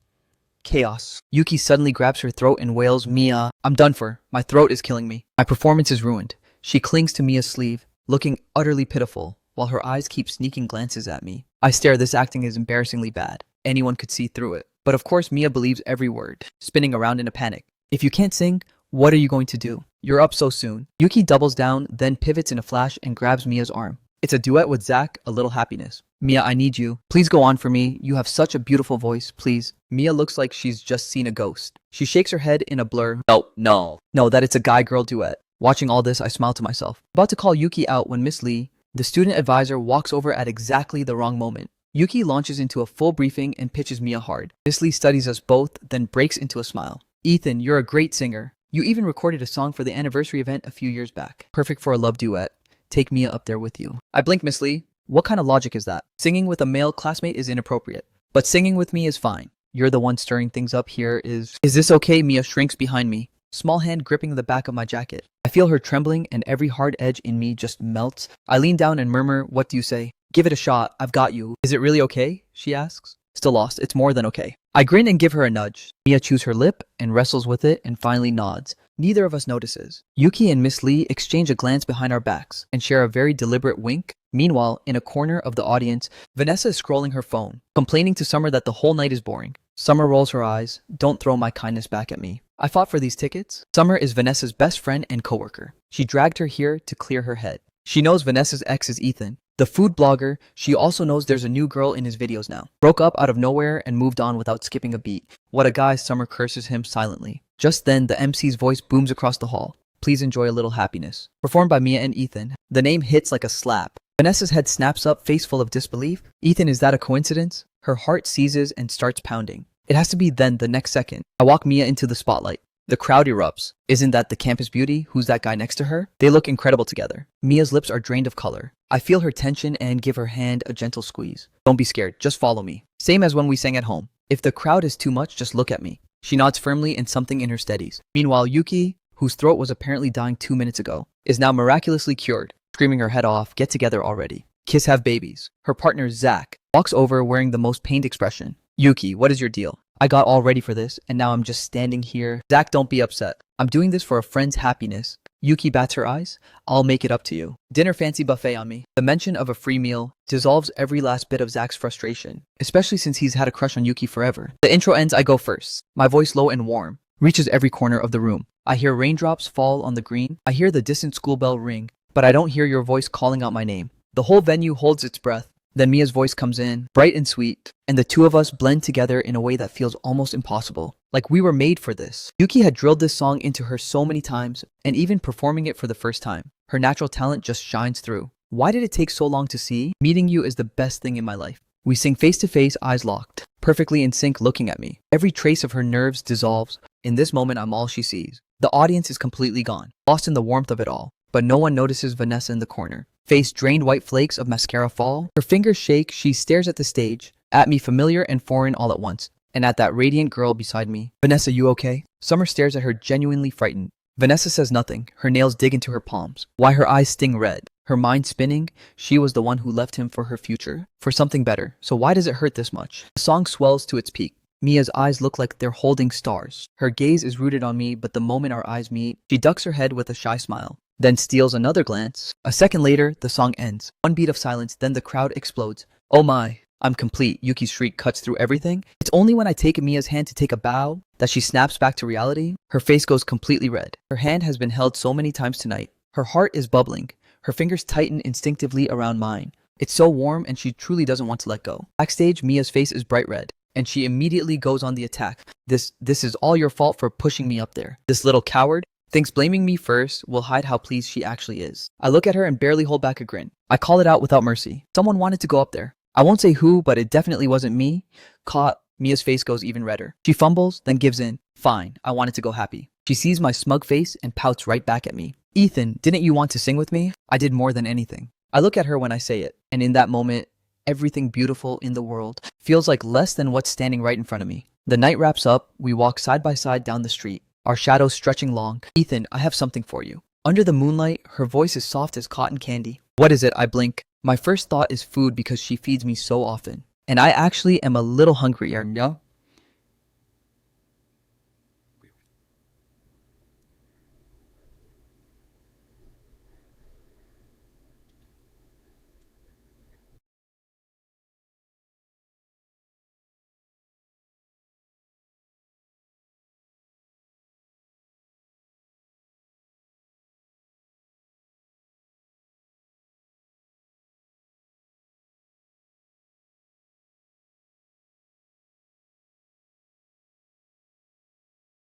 chaos. Yuki suddenly grabs her throat and wails, Mia, I'm done for. My throat is killing me. My performance is ruined. She clings to Mia's sleeve, looking utterly pitiful, while her eyes keep sneaking glances at me. I stare. This acting is embarrassingly bad. Anyone could see through it. But of course, Mia believes every word, spinning around in a panic. If you can't sing, what are you going to do? You're up so soon. Yuki doubles down, then pivots in a flash and grabs Mia's arm. It's a duet with Zach, A Little Happiness. Mia, I need you. Please go on for me. You have such a beautiful voice, please. Mia looks like she's just seen a ghost. She shakes her head in a blur. No, that it's a guy-girl duet. Watching all this, I smile to myself. About to call Yuki out when Miss Lee, the student advisor, walks over at exactly the wrong moment. Yuki launches into a full briefing and pitches Mia hard. Miss Lee studies us both, then breaks into a smile. Ethan, you're a great singer. You even recorded a song for the anniversary event a few years back. Perfect for a love duet. Take Mia up there with you. I blink, Miss Lee. What kind of logic is that? Singing with a male classmate is inappropriate, but singing with me is fine. You're the one stirring things up here. Is this okay? Mia shrinks behind me, small hand gripping the back of my jacket. I feel her trembling and every hard edge in me just melts. I lean down and murmur, what do you say? Give it a shot. I've got you. Is it really okay? She asks. Still lost. It's more than okay. I grin and give her a nudge. Mia chews her lip and wrestles with it and finally nods. Neither of us notices. Yuki and Miss Lee exchange a glance behind our backs and share a very deliberate wink. Meanwhile, in a corner of the audience, Vanessa is scrolling her phone, complaining to Summer that the whole night is boring. Summer rolls her eyes. Don't throw my kindness back at me. I fought for these tickets. Summer is Vanessa's best friend and coworker. She dragged her here to clear her head. She knows Vanessa's ex is Ethan, the food blogger. She also knows there's a new girl in his videos now. Broke up out of nowhere and moved on without skipping a beat. What a guy. Summer curses him silently. Just then, the MC's voice booms across the hall. Please enjoy A Little Happiness. Performed by Mia and Ethan. The name hits like a slap. Vanessa's head snaps up, face full of disbelief. Ethan, is that a coincidence? Her heart seizes and starts pounding. It has to be. Then, the next second, I walk Mia into the spotlight. The crowd erupts. Isn't that the campus beauty? Who's that guy next to her? They look incredible together. Mia's lips are drained of color. I feel her tension and give her hand a gentle squeeze. Don't be scared, just follow me. Same as when we sang at home. If the crowd is too much, just look at me. She nods firmly and something in her steadies. Meanwhile, Yuki, whose throat was apparently dying 2 minutes ago, is now miraculously cured, screaming her head off. Get together already. Kiss, have babies. Her partner, Zach, walks over wearing the most pained expression. Yuki, what is your deal? I got all ready for this, and now I'm just standing here. Zach, don't be upset. I'm doing this for a friend's happiness. Yuki bats her eyes. I'll make it up to you. Dinner fancy buffet on me. The mention of a free meal dissolves every last bit of Zach's frustration, especially since he's had a crush on Yuki forever. The intro ends, I go first. My voice, low and warm, reaches every corner of the room. I hear raindrops fall on the green. I hear the distant school bell ring, but I don't hear your voice calling out my name. The whole venue holds its breath. Then Mia's voice comes in, bright and sweet, and the two of us blend together in a way that feels almost impossible. Like we were made for this. Yuki had drilled this song into her so many times, and even performing it for the first time, her natural talent just shines through. Why did it take so long to see? Meeting you is the best thing in my life. We sing face to face, eyes locked, perfectly in sync, looking at me. Every trace of her nerves dissolves. In this moment, I'm all she sees. The audience is completely gone, lost in the warmth of it all. But no one notices Vanessa in the corner. Face drained, white flakes of mascara fall. Her fingers shake. She stares at the stage, at me, familiar and foreign all at once, and at that radiant girl beside me. Vanessa, you okay? Summer stares at her, genuinely frightened. Vanessa says nothing. Her nails dig into her palms. Why her eyes sting red. Her mind spinning. She was the one who left him for her future, for something better. So why does it hurt this much? The song swells to its peak. Mia's eyes look like they're holding stars. Her gaze is rooted on me, but the moment our eyes meet, she ducks her head with a shy smile, then steals another glance. A second later, the song ends. One beat of silence, then the crowd explodes. Oh my, I'm complete. Yuki's shriek cuts through everything. It's only when I take Mia's hand to take a bow that she snaps back to reality. Her face goes completely red. Her hand has been held so many times tonight. Her heart is bubbling. Her fingers tighten instinctively around mine. It's so warm and she truly doesn't want to let go. Backstage, Mia's face is bright red, and she immediately goes on the attack. This is all your fault for pushing me up there. This little coward thinks blaming me first will hide how pleased she actually is. I look at her and barely hold back a grin. I call it out without mercy. Someone wanted to go up there. I won't say who, but it definitely wasn't me. Caught. Mia's face goes even redder. She fumbles, then gives in. Fine, I wanted to go happy. She sees my smug face and pouts right back at me. Ethan, didn't you want to sing with me? I did more than anything. I look at her when I say it, and in that moment, everything beautiful in the world feels like less than what's standing right in front of me. The night wraps up. We walk side by side down the street, our shadows stretching long. Ethan, I have something for you. Under the moonlight, her voice is soft as cotton candy. What is it? I blink. My first thought is food because she feeds me so often. And I actually am a little hungrier, yeah?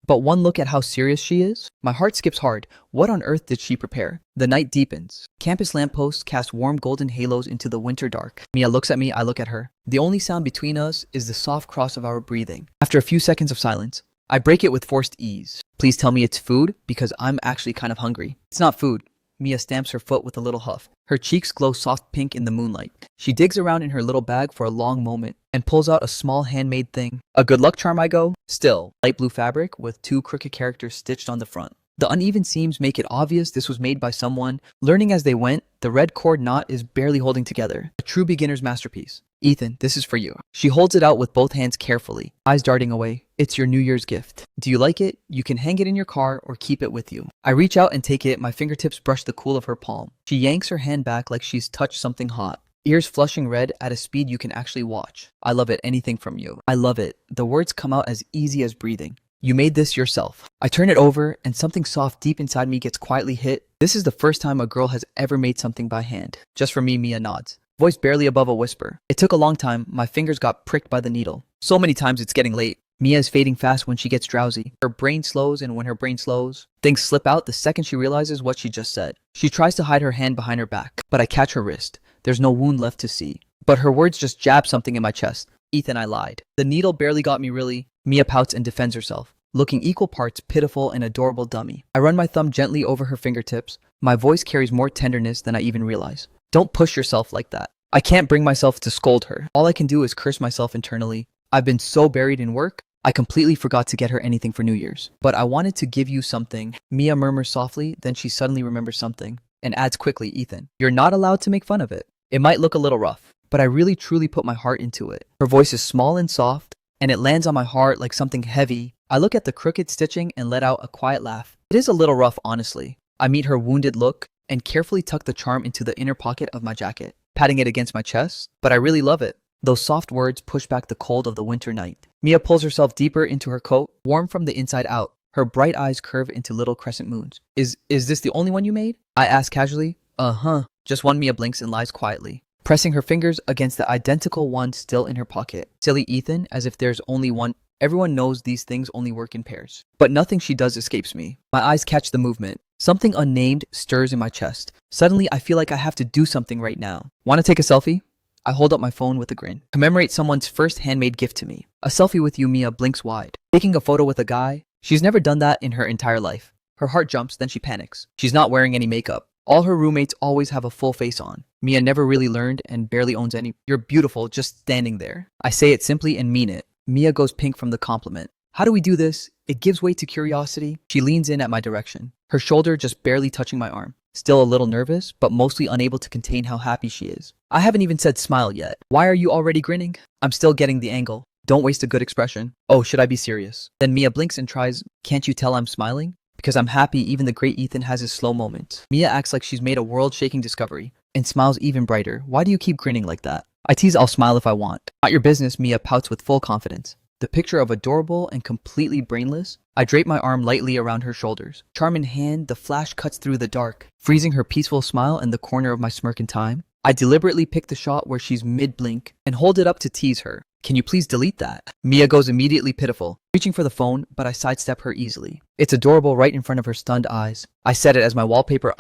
But one look at how serious she is, my heart skips hard. What on earth did she prepare? The night deepens. Campus lampposts cast warm golden halos into the winter dark. Mia looks at me, I look at her. The only sound between us is the soft cross of our breathing. After a few seconds of silence, I break it with forced ease. Please tell me it's food, because I'm actually kind of hungry. It's not food. Mia stamps her foot with a little huff. Her cheeks glow soft pink in the moonlight. She digs around in her little bag for a long moment and pulls out a small handmade thing. A good luck charm, I go. Still, light blue fabric with 2 crooked characters stitched on the front. The uneven seams make it obvious this was made by someone learning as they went. The red cord knot is barely holding together. A true beginner's masterpiece. Ethan, this is for you. She holds it out with both hands carefully, eyes darting away. It's your New Year's gift. Do you like it? You can hang it in your car or keep it with you. I reach out and take it. My fingertips brush the cool of her palm. She yanks her hand back like she's touched something hot. Ears flushing red at a speed you can actually watch. I love it. Anything from you. I love it. The words come out as easy as breathing. You made this yourself. I turn it over and something soft deep inside me gets quietly hit. This is the first time a girl has ever made something by hand. Just for me, Mia nods. Voice barely above a whisper. It took a long time. My fingers got pricked by the needle. So many times it's getting late. Mia is fading fast when she gets drowsy. Her brain slows, and when her brain slows, things slip out the second she realizes what she just said. She tries to hide her hand behind her back, but I catch her wrist. There's no wound left to see. But her words just jab something in my chest. Ethan, I lied. The needle barely got me really. Mia pouts and defends herself, looking equal parts pitiful and adorable dummy. I run my thumb gently over her fingertips. My voice carries more tenderness than I even realize. Don't push yourself like that. I can't bring myself to scold her. All I can do is curse myself internally. I've been so buried in work, I completely forgot to get her anything for New Year's. But I wanted to give you something. Mia murmurs softly, then she suddenly remembers something and adds quickly, Ethan, you're not allowed to make fun of it. It might look a little rough, but I really truly put my heart into it. Her voice is small and soft, and it lands on my heart like something heavy. I look at the crooked stitching and let out a quiet laugh. It is a little rough, honestly. I meet her wounded look and carefully tuck the charm into the inner pocket of my jacket, patting it against my chest, but I really love it. Those soft words push back the cold of the winter night. Mia pulls herself deeper into her coat, warm from the inside out. Her bright eyes curve into little crescent moons. Is this the only one you made? I ask casually. Uh-huh. Just one. Mia blinks and lies quietly, pressing her fingers against the identical one still in her pocket. Silly Ethan, as if there's only one. Everyone knows these things only work in pairs. But nothing she does escapes me. My eyes catch the movement. Something unnamed stirs in my chest. Suddenly, I feel like I have to do something right now. Want to take a selfie? I hold up my phone with a grin. Commemorate someone's first handmade gift to me. A selfie with you. Mia blinks wide. Taking a photo with a guy? She's never done that in her entire life. Her heart jumps, then she panics. She's not wearing any makeup. All her roommates always have a full face on. Mia never really learned and barely owns any. You're beautiful just standing there. I say it simply and mean it. Mia goes pink from the compliment. How do we do this? It gives way to curiosity. She leans in at my direction, her shoulder just barely touching my arm. Still a little nervous, but mostly unable to contain how happy she is. I haven't even said smile yet. Why are you already grinning? I'm still getting the angle. Don't waste a good expression. Oh, should I be serious? Then Mia blinks and tries, can't you tell I'm smiling? Because I'm happy. Even the great Ethan has his slow moments. Mia acts like she's made a world-shaking discovery and smiles even brighter. Why do you keep grinning like that? I tease I'll smile if I want. Not your business. Mia pouts with full confidence. The picture of adorable and completely brainless. I drape my arm lightly around her shoulders. Charm in hand, the flash cuts through the dark, freezing her peaceful smile in the corner of my smirk in time. I deliberately pick the shot where she's mid-blink and hold it up to tease her. Can you please delete that? Mia goes immediately pitiful, reaching for the phone, but I sidestep her easily. It's adorable right in front of her stunned eyes. I set it as my wallpaper.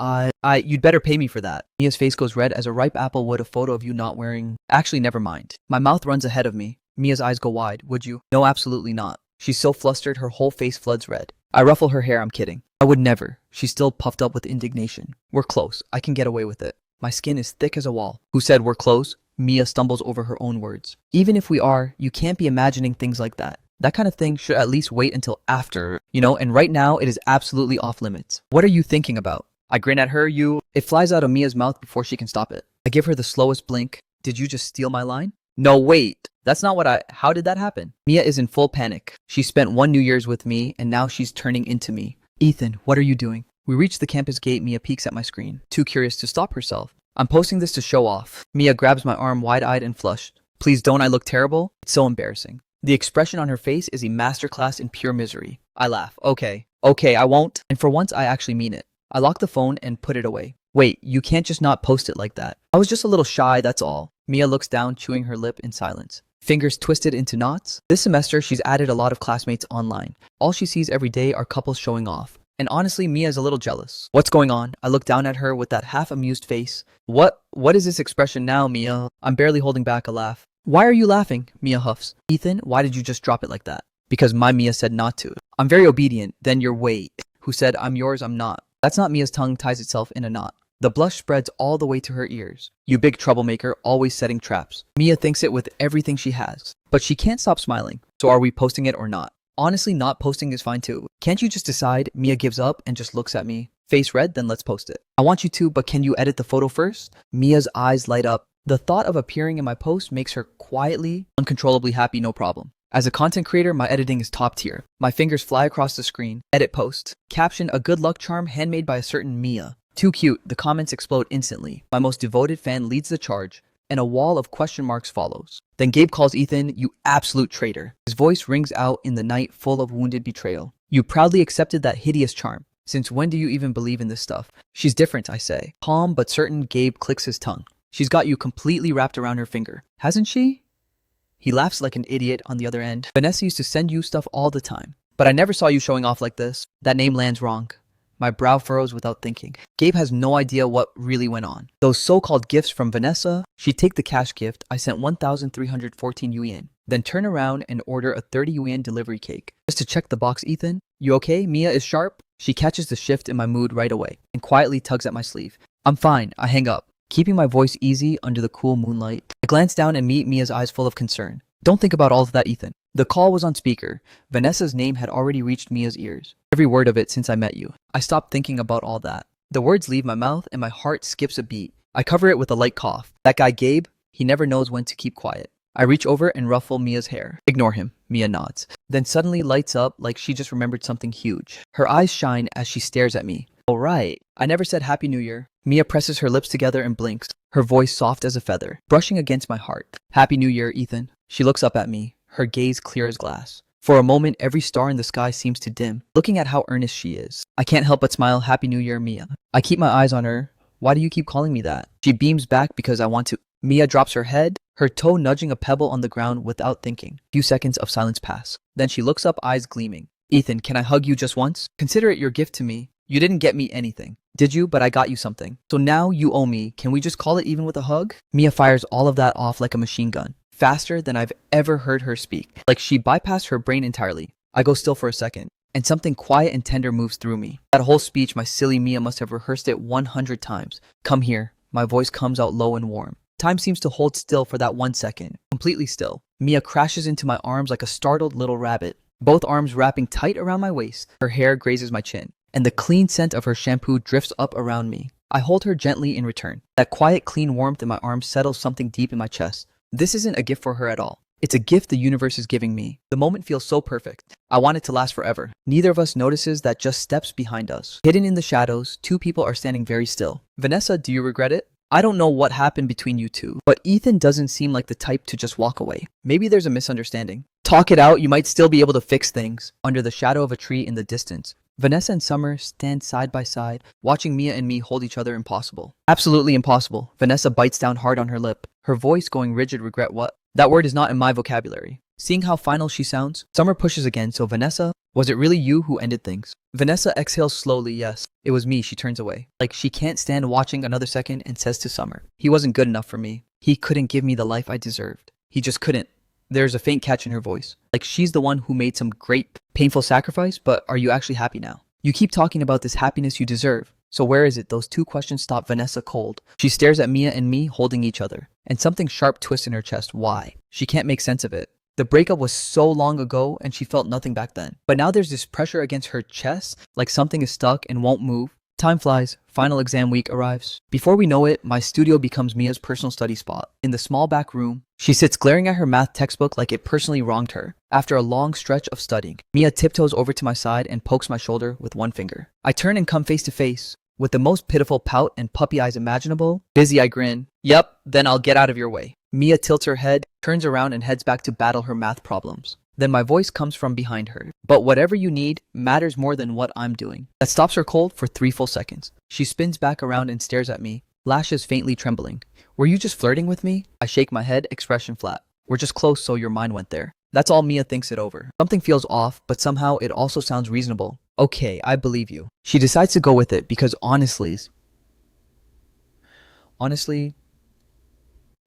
You'd better pay me for that. Mia's face goes red as a ripe apple would. A photo of you not wearing. Actually, never mind. My mouth runs ahead of me. Mia's eyes go wide. Would you? No, absolutely not. She's so flustered, her whole face floods red. I ruffle her hair. I'm kidding. I would never. She's still puffed up with indignation. We're close. I can get away with it. My skin is thick as a wall. Who said we're close? Mia stumbles over her own words. Even if we are, you can't be imagining things like that. That kind of thing should at least wait until after, and right now it is absolutely off limits. What are you thinking about? I grin at her. It flies out of Mia's mouth before she can stop it. I give her the slowest blink. Did you just steal my line? No, wait. That's not how did that happen? Mia is in full panic. She spent one New Year's with me, and now she's turning into me. Ethan, what are you doing? We reach the campus gate. Mia peeks at my screen, too curious to stop herself. I'm posting this to show off. Mia grabs my arm, wide-eyed and flushed. Please don't. I look terrible? It's so embarrassing. The expression on her face is a masterclass in pure misery. I laugh. Okay, I won't. And for once, I actually mean it. I lock the phone and put it away. Wait, you can't just not post it like that. I was just a little shy, that's all. Mia looks down, chewing her lip in silence. fingers twisted into knots. This semester, she's added a lot of classmates online. All she sees every day are couples showing off. And honestly, Mia is a little jealous. What's going on? I look down at her with that half-amused face. What is this expression now, Mia? I'm barely holding back a laugh. Why are you laughing? Mia huffs. Ethan, why did you just drop it like that? Because my Mia said not to. I'm very obedient. Then you're wait. Who said I'm yours, I'm not. That's not. Mia's tongue ties itself in a knot. The blush spreads all the way to her ears. You big troublemaker, always setting traps. Mia thinks it with everything she has. But she can't stop smiling. So are we posting it or not? Honestly, not posting is fine too. Can't you just decide? Mia gives up and just looks at me. Face red, then let's post it. I want you to, but can you edit the photo first? Mia's eyes light up. The thought of appearing in my post makes her quietly, uncontrollably happy, no problem. As a content creator, my editing is top tier. My fingers fly across the screen. Edit post. Caption, a good luck charm handmade by a certain Mia. Too cute. The comments explode instantly. My most devoted fan leads the charge, and a wall of question marks follows. Then Gabe calls Ethan, you absolute traitor. His voice rings out in the night full of wounded betrayal. You proudly accepted that hideous charm. Since when do you even believe in this stuff? She's different, I say. Calm but certain, Gabe clicks his tongue. She's got you completely wrapped around her finger. Hasn't she? He laughs like an idiot on the other end. Vanessa used to send you stuff all the time. But I never saw you showing off like this. That name lands wrong. My brow furrows without thinking. Gabe has no idea what really went on. Those so-called gifts from Vanessa, she'd take the cash gift. I sent 1,314 yuan. Then turn around and order a 30 yuan delivery cake. Just to check the box, Ethan. You okay? Mia is sharp. She catches the shift in my mood right away and quietly tugs at my sleeve. I'm fine. I hang up, keeping my voice easy under the cool moonlight. I glance down and meet Mia's eyes full of concern. Don't think about all of that, Ethan. The call was on speaker. Vanessa's name had already reached Mia's ears. Every word of it since I met you. I stopped thinking about all that. The words leave my mouth and my heart skips a beat. I cover it with a light cough. That guy Gabe, he never knows when to keep quiet. I reach over and ruffle Mia's hair. Ignore him, Mia nods. Then suddenly lights up like she just remembered something huge. Her eyes shine as she stares at me. Oh right, I never said Happy New Year. Mia presses her lips together and blinks, her voice soft as a feather, brushing against my heart. Happy New Year, Ethan. She looks up at me, her gaze clear as glass. For a moment, every star in the sky seems to dim, looking at how earnest she is. I can't help but smile. Happy New Year, Mia. I keep my eyes on her. Why do you keep calling me that? She beams back because I want to. Mia drops her head, her toe nudging a pebble on the ground without thinking. A few seconds of silence pass. Then she looks up, eyes gleaming. Ethan, can I hug you just once? Consider it your gift to me. You didn't get me anything. Did you? But I got you something. So now you owe me. Can we just call it even with a hug? Mia fires all of that off like a machine gun. Faster than I've ever heard her speak. Like she bypassed her brain entirely. I go still for a second, and something quiet and tender moves through me. That whole speech, my silly Mia must have rehearsed it 100 times. Come here. My voice comes out low and warm. Time seems to hold still for that 1 second. Completely still. Mia crashes into my arms like a startled little rabbit. Both arms wrapping tight around my waist. Her hair grazes my chin, and the clean scent of her shampoo drifts up around me. I hold her gently in return. That quiet, clean warmth in my arms settles something deep in my chest. This isn't a gift for her at all. It's a gift the universe is giving me. The moment feels so perfect. I want it to last forever. Neither of us notices that just steps behind us. Hidden in the shadows, two people are standing very still. Vanessa, do you regret it? I don't know what happened between you two, but Ethan doesn't seem like the type to just walk away. Maybe there's a misunderstanding. Talk it out, you might still be able to fix things. Under the shadow of a tree in the distance, Vanessa and Summer stand side by side, watching Mia and me hold each other. Impossible. Absolutely impossible. Vanessa bites down hard on her lip, her voice going rigid. Regret what? That word is not in my vocabulary. Seeing how final she sounds, Summer pushes again. So Vanessa, was it really you who ended things? Vanessa exhales slowly. Yes, it was me. She turns away, like she can't stand watching another second, and says to Summer, he wasn't good enough for me. He couldn't give me the life I deserved. He just couldn't. There's a faint catch in her voice, like she's the one who made some great, painful sacrifice. But are you actually happy now? You keep talking about this happiness you deserve. So where is it? Those two questions stop Vanessa cold. She stares at Mia and me holding each other, and something sharp twists in her chest. Why? She can't make sense of it. The breakup was so long ago and she felt nothing back then. But now there's this pressure against her chest, like something is stuck and won't move. Time flies. Final exam week arrives. Before we know it, my studio becomes Mia's personal study spot. In the small back room, she sits glaring at her math textbook like it personally wronged her. After a long stretch of studying, Mia tiptoes over to my side and pokes my shoulder with one finger. I turn and come face to face. With the most pitiful pout and puppy eyes imaginable, busy I grin. Yep, then I'll get out of your way. Mia tilts her head, turns around and heads back to battle her math problems. Then my voice comes from behind her. But whatever you need matters more than what I'm doing. That stops her cold for 3 full seconds. She spins back around and stares at me, lashes faintly trembling. Were you just flirting with me? I shake my head, expression flat. We're just close, so your mind went there. That's all. Mia thinks it over. Something feels off, but somehow it also sounds reasonable. Okay, I believe you. She decides to go with it because honestly,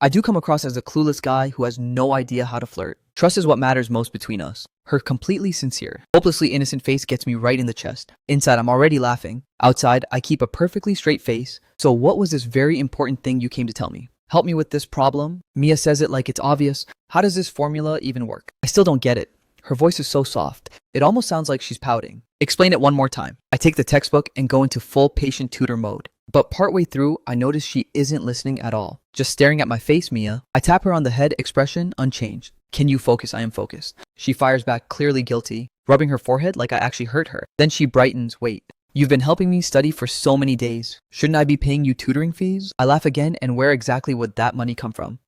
I do come across as a clueless guy who has no idea how to flirt. Trust is what matters most between us. Her completely sincere, hopelessly innocent face gets me right in the chest. Inside, I'm already laughing. Outside, I keep a perfectly straight face. So what was this very important thing you came to tell me? Help me with this problem? Mia says it like it's obvious. How does this formula even work? I still don't get it. Her voice is so soft. It almost sounds like she's pouting. Explain it one more time. I take the textbook and go into full patient tutor mode. But partway through, I notice she isn't listening at all. Just staring at my face, Mia. I tap her on the head, expression unchanged. Can you focus? I am focused. She fires back, clearly guilty, rubbing her forehead like I actually hurt her. Then she brightens. Wait, you've been helping me study for so many days. Shouldn't I be paying you tutoring fees? I laugh again, and where exactly would that money come from?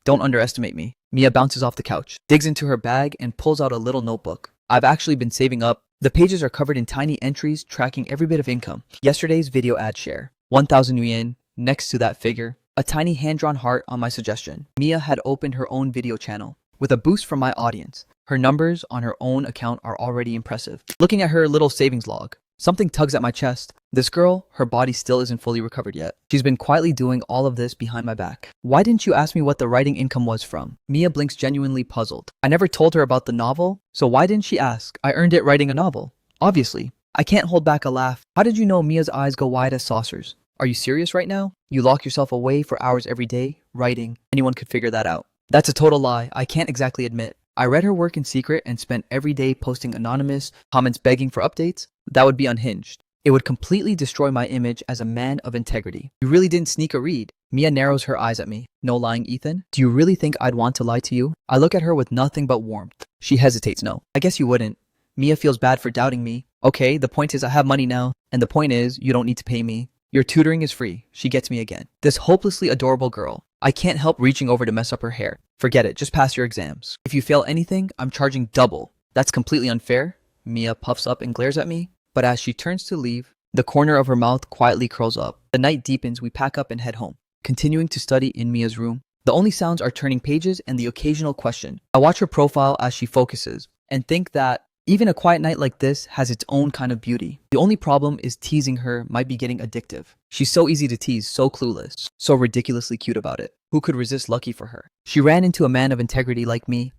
Don't underestimate me. Mia bounces off the couch, digs into her bag, and pulls out a little notebook. I've actually been saving up. The pages are covered in tiny entries tracking every bit of income. Yesterday's video ad share, 1,000 yuan. Next to that figure, a tiny hand-drawn heart on my suggestion. Mia had opened her own video channel. With a boost from my audience, her numbers on her own account are already impressive. Looking at her little savings log, something tugs at my chest. This girl, her body still isn't fully recovered yet. She's been quietly doing all of this behind my back. Why didn't you ask me what the writing income was from? Mia blinks, genuinely puzzled. I never told her about the novel, so why didn't she ask? I earned it writing a novel. Obviously. I can't hold back a laugh. How did you know? Mia's eyes go wide as saucers. Are you serious right now? You lock yourself away for hours every day, writing. Anyone could figure that out. That's a total lie. I can't exactly admit. I read her work in secret and spent every day posting anonymous comments begging for updates. That would be unhinged. It would completely destroy my image as a man of integrity. You really didn't sneak a read. Mia narrows her eyes at me. No lying, Ethan? Do you really think I'd want to lie to you? I look at her with nothing but warmth. She hesitates. No, I guess you wouldn't. Mia feels bad for doubting me. Okay, the point is I have money now, and the point is you don't need to pay me. Your tutoring is free. She gets me again. This hopelessly adorable girl. I can't help reaching over to mess up her hair. Forget it, just pass your exams. If you fail anything, I'm charging double. That's completely unfair. Mia puffs up and glares at me, but as she turns to leave, the corner of her mouth quietly curls up. The night deepens, we pack up and head home, continuing to study in Mia's room. The only sounds are turning pages and the occasional question. I watch her profile as she focuses, and think that even a quiet night like this has its own kind of beauty. The only problem is teasing her might be getting addictive. She's so easy to tease, so clueless, so ridiculously cute about it. Who could resist lucky for her? She ran into a man of integrity like me.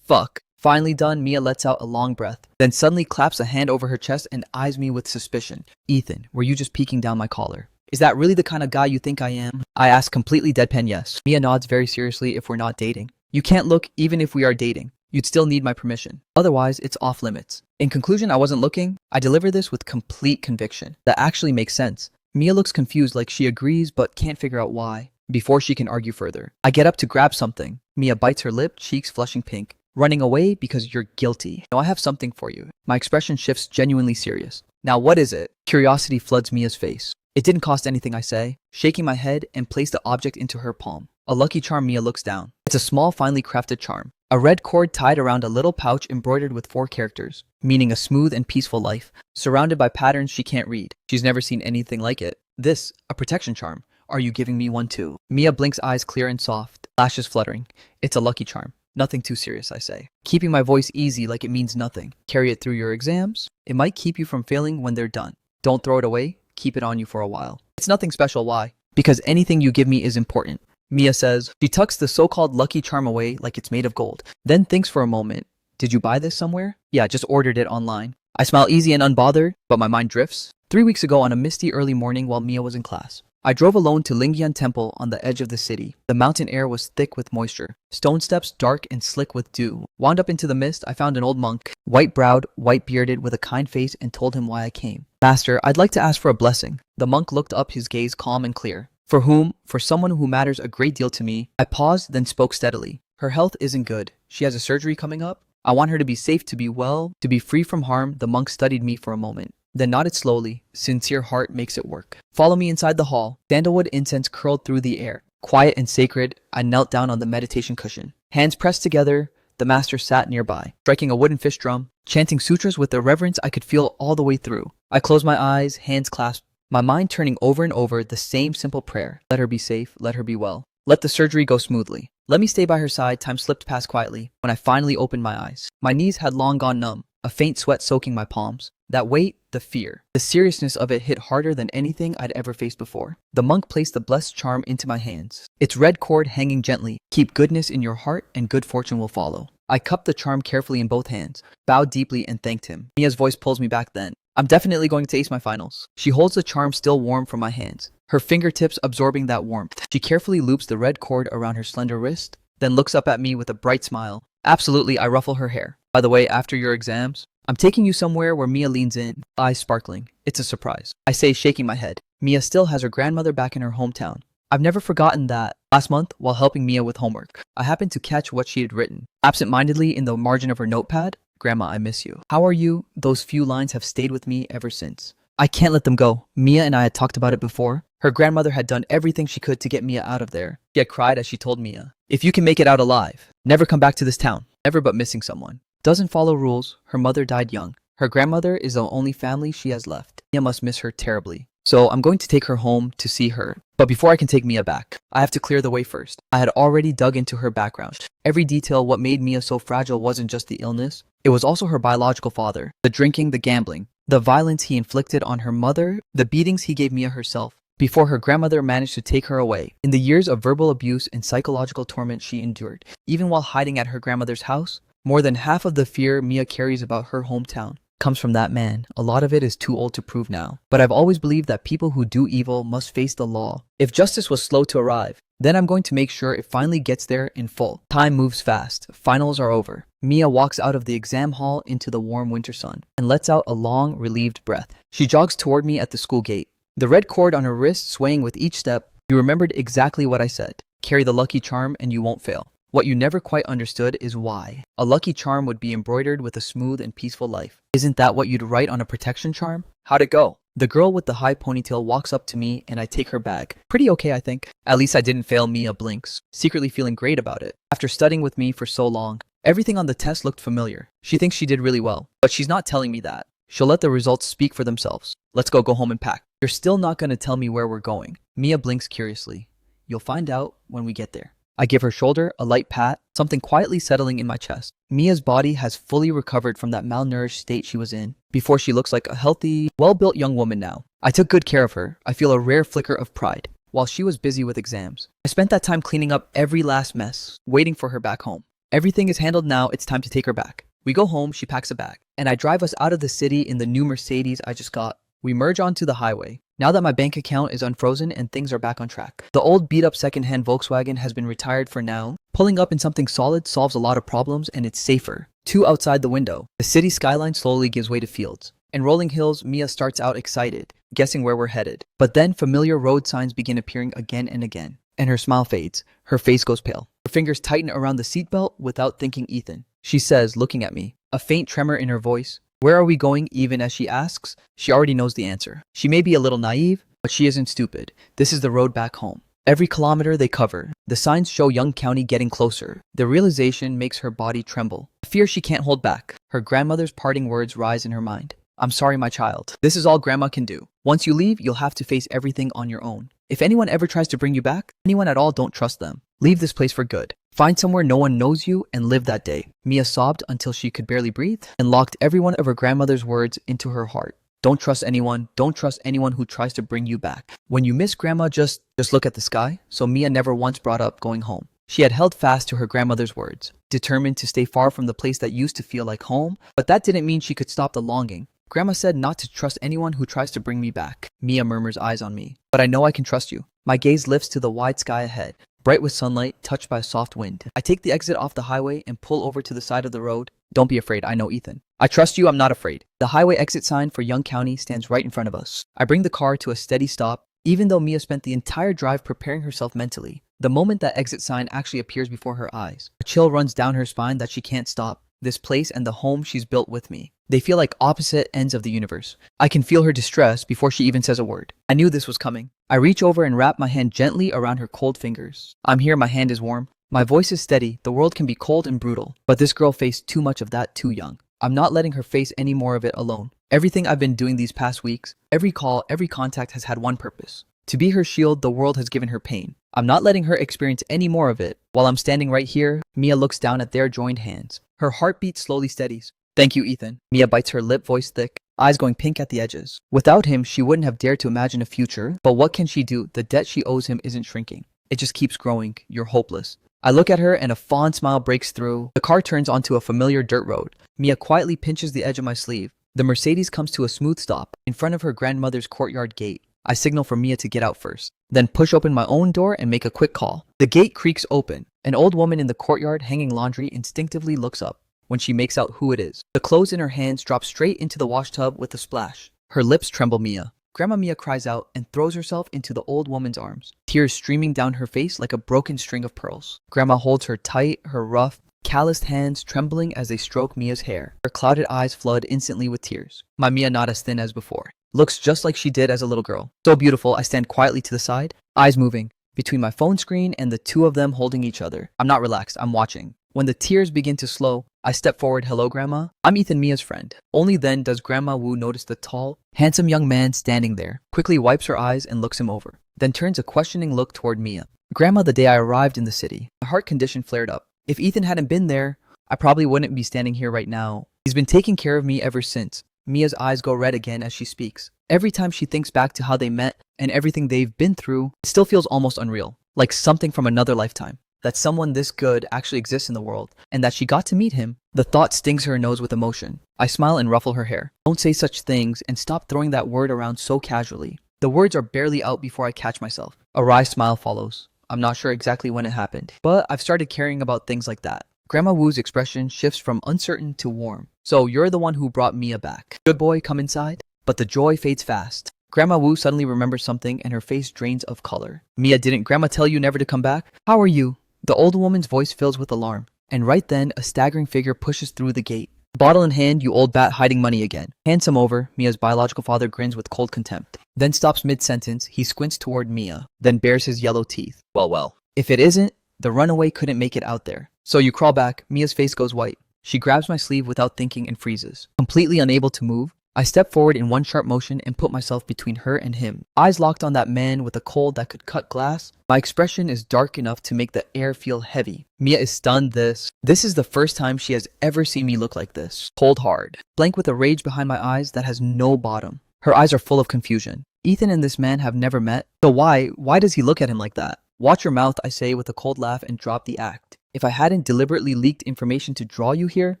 Fuck. Finally done, Mia lets out a long breath, then suddenly claps a hand over her chest and eyes me with suspicion. Ethan, were you just peeking down my collar? Is that really the kind of guy you think I am? I ask, completely deadpan yes. Mia nods very seriously. If we're not dating. You can't look even if we are dating. You'd still need my permission. Otherwise, it's off limits. In conclusion, I wasn't looking. I deliver this with complete conviction. That actually makes sense. Mia looks confused, like she agrees but can't figure out why, before she can argue further. I get up to grab something. Mia bites her lip, cheeks flushing pink. Running away because you're guilty. No, I have something for you. My expression shifts, genuinely serious. Now what is it? Curiosity floods Mia's face. It didn't cost anything, I say, shaking my head and place the object into her palm. A lucky charm. Mia looks down. It's a small, finely crafted charm. A red cord tied around a little pouch embroidered with 4 characters, meaning a smooth and peaceful life, surrounded by patterns she can't read. She's never seen anything like it. This, a protection charm. Are you giving me one too? Mia blinks, eyes clear and soft, lashes fluttering. It's a lucky charm. Nothing too serious, I say, keeping my voice easy like it means nothing. Carry it through your exams. It might keep you from failing when they're done. Don't throw it away. Keep it on you for a while. It's nothing special. Why? Because anything you give me is important. Mia says. She tucks the so-called lucky charm away like it's made of gold, then thinks for a moment. Did you buy this somewhere? Yeah, just ordered it online. I smile easy and unbothered, but my mind drifts. 3 weeks ago on a misty early morning while Mia was in class, I drove alone to Lingyan Temple on the edge of the city. The mountain air was thick with moisture. Stone steps dark and slick with dew. Wound up into the mist, I found an old monk, white-browed, white-bearded, with a kind face, and told him why I came. Master, I'd like to ask for a blessing. The monk looked up, his gaze calm and clear. For whom? For someone who matters a great deal to me. I paused, then spoke steadily. Her health isn't good. She has a surgery coming up. I want her to be safe, to be well, to be free from harm. The monk studied me for a moment, then nodded slowly. Sincere heart makes it work. Follow me inside the hall. Sandalwood incense curled through the air. Quiet and sacred, I knelt down on the meditation cushion. Hands pressed together, the master sat nearby, striking a wooden fish drum, chanting sutras with a reverence I could feel all the way through. I closed my eyes, hands clasped, my mind turning over and over the same simple prayer. Let her be safe, let her be well. Let the surgery go smoothly. Let me stay by her side. Time slipped past quietly when I finally opened my eyes. My knees had long gone numb, a faint sweat soaking my palms. That weight, the fear, the seriousness of it hit harder than anything I'd ever faced before. The monk placed the blessed charm into my hands, its red cord hanging gently. Keep goodness in your heart and good fortune will follow. I cupped the charm carefully in both hands, bowed deeply and thanked him. Mia's voice pulls me back then. I'm definitely going to ace my finals. She holds the charm still warm from my hands, her fingertips absorbing that warmth. She carefully loops the red cord around her slender wrist, then looks up at me with a bright smile. Absolutely, I ruffle her hair. By the way, after your exams, I'm taking you somewhere where Mia leans in, eyes sparkling. It's a surprise, I say, shaking my head. Mia still has her grandmother back in her hometown. I've never forgotten that. Last month, while helping Mia with homework, I happened to catch what she had written, absent-mindedly in the margin of her notepad. Grandma, I miss you. How are you? Those few lines have stayed with me ever since. I can't let them go. Mia and I had talked about it before. Her grandmother had done everything she could to get Mia out of there. She had cried as she told Mia, if you can make it out alive, never come back to this town. Never but missing someone. Doesn't follow rules. Her mother died young. Her grandmother is the only family she has left. Mia must miss her terribly. So I'm going to take her home to see her. But before I can take Mia back, I have to clear the way first. I had already dug into her background. Every detail what made Mia so fragile wasn't just the illness. It was also her biological father. The drinking, the gambling, the violence he inflicted on her mother, the beatings he gave Mia herself before her grandmother managed to take her away. In the years of verbal abuse and psychological torment she endured, even while hiding at her grandmother's house, more than half of the fear Mia carries about her hometown comes from that man. A lot of it is too old to prove now. But I've always believed that people who do evil must face the law. If justice was slow to arrive, then I'm going to make sure it finally gets there in full. Time moves fast. Finals are over. Mia walks out of the exam hall into the warm winter sun and lets out a long, relieved breath. She jogs toward me at the school gate, the red cord on her wrist swaying with each step. You remembered exactly what I said. Carry the lucky charm and you won't fail. What you never quite understood is why. A lucky charm would be embroidered with a smooth and peaceful life. Isn't that what you'd write on a protection charm? How'd it go? The girl with the high ponytail walks up to me and I take her bag. Pretty okay, I think. At least I didn't fail. Mia blinks, secretly feeling great about it. After studying with me for so long, everything on the test looked familiar. She thinks she did really well, but she's not telling me that. She'll let the results speak for themselves. Let's go home and pack. You're still not going to tell me where we're going. Mia blinks curiously. You'll find out when we get there. I give her shoulder a light pat, something quietly settling in my chest. Mia's body has fully recovered from that malnourished state she was in before. She looks like a healthy, well-built young woman now. I took good care of her. I feel a rare flicker of pride. While she was busy with exams, I spent that time cleaning up every last mess, waiting for her back home. Everything is handled now. It's time to take her back. We go home, she packs a bag, and I drive us out of the city in the new Mercedes I just got. We merge onto the highway. Now that my bank account is unfrozen and things are back on track. The old beat-up second-hand Volkswagen has been retired for now. Pulling up in something solid solves a lot of problems and it's safer. 2 outside the window. The city skyline slowly gives way to fields. In rolling hills, Mia starts out excited, guessing where we're headed. But then familiar road signs begin appearing again and again. And her smile fades. Her face goes pale. Her fingers tighten around the seatbelt without thinking Ethan. She says, looking at me, a faint tremor in her voice. Where are we going? Even as she asks, she already knows the answer. She may be a little naive, but she isn't stupid. This is the road back home. Every kilometer they cover, the signs show Young County getting closer. The realization makes her body tremble. A fear she can't hold back. Her grandmother's parting words rise in her mind. I'm sorry, my child. This is all Grandma can do. Once you leave, you'll have to face everything on your own. If anyone ever tries to bring you back, anyone at all, don't trust them. Leave this place for good. Find somewhere no one knows you and live that day. Mia sobbed until she could barely breathe and locked every one of her grandmother's words into her heart. Don't trust anyone. Don't trust anyone who tries to bring you back. When you miss Grandma, just look at the sky. So Mia never once brought up going home. She had held fast to her grandmother's words, determined to stay far from the place that used to feel like home, but that didn't mean she could stop the longing. Grandma said not to trust anyone who tries to bring me back. Mia murmurs, eyes on me. But I know I can trust you. My gaze lifts to the wide sky ahead, bright with sunlight, touched by a soft wind. I take the exit off the highway and pull over to the side of the road. Don't be afraid, I know Ethan. I trust you, I'm not afraid. The highway exit sign for Young County stands right in front of us. I bring the car to a steady stop, even though Mia spent the entire drive preparing herself mentally. The moment that exit sign actually appears before her eyes, a chill runs down her spine that she can't stop. This place and the home she's built with me. They feel like opposite ends of the universe. I can feel her distress before she even says a word. I knew this was coming. I reach over and wrap my hand gently around her cold fingers. I'm here, my hand is warm. My voice is steady. The world can be cold and brutal, but this girl faced too much of that too young. I'm not letting her face any more of it alone. Everything I've been doing these past weeks, every call, every contact has had one purpose. To be her shield. The world has given her pain, I'm not letting her experience any more of it. While I'm standing right here, Mia looks down at their joined hands. Her heartbeat slowly steadies. Thank you, Ethan. Mia bites her lip, voice thick, eyes going pink at the edges. Without him, she wouldn't have dared to imagine a future. But what can she do? The debt she owes him isn't shrinking. It just keeps growing. You're hopeless. I look at her and a fond smile breaks through. The car turns onto a familiar dirt road. Mia quietly pinches the edge of my sleeve. The Mercedes comes to a smooth stop in front of her grandmother's courtyard gate. I signal for Mia to get out first, then push open my own door and make a quick call. The gate creaks open. An old woman in the courtyard hanging laundry instinctively looks up when she makes out who it is. The clothes in her hands drop straight into the washtub with a splash. Her lips tremble. Mia. Grandma Mia cries out and throws herself into the old woman's arms, tears streaming down her face like a broken string of pearls. Grandma holds her tight, her rough, calloused hands trembling as they stroke Mia's hair. Her clouded eyes flood instantly with tears. My Mia, not as thin as before, looks just like she did as a little girl. So beautiful, I stand quietly to the side, eyes moving, between my phone screen and the two of them holding each other. I'm not relaxed, I'm watching. When the tears begin to slow, I step forward. Hello, Grandma. I'm Ethan, Mia's friend. Only then does Grandma Wu notice the tall, handsome young man standing there, quickly wipes her eyes and looks him over, then turns a questioning look toward Mia. Grandma, the day I arrived in the city, my heart condition flared up. If Ethan hadn't been there, I probably wouldn't be standing here right now. He's been taking care of me ever since. Mia's eyes go red again as she speaks. Every time she thinks back to how they met and everything they've been through, it still feels almost unreal, like something from another lifetime. That someone this good actually exists in the world, and that she got to meet him. The thought stings her nose with emotion. I smile and ruffle her hair. Don't say such things and stop throwing that word around so casually. The words are barely out before I catch myself. A wry smile follows. I'm not sure exactly when it happened, but I've started caring about things like that. Grandma Wu's expression shifts from uncertain to warm. So you're the one who brought Mia back. Good boy, come inside. But the joy fades fast. Grandma Wu suddenly remembers something and her face drains of color. Mia, didn't Grandma tell you never to come back? How are you? The old woman's voice fills with alarm. And right then, a staggering figure pushes through the gate. Bottle in hand, you old bat hiding money again. Hands him over. Mia's biological father grins with cold contempt. Then stops mid-sentence. He squints toward Mia, then bares his yellow teeth. Well. If it isn't, the runaway couldn't make it out there. So you crawl back. Mia's face goes white. She grabs my sleeve without thinking and freezes. Completely unable to move, I step forward in one sharp motion and put myself between her and him. Eyes locked on that man with a cold that could cut glass. My expression is dark enough to make the air feel heavy. Mia is stunned. This is the first time she has ever seen me look like this. Cold hard. Blank with a rage behind my eyes that has no bottom. Her eyes are full of confusion. Ethan and this man have never met. So why does he look at him like that? Watch your mouth, I say with a cold laugh and drop the act. If I hadn't deliberately leaked information to draw you here,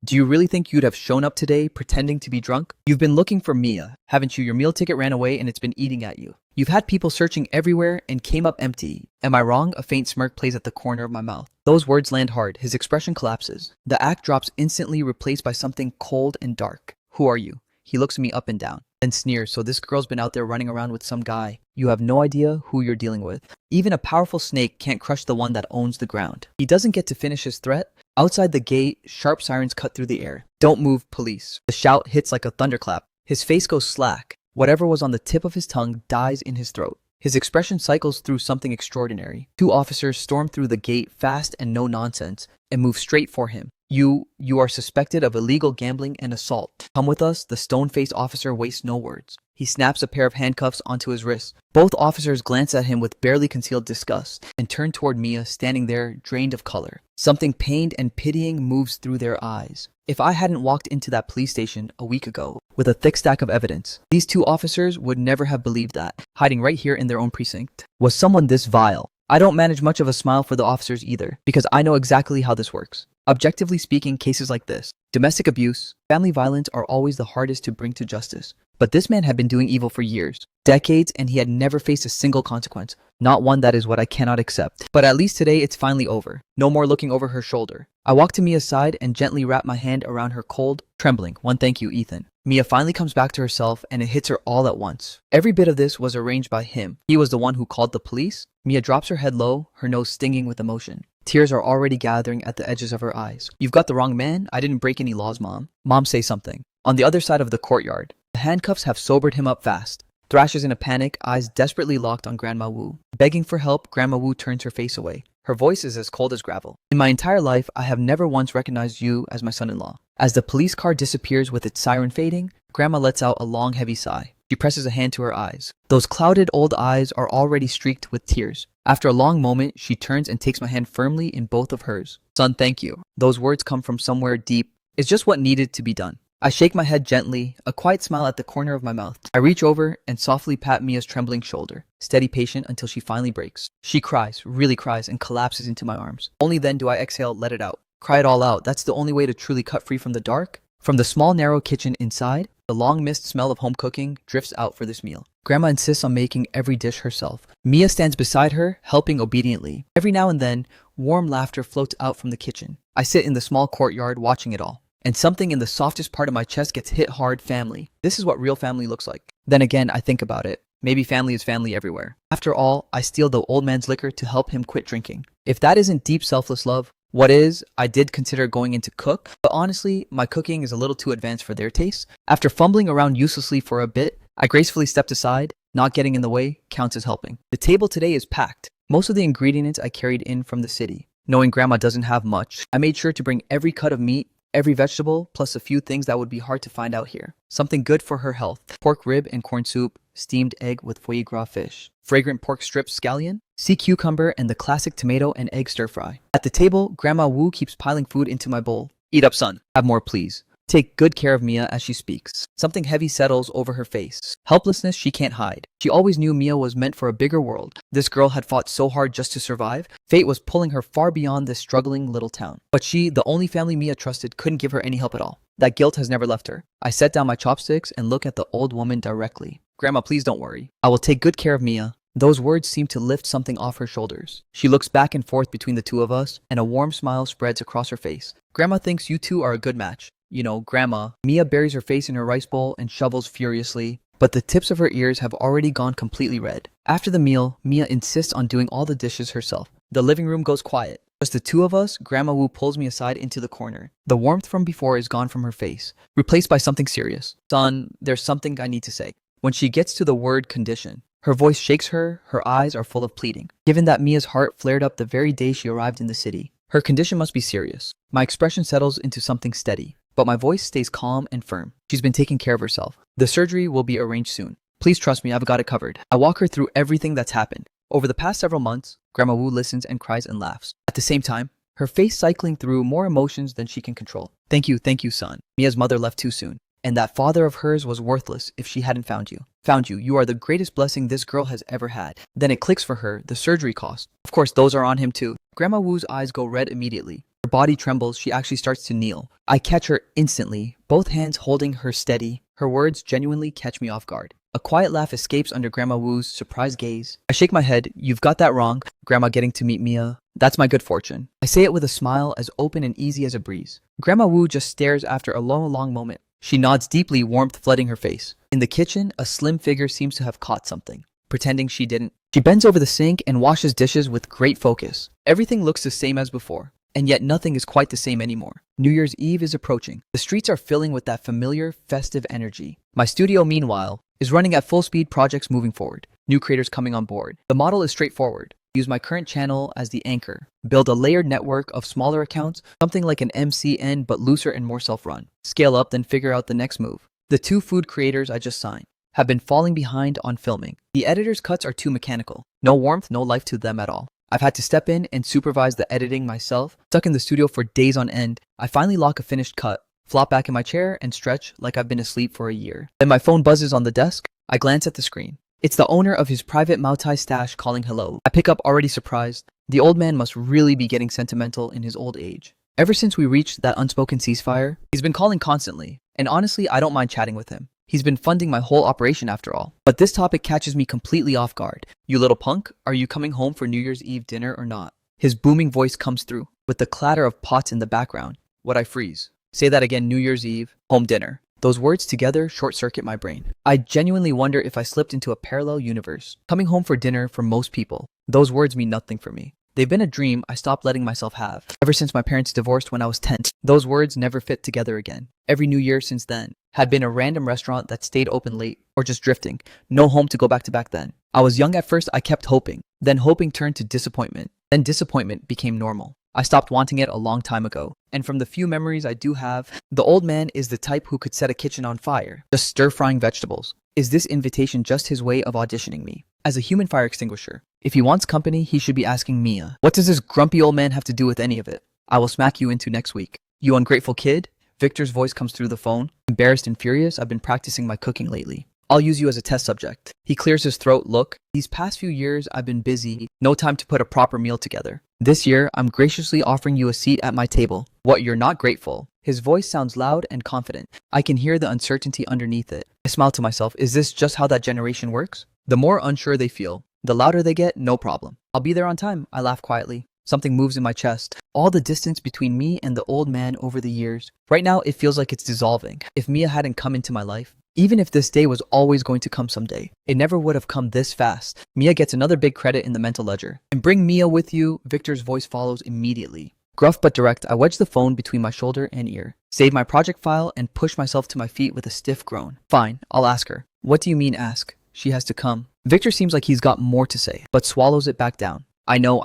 do you really think you'd have shown up today pretending to be drunk? You've been looking for Mia, haven't you? Your meal ticket ran away and it's been eating at you. You've had people searching everywhere and came up empty. Am I wrong? A faint smirk plays at the corner of my mouth. Those words land hard. His expression collapses. The act drops instantly, replaced by something cold and dark. Who are you? He looks me up and down, then sneers. So this girl's been out there running around with some guy. You have no idea who you're dealing with. Even a powerful snake can't crush the one that owns the ground. He doesn't get to finish his threat. Outside the gate, sharp sirens cut through the air. Don't move, police. The shout hits like a thunderclap. His face goes slack. Whatever was on the tip of his tongue dies in his throat. His expression cycles through something extraordinary. Two officers storm through the gate fast and no nonsense and move straight for him. You are suspected of illegal gambling and assault. Come with us. The stone-faced officer wastes no words. He snaps a pair of handcuffs onto his wrists. Both officers glance at him with barely concealed disgust and turn toward Mia, standing there, drained of color. Something pained and pitying moves through their eyes. If I hadn't walked into that police station a week ago with a thick stack of evidence, these two officers would never have believed that, hiding right here in their own precinct, was someone this vile. I don't manage much of a smile for the officers either, because I know exactly how this works. Objectively speaking, cases like this, domestic abuse, family violence are always the hardest to bring to justice. But this man had been doing evil for years, decades, and he had never faced a single consequence. Not one that is what I cannot accept. But at least today it's finally over. No more looking over her shoulder. I walk to Mia's side and gently wrap my hand around her cold, trembling. One thank you, Ethan. Mia finally comes back to herself and it hits her all at once. Every bit of this was arranged by him. He was the one who called the police. Mia drops her head low, her nose stinging with emotion. Tears are already gathering at the edges of her eyes. You've got the wrong man. I didn't break any laws, Mom. Mom, say something. On the other side of the courtyard, the handcuffs have sobered him up fast. Thrashes in a panic, eyes desperately locked on Grandma Wu. Begging for help, Grandma Wu turns her face away. Her voice is as cold as gravel. In my entire life, I have never once recognized you as my son-in-law. As the police car disappears with its siren fading, Grandma lets out a long, heavy sigh. She presses a hand to her eyes. Those clouded old eyes are already streaked with tears. After a long moment, she turns and takes my hand firmly in both of hers. Son, thank you. Those words come from somewhere deep. It's just what needed to be done. I shake my head gently, a quiet smile at the corner of my mouth. I reach over and softly pat Mia's trembling shoulder, steady patient until she finally breaks. She cries, really cries, and collapses into my arms. Only then do I exhale, let it out. Cry it all out. That's the only way to truly cut free from the dark. From the small, narrow kitchen inside, the long mist smell of home cooking drifts out for this meal. Grandma insists on making every dish herself. Mia stands beside her, helping obediently. Every now and then, warm laughter floats out from the kitchen. I sit in the small courtyard watching it all. And something in the softest part of my chest gets hit hard. Family. This is what real family looks like. Then again, I think about it. Maybe family is family everywhere. After all, I steal the old man's liquor to help him quit drinking. If that isn't deep selfless love, what is? I did consider going into cook, but honestly, my cooking is a little too advanced for their taste. After fumbling around uselessly for a bit, I gracefully stepped aside. Not getting in the way counts as helping. The table today is packed. Most of the ingredients I carried in from the city. Knowing Grandma doesn't have much, I made sure to bring every cut of meat, every vegetable, plus a few things that would be hard to find out here. Something good for her health. Pork rib and corn soup, steamed egg with foie gras fish, fragrant pork strip scallion, sea cucumber, and the classic tomato and egg stir fry. At the table, Grandma Wu keeps piling food into my bowl. Eat up, son. Have more, please. Take good care of Mia as she speaks. Something heavy settles over her face. Helplessness she can't hide. She always knew Mia was meant for a bigger world. This girl had fought so hard just to survive. Fate was pulling her far beyond this struggling little town. But she, the only family Mia trusted, couldn't give her any help at all. That guilt has never left her. I set down my chopsticks and look at the old woman directly. Grandma, please don't worry. I will take good care of Mia. Those words seem to lift something off her shoulders. She looks back and forth between the two of us, and a warm smile spreads across her face. Grandma thinks you two are a good match. You know, Grandma. Mia buries her face in her rice bowl and shovels furiously, but the tips of her ears have already gone completely red. After the meal, Mia insists on doing all the dishes herself. The living room goes quiet. Just the two of us. Grandma Wu pulls me aside into the corner. The warmth from before is gone from her face, replaced by something serious. Son, there's something I need to say. When she gets to the word condition, her voice shakes her eyes are full of pleading. Given that Mia's heart flared up the very day she arrived in the city, her condition must be serious. My expression settles into something steady, but my voice stays calm and firm. She's been taking care of herself. The surgery will be arranged soon. Please trust me, I've got it covered. I walk her through everything that's happened. Over the past several months, Grandma Wu listens and cries and laughs. At the same time, her face cycling through more emotions than she can control. Thank you, son. Mia's mother left too soon. And that father of hers was worthless if she hadn't found you. Found you. You are the greatest blessing this girl has ever had. Then it clicks for her, the surgery cost. Of course, those are on him too. Grandma Wu's eyes go red immediately. Her body trembles, she actually starts to kneel. I catch her instantly, both hands holding her steady. Her words genuinely catch me off guard. A quiet laugh escapes under Grandma Wu's surprised gaze. I shake my head. You've got that wrong. Grandma getting to meet Mia. That's my good fortune. I say it with a smile as open and easy as a breeze. Grandma Wu just stares after a long moment. She nods deeply, warmth flooding her face. In the kitchen, a slim figure seems to have caught something, pretending she didn't. She bends over the sink and washes dishes with great focus. Everything looks the same as before, and yet nothing is quite the same anymore. New Year's Eve is approaching. The streets are filling with that familiar, festive energy. My studio, meanwhile, is running at full speed, projects moving forward. New creators coming on board. The model is straightforward. Use my current channel as the anchor. Build a layered network of smaller accounts, something like an MCN but looser and more self-run. Scale up, then figure out the next move. The 2 food creators I just signed have been falling behind on filming. The editor's cuts are too mechanical. No warmth, no life to them at all. I've had to step in and supervise the editing myself. Stuck in the studio for days on end, I finally lock a finished cut, flop back in my chair, and stretch like I've been asleep for a year. Then my phone buzzes on the desk. I glance at the screen. It's the owner of his private Mautai stash calling hello. I pick up already surprised. The old man must really be getting sentimental in his old age. Ever since we reached that unspoken ceasefire, he's been calling constantly. And honestly, I don't mind chatting with him. He's been funding my whole operation after all. But this topic catches me completely off guard. You little punk, are you coming home for New Year's Eve dinner or not? His booming voice comes through, with the clatter of pots in the background. What I freeze. Say that again, New Year's Eve, home dinner. Those words together short-circuit my brain. I genuinely wonder if I slipped into a parallel universe. Coming home for dinner for most people, those words mean nothing for me. They've been a dream I stopped letting myself have. Ever since my parents divorced when I was 10, those words never fit together again. Every New Year since then had been a random restaurant that stayed open late or just drifting. No home to go back to back then. I was young at first, I kept hoping. Then hoping turned to disappointment. Then disappointment became normal. I stopped wanting it a long time ago. And from the few memories I do have, the old man is the type who could set a kitchen on fire, just stir-frying vegetables. Is this invitation just his way of auditioning me as a human fire extinguisher? If he wants company, he should be asking Mia. What does this grumpy old man have to do with any of it? I will smack you into next week. You ungrateful kid? Victor's voice comes through the phone. Embarrassed and furious, I've been practicing my cooking lately. I'll use you as a test subject. He clears his throat. Look, these past few years I've been busy. No time to put a proper meal together. This year, I'm graciously offering you a seat at my table. What, you're not grateful? His voice sounds loud and confident. I can hear the uncertainty underneath it. I smile to myself. Is this just how that generation works? The more unsure they feel, the louder they get, no problem. I'll be there on time. I laugh quietly. Something moves in my chest. All the distance between me and the old man over the years. Right now, it feels like it's dissolving. If Mia hadn't come into my life, even if this day was always going to come someday, it never would have come this fast. Mia gets another big credit in the mental ledger. And bring Mia with you, Victor's voice follows immediately. Gruff but direct, I wedge the phone between my shoulder and ear, save my project file, and push myself to my feet with a stiff groan. Fine, I'll ask her. What do you mean ask? She has to come. Victor seems like he's got more to say, but swallows it back down. I know.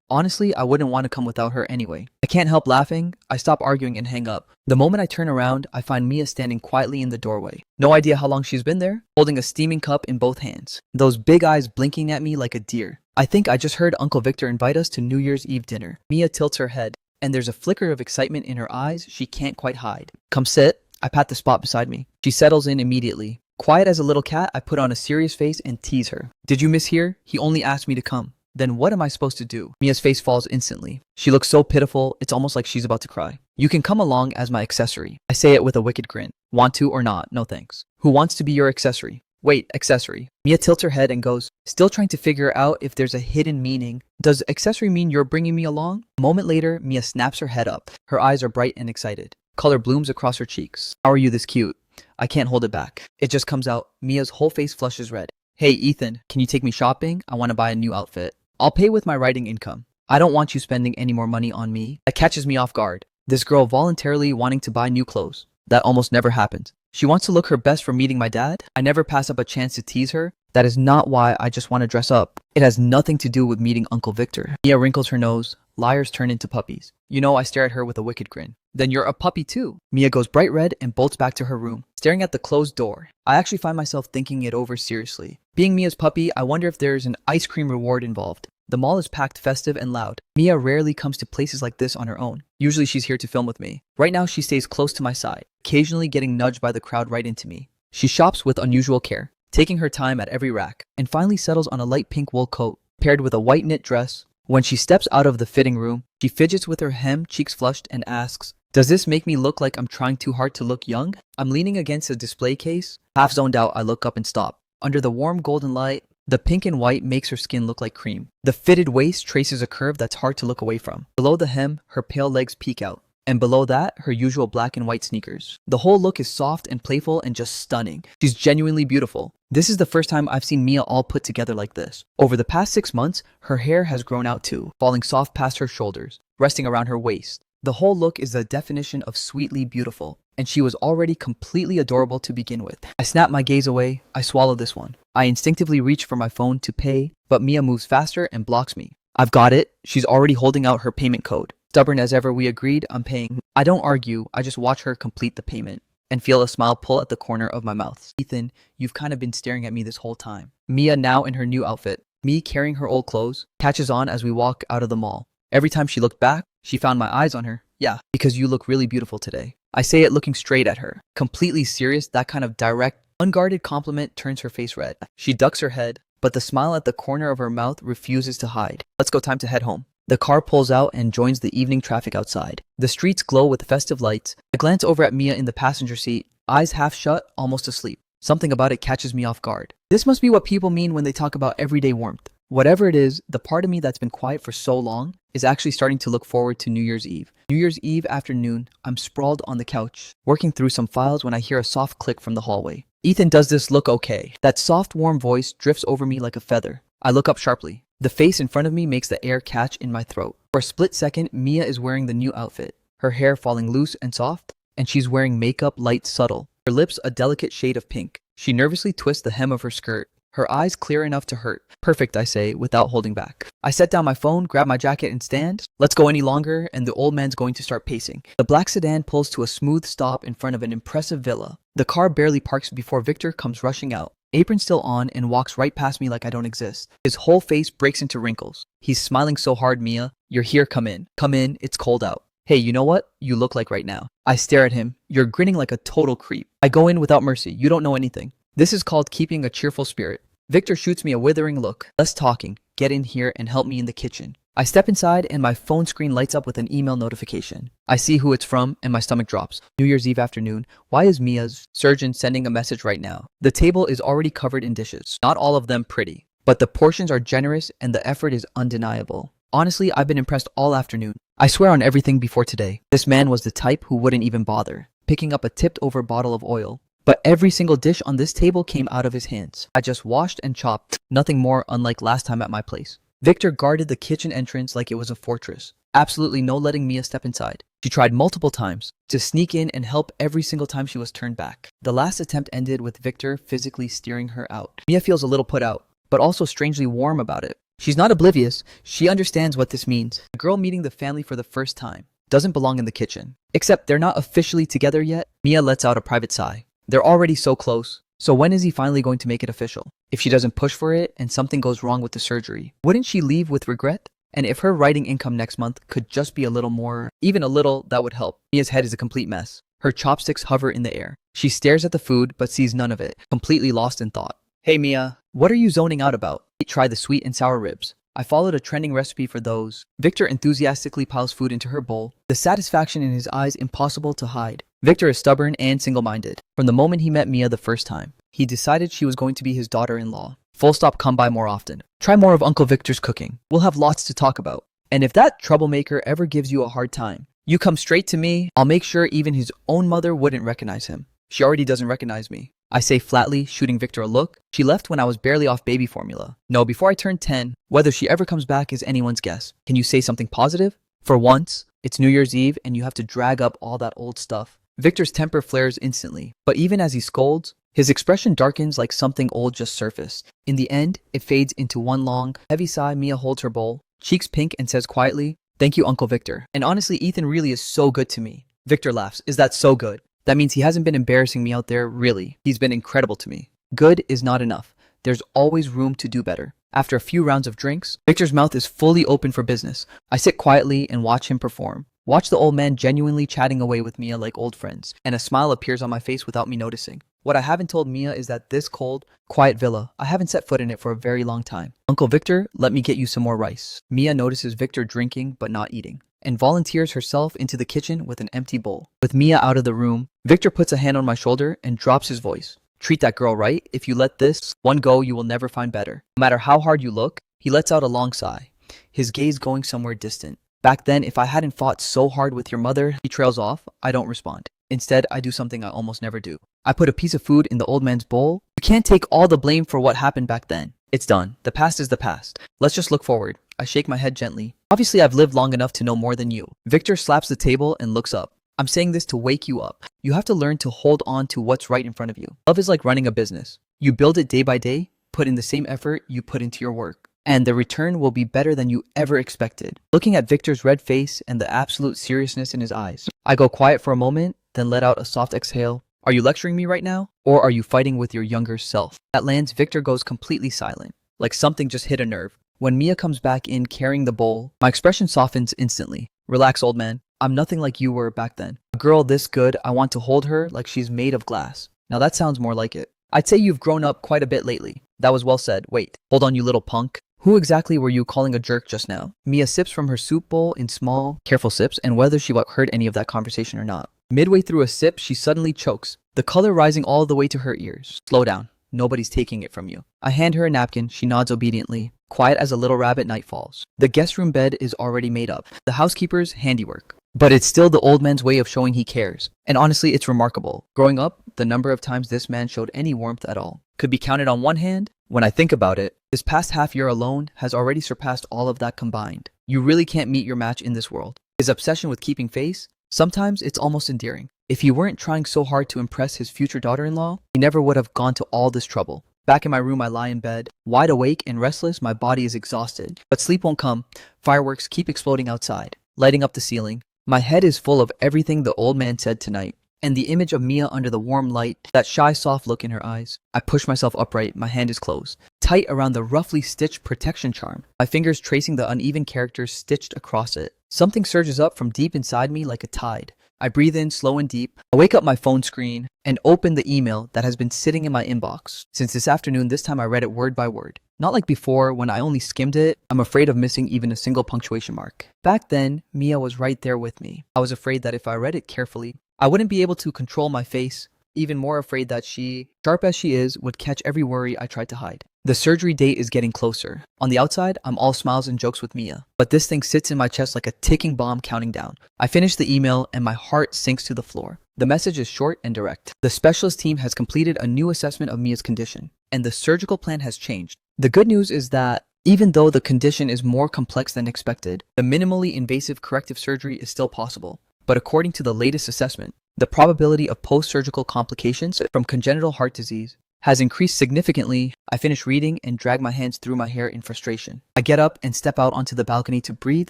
Honestly, I wouldn't want to come without her anyway. I can't help laughing. I stop arguing and hang up. The moment I turn around, I find Mia standing quietly in the doorway. No idea how long she's been there, holding a steaming cup in both hands. Those big eyes blinking at me like a deer. I think I just heard Uncle Victor invite us to New Year's Eve dinner. Mia tilts her head, and there's a flicker of excitement in her eyes she can't quite hide. Come sit. I pat the spot beside me. She settles in immediately. Quiet as a little cat, I put on a serious face and tease her. Did you mishear? He only asked me to come. Then what am I supposed to do? Mia's face falls instantly. She looks so pitiful, it's almost like she's about to cry. You can come along as my accessory. I say it with a wicked grin. Want to or not? No thanks. Who wants to be your accessory? Wait, accessory. Mia tilts her head and goes, still trying to figure out if there's a hidden meaning. Does accessory mean you're bringing me along? A moment later, Mia snaps her head up. Her eyes are bright and excited. Color blooms across her cheeks. How are you this cute? I can't hold it back. It just comes out. Mia's whole face flushes red. Hey, Ethan, can you take me shopping? I want to buy a new outfit. I'll pay with my writing income. I don't want you spending any more money on me. That catches me off guard. This girl voluntarily wanting to buy new clothes. That almost never happens. She wants to look her best for meeting my dad. I never pass up a chance to tease her. That is not why I just want to dress up. It has nothing to do with meeting Uncle Victor. Mia wrinkles her nose. Liars turn into puppies. You know, I stare at her with a wicked grin. Then you're a puppy too. Mia goes bright red and bolts back to her room, staring at the closed door. I actually find myself thinking it over seriously. Being Mia's puppy, I wonder if there's an ice cream reward involved. The mall is packed, festive, and loud. Mia rarely comes to places like this on her own. Usually she's here to film with me. Right now she stays close to my side, occasionally getting nudged by the crowd right into me. She shops with unusual care, taking her time at every rack, and finally settles on a light pink wool coat, paired with a white knit dress. When she steps out of the fitting room, she fidgets with her hem, cheeks flushed, and asks, does this make me look like I'm trying too hard to look young? I'm leaning against a display case. Half zoned out, I look up and stop. Under the warm golden light, the pink and white makes her skin look like cream. The fitted waist traces a curve that's hard to look away from. Below the hem, her pale legs peek out. And below that, her usual black and white sneakers. The whole look is soft and playful and just stunning. She's genuinely beautiful. This is the first time I've seen Mia all put together like this. Over the past 6 months, her hair has grown out too, falling soft past her shoulders, resting around her waist. The whole look is the definition of sweetly beautiful, and she was already completely adorable to begin with. I snap my gaze away. I swallow this one. I instinctively reach for my phone to pay, but Mia moves faster and blocks me. I've got it. She's already holding out her payment code. Stubborn as ever, we agreed, I'm paying. I don't argue, I just watch her complete the payment and feel a smile pull at the corner of my mouth. Ethan, you've kind of been staring at me this whole time. Mia, now in her new outfit, me carrying her old clothes, catches on as we walk out of the mall. Every time she looked back, she found my eyes on her. Yeah, because you look really beautiful today. I say it looking straight at her. Completely serious, that kind of direct, unguarded compliment turns her face red. She ducks her head, but the smile at the corner of her mouth refuses to hide. Let's go, time to head home. The car pulls out and joins the evening traffic outside. The streets glow with festive lights. I glance over at Mia in the passenger seat, eyes half shut, almost asleep. Something about it catches me off guard. This must be what people mean when they talk about everyday warmth. Whatever it is, the part of me that's been quiet for so long is actually starting to look forward to New Year's Eve. New Year's Eve afternoon, I'm sprawled on the couch, working through some files when I hear a soft click from the hallway. Ethan, does this look okay? That soft, warm voice drifts over me like a feather. I look up sharply. The face in front of me makes the air catch in my throat. For a split second, Mia is wearing the new outfit, her hair falling loose and soft, and she's wearing makeup light subtle. Her lips a delicate shade of pink. She nervously twists the hem of her skirt, her eyes clear enough to hurt. Perfect, I say, without holding back. I set down my phone, grab my jacket and stand. Let's go any longer, and the old man's going to start pacing. The black sedan pulls to a smooth stop in front of an impressive villa. The car barely parks before Victor comes rushing out, apron still on, and walks right past me like I don't exist. His whole face breaks into wrinkles. He's smiling so hard. Mia, you're here, come in. Come in, it's cold out. Hey, you know what you look like right now? I stare at him. You're grinning like a total creep. I go in without mercy. You don't know anything. This is called keeping a cheerful spirit. Victor shoots me a withering look. Less talking. Get in here and help me in the kitchen. I step inside and my phone screen lights up with an email notification. I see who it's from and my stomach drops. New Year's Eve afternoon. Why is Mia's surgeon sending a message right now? The table is already covered in dishes. Not all of them pretty, but the portions are generous and the effort is undeniable. Honestly, I've been impressed all afternoon. I swear on everything before today. This man was the type who wouldn't even bother picking up a tipped over bottle of oil. But every single dish on this table came out of his hands. I just washed and chopped. Nothing more unlike last time at my place. Victor guarded the kitchen entrance like it was a fortress. Absolutely no letting Mia step inside. She tried multiple times to sneak in and help every single time she was turned back. The last attempt ended with Victor physically steering her out. Mia feels a little put out, but also strangely warm about it. She's not oblivious. She understands what this means. A girl meeting the family for the first time doesn't belong in the kitchen. Except they're not officially together yet. Mia lets out a private sigh. They're already so close. So when is he finally going to make it official? If she doesn't push for it and something goes wrong with the surgery, wouldn't she leave with regret? And if her writing income next month could just be a little more, even a little, that would help. Mia's head is a complete mess. Her chopsticks hover in the air. She stares at the food but sees none of it, completely lost in thought. Hey Mia, what are you zoning out about? Try the sweet and sour ribs. I followed a trending recipe for those. Victor enthusiastically piles food into her bowl, the satisfaction in his eyes impossible to hide. Victor is stubborn and single-minded. From the moment he met Mia the first time, he decided she was going to be his daughter-in-law. Full stop, come by more often. Try more of Uncle Victor's cooking. We'll have lots to talk about. And if that troublemaker ever gives you a hard time, you come straight to me. I'll make sure even his own mother wouldn't recognize him. She already doesn't recognize me. I say flatly, shooting Victor a look. She left when I was barely off baby formula. No, before I turned 10. Whether she ever comes back is anyone's guess. Can you say something positive? For once, it's New Year's Eve and you have to drag up all that old stuff. Victor's temper flares instantly, but even as he scolds, his expression darkens like something old just surfaced. In the end, it fades into one long, heavy sigh. Mia holds her bowl, cheeks pink, and says quietly, "Thank you, Uncle Victor. And honestly, Ethan really is so good to me." Victor laughs. Is that so good? That means he hasn't been embarrassing me out there, really. He's been incredible to me. Good is not enough. There's always room to do better. After a few rounds of drinks, Victor's mouth is fully open for business. I sit quietly and watch him perform. Watch the old man genuinely chatting away with Mia like old friends, and a smile appears on my face without me noticing. What I haven't told Mia is that this cold, quiet villa, I haven't set foot in it for a very long time. Uncle Victor, let me get you some more rice. Mia notices Victor drinking but not eating, and volunteers herself into the kitchen with an empty bowl. With Mia out of the room, Victor puts a hand on my shoulder and drops his voice. Treat that girl right. If you let this one go, you will never find better. No matter how hard you look. He lets out a long sigh, his gaze going somewhere distant. Back then, if I hadn't fought so hard with your mother, he trails off. I don't respond. Instead, I do something I almost never do. I put a piece of food in the old man's bowl. You can't take all the blame for what happened back then. It's done. The past is the past. Let's just look forward. I shake my head gently. Obviously, I've lived long enough to know more than you. Victor slaps the table and looks up. I'm saying this to wake you up. You have to learn to hold on to what's right in front of you. Love is like running a business. You build it day by day, put in the same effort you put into your work, and the return will be better than you ever expected. Looking at Victor's red face and the absolute seriousness in his eyes, I go quiet for a moment, then let out a soft exhale. Are you lecturing me right now? Or are you fighting with your younger self? That lands, Victor goes completely silent, like something just hit a nerve. When Mia comes back in carrying the bowl, my expression softens instantly. Relax, old man. I'm nothing like you were back then. A girl this good, I want to hold her like she's made of glass. Now that sounds more like it. I'd say you've grown up quite a bit lately. That was well said. Wait, hold on, you little punk. Who exactly were you calling a jerk just now? Mia sips from her soup bowl in small, careful sips, and whether she heard any of that conversation or not. Midway through a sip, she suddenly chokes, the color rising all the way to her ears. Slow down. Nobody's taking it from you. I hand her a napkin. She nods obediently, quiet as a little rabbit. Night falls. The guest room bed is already made up, the housekeeper's handiwork. But it's still the old man's way of showing he cares. And honestly, it's remarkable. Growing up, the number of times this man showed any warmth at all could be counted on one hand. When I think about it, this past half year alone has already surpassed all of that combined. You really can't meet your match in this world. His obsession with keeping face, sometimes it's almost endearing. If he weren't trying so hard to impress his future daughter-in-law, he never would have gone to all this trouble. Back in my room, I lie in bed, wide awake and restless. My body is exhausted, but sleep won't come. Fireworks keep exploding outside, lighting up the ceiling. My head is full of everything the old man said tonight, and the image of Mia under the warm light, that shy, soft look in her eyes. I push myself upright, my hand is closed, tight around the roughly stitched protection charm, my fingers tracing the uneven characters stitched across it. Something surges up from deep inside me like a tide. I breathe in slow and deep. I wake up my phone screen and open the email that has been sitting in my inbox since this afternoon. This time I read it word by word. Not like before when I only skimmed it. I'm afraid of missing even a single punctuation mark. Back then, Mia was right there with me. I was afraid that if I read it carefully, I wouldn't be able to control my face. Even more afraid that she, sharp as she is, would catch every worry I tried to hide. The surgery date is getting closer. On the outside, I'm all smiles and jokes with Mia, but this thing sits in my chest like a ticking bomb counting down. I finish the email and my heart sinks to the floor. The message is short and direct. The specialist team has completed a new assessment of Mia's condition, and the surgical plan has changed. The good news is that even though the condition is more complex than expected, the minimally invasive corrective surgery is still possible. But according to the latest assessment, the probability of post-surgical complications from congenital heart disease has increased significantly. I finish reading and drag my hands through my hair in frustration. I get up and step out onto the balcony to breathe.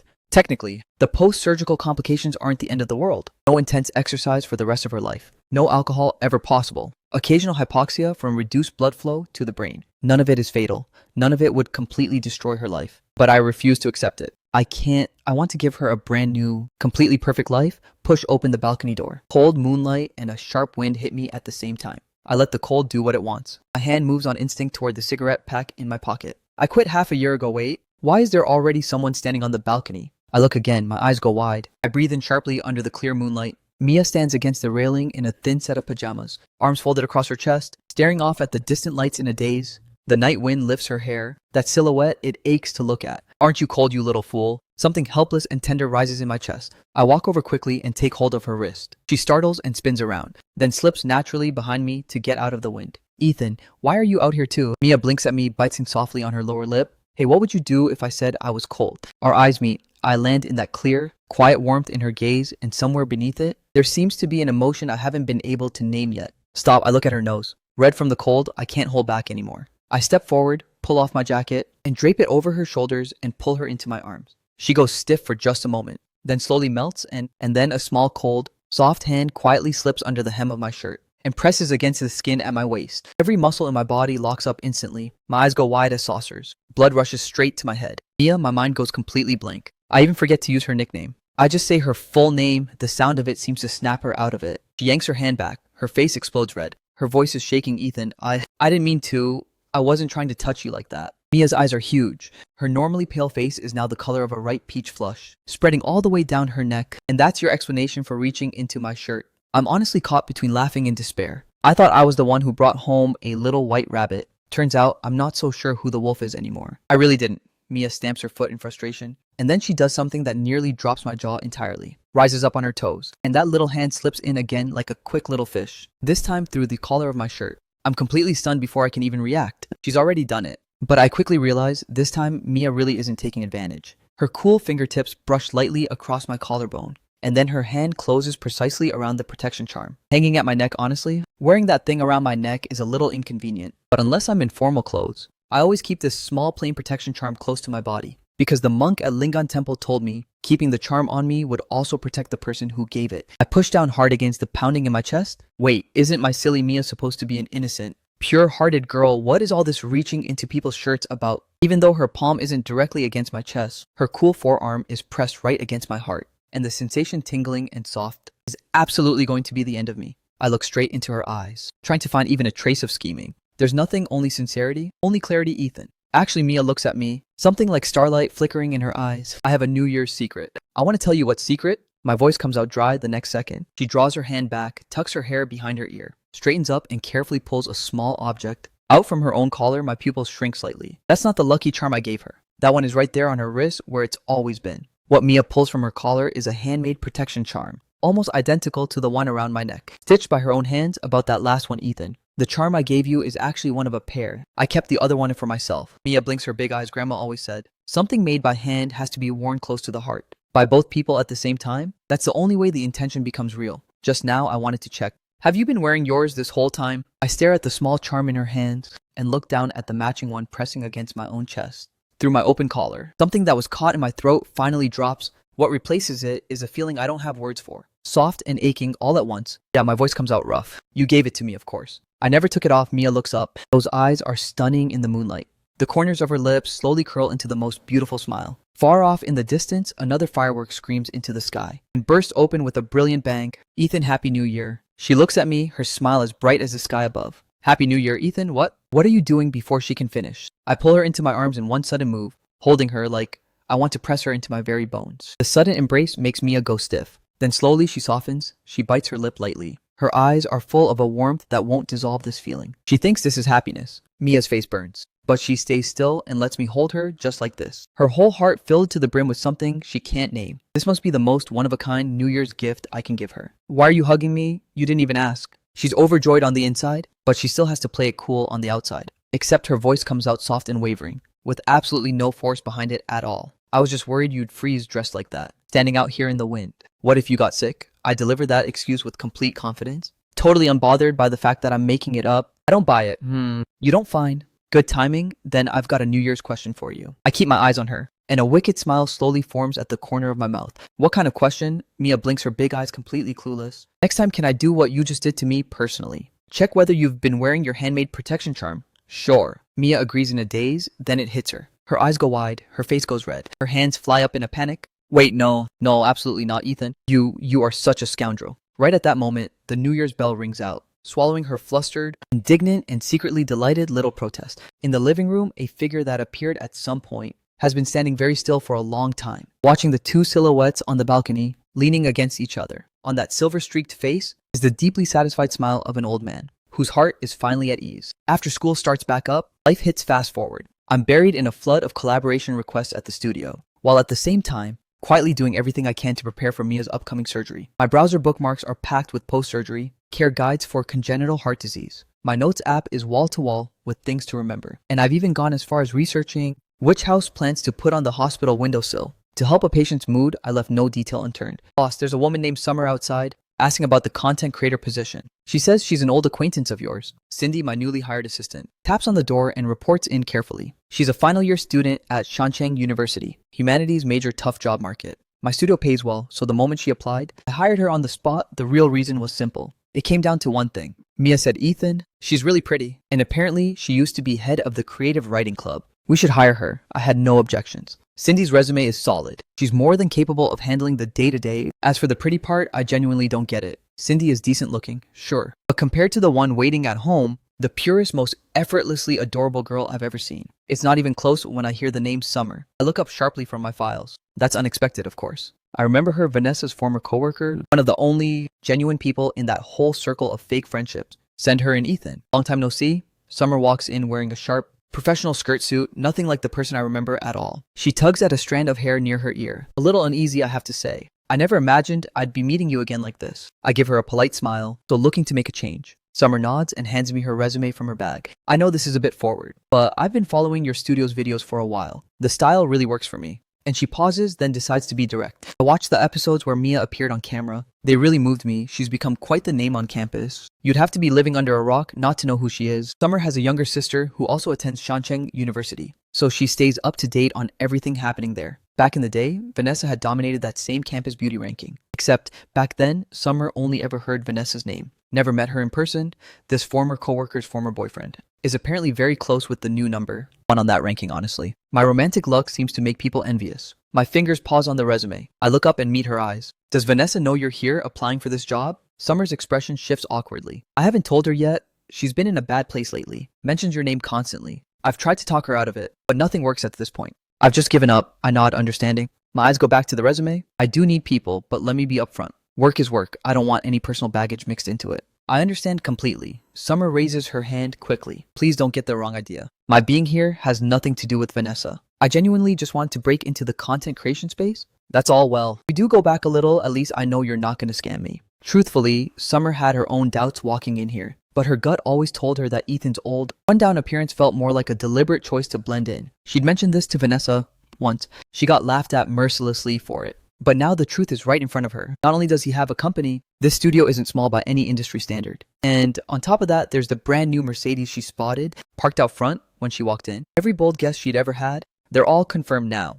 Technically, the post-surgical complications aren't the end of the world. No intense exercise for the rest of her life. No alcohol ever possible. Occasional hypoxia from reduced blood flow to the brain. None of it is fatal. None of it would completely destroy her life. But I refuse to accept it. I want to give her a brand new, completely perfect life. Push open the balcony door. Cold moonlight and a sharp wind hit me at the same time. I let the cold do what it wants. My hand moves on instinct toward the cigarette pack in my pocket. I quit half a year ago. Wait, why is there already someone standing on the balcony? I look again, my eyes go wide. I breathe in sharply under the clear moonlight. Mia stands against the railing in a thin set of pajamas, arms folded across her chest, staring off at the distant lights in a daze. The night wind lifts her hair. That silhouette, it aches to look at. Aren't you cold, you little fool? Something helpless and tender rises in my chest. I walk over quickly and take hold of her wrist. She startles and spins around, then slips naturally behind me to get out of the wind. Ethan, why are you out here too? Mia blinks at me, biting softly on her lower lip. Hey, what would you do if I said I was cold? Our eyes meet. I land in that clear, quiet warmth in her gaze, and somewhere beneath it, there seems to be an emotion I haven't been able to name yet. Stop, I look at her nose. Red from the cold, I can't hold back anymore. I step forward, pull off my jacket, and drape it over her shoulders and pull her into my arms. She goes stiff for just a moment, then slowly melts, and then a small cold, soft hand quietly slips under the hem of my shirt and presses against the skin at my waist. Every muscle in my body locks up instantly. My eyes go wide as saucers. Blood rushes straight to my head. Mia, my mind goes completely blank. I even forget to use her nickname. I just say her full name. The sound of it seems to snap her out of it. She yanks her hand back. Her face explodes red. Her voice is shaking. Ethan, I didn't mean to. I wasn't trying to touch you like that. Mia's eyes are huge. Her normally pale face is now the color of a ripe peach flush, spreading all the way down her neck. And that's your explanation for reaching into my shirt. I'm honestly caught between laughing and despair. I thought I was the one who brought home a little white rabbit. Turns out I'm not so sure who the wolf is anymore. I really didn't. Mia stamps her foot in frustration. And then she does something that nearly drops my jaw entirely. Rises up on her toes. And that little hand slips in again like a quick little fish. This time through the collar of my shirt. I'm completely stunned before I can even react. She's already done it. But I quickly realize this time Mia really isn't taking advantage. Her cool fingertips brush lightly across my collarbone, and then her hand closes precisely around the protection charm. Hanging at my neck, honestly, wearing that thing around my neck is a little inconvenient. But unless I'm in formal clothes, I always keep this small plain protection charm close to my body. Because the monk at Lingon Temple told me keeping the charm on me would also protect the person who gave it. I push down hard against the pounding in my chest. Wait, isn't my silly Mia supposed to be an innocent, pure-hearted girl? What is all this reaching into people's shirts about? Even though her palm isn't directly against my chest, her cool forearm is pressed right against my heart, and the sensation tingling and soft is absolutely going to be the end of me. I look straight into her eyes, trying to find even a trace of scheming. There's nothing, only sincerity, only clarity. Ethan. Actually, Mia looks at me, something like starlight flickering in her eyes. I have a New Year's secret. I want to tell you what secret. My voice comes out dry the next second. She draws her hand back, tucks her hair behind her ear, straightens up and carefully pulls a small object out from her own collar. My pupils shrink slightly. That's not the lucky charm I gave her. That one is right there on her wrist where it's always been. What Mia pulls from her collar is a handmade protection charm, almost identical to the one around my neck, stitched by her own hands. About that last one, Ethan. The charm I gave you is actually one of a pair. I kept the other one for myself. Mia blinks her big eyes. Grandma always said, something made by hand has to be worn close to the heart. By both people at the same time? That's the only way the intention becomes real. Just now, I wanted to check. Have you been wearing yours this whole time? I stare at the small charm in her hands. and looked down at the matching one pressing against my own chest. Through my open collar, something that was caught in my throat finally drops. What replaces it is a feeling I don't have words for. Soft and aching all at once. Yeah, my voice comes out rough. You gave it to me, of course. I never took it off. Mia looks up. Those eyes are stunning in the moonlight. The corners of her lips slowly curl into the most beautiful smile. Far off in the distance, another firework screams into the sky and bursts open with a brilliant bang. Ethan, Happy New Year. She looks at me, her smile as bright as the sky above. Happy New Year, Ethan. What are you doing before she can finish? I pull her into my arms in one sudden move, holding her like I want to press her into my very bones. The sudden embrace makes Mia go stiff. Then slowly she softens. She bites her lip lightly. Her eyes are full of a warmth that won't dissolve this feeling. She thinks this is happiness. Mia's face burns, but she stays still and lets me hold her just like this. Her whole heart filled to the brim with something she can't name. This must be the most one-of-a-kind New Year's gift I can give her. Why are you hugging me? You didn't even ask. She's overjoyed on the inside, but she still has to play it cool on the outside. Except her voice comes out soft and wavering, with absolutely no force behind it at all. I was just worried you'd freeze dressed like that, standing out here in the wind. What if you got sick? I deliver that excuse with complete confidence, totally unbothered by the fact that I'm making it up. I don't buy it. You don't find good timing? Then I've got a New Year's question for you. I keep my eyes on her, and a wicked smile slowly forms at the corner of my mouth. What kind of question? Mia blinks her big eyes, completely clueless. Next time, can I do what you just did to me personally? Check whether you've been wearing your handmade protection charm. Sure. Mia agrees in a daze, then it hits her. Her eyes go wide, her face goes red, her hands fly up in a panic. Wait, no, absolutely not, Ethan. You are such a scoundrel. Right at that moment, the New Year's bell rings out, swallowing her flustered, indignant, and secretly delighted little protest. In the living room, a figure that appeared at some point has been standing very still for a long time, watching the two silhouettes on the balcony, leaning against each other. On that silver-streaked face is the deeply satisfied smile of an old man, whose heart is finally at ease. After school starts back up, life hits fast forward. I'm buried in a flood of collaboration requests at the studio, while at the same time, quietly doing everything I can to prepare for Mia's upcoming surgery. My browser bookmarks are packed with post-surgery care guides for congenital heart disease. My notes app is wall-to-wall with things to remember. And I've even gone as far as researching which house plants to put on the hospital windowsill. To help a patient's mood, I left no detail unturned. Boss, there's a woman named Summer outside, asking about the content creator position. She says she's an old acquaintance of yours. Cindy, my newly hired assistant, taps on the door and reports in carefully. She's a final year student at Shancheng University, humanities major, tough job market. My studio pays well, so the moment she applied, I hired her on the spot. The real reason was simple. It came down to one thing. Mia said, Ethan, she's really pretty, and apparently she used to be head of the creative writing club. We should hire her. I had no objections. Cindy's resume is solid. She's more than capable of handling the day-to-day. As for the pretty part, I genuinely don't get it. Cindy is decent looking, sure. But compared to the one waiting at home, the purest, most effortlessly adorable girl I've ever seen. It's not even close when I hear the name Summer. I look up sharply from my files. That's unexpected, of course. I remember her, Vanessa's former coworker, one of the only genuine people in that whole circle of fake friendships. Send her and Ethan. Long time no see. Summer walks in wearing a sharp, professional skirt suit, nothing like the person I remember at all. She tugs at a strand of hair near her ear. A little uneasy, I have to say. I never imagined I'd be meeting you again like this. I give her a polite smile, so looking to make a change. Summer nods and hands me her resume from her bag. I know this is a bit forward, but I've been following your studio's videos for a while. The style really works for me. And she pauses, then decides to be direct. I watched the episodes where Mia appeared on camera. They really moved me. She's become quite the name on campus. You'd have to be living under a rock not to know who she is. Summer has a younger sister who also attends Shancheng University, so she stays up to date on everything happening there. Back in the day, Vanessa had dominated that same campus beauty ranking. Except, back then, Summer only ever heard Vanessa's name. Never met her in person. This former coworker's former boyfriend is apparently very close with the new number one on that ranking, honestly. My romantic luck seems to make people envious. My fingers pause on the resume. I look up and meet her eyes. Does Vanessa know you're here applying for this job? Summer's expression shifts awkwardly. I haven't told her yet. She's been in a bad place lately. Mentions your name constantly. I've tried to talk her out of it, but nothing works at this point. I've just given up. I nod, understanding. My eyes go back to the resume. I do need people, but let me be upfront. Work is work. I don't want any personal baggage mixed into it. I understand completely. Summer raises her hand quickly. Please don't get the wrong idea. My being here has nothing to do with Vanessa. I genuinely just want to break into the content creation space. That's all well. We do go back a little, at least I know you're not going to scam me. Truthfully, Summer had her own doubts walking in here, but her gut always told her that Ethan's old, rundown appearance felt more like a deliberate choice to blend in. She'd mentioned this to Vanessa once. She got laughed at mercilessly for it. But now the truth is right in front of her. Not only does he have a company, this studio isn't small by any industry standard. And on top of that, there's the brand new Mercedes she spotted parked out front when she walked in. Every bold guess she'd ever had, they're all confirmed now.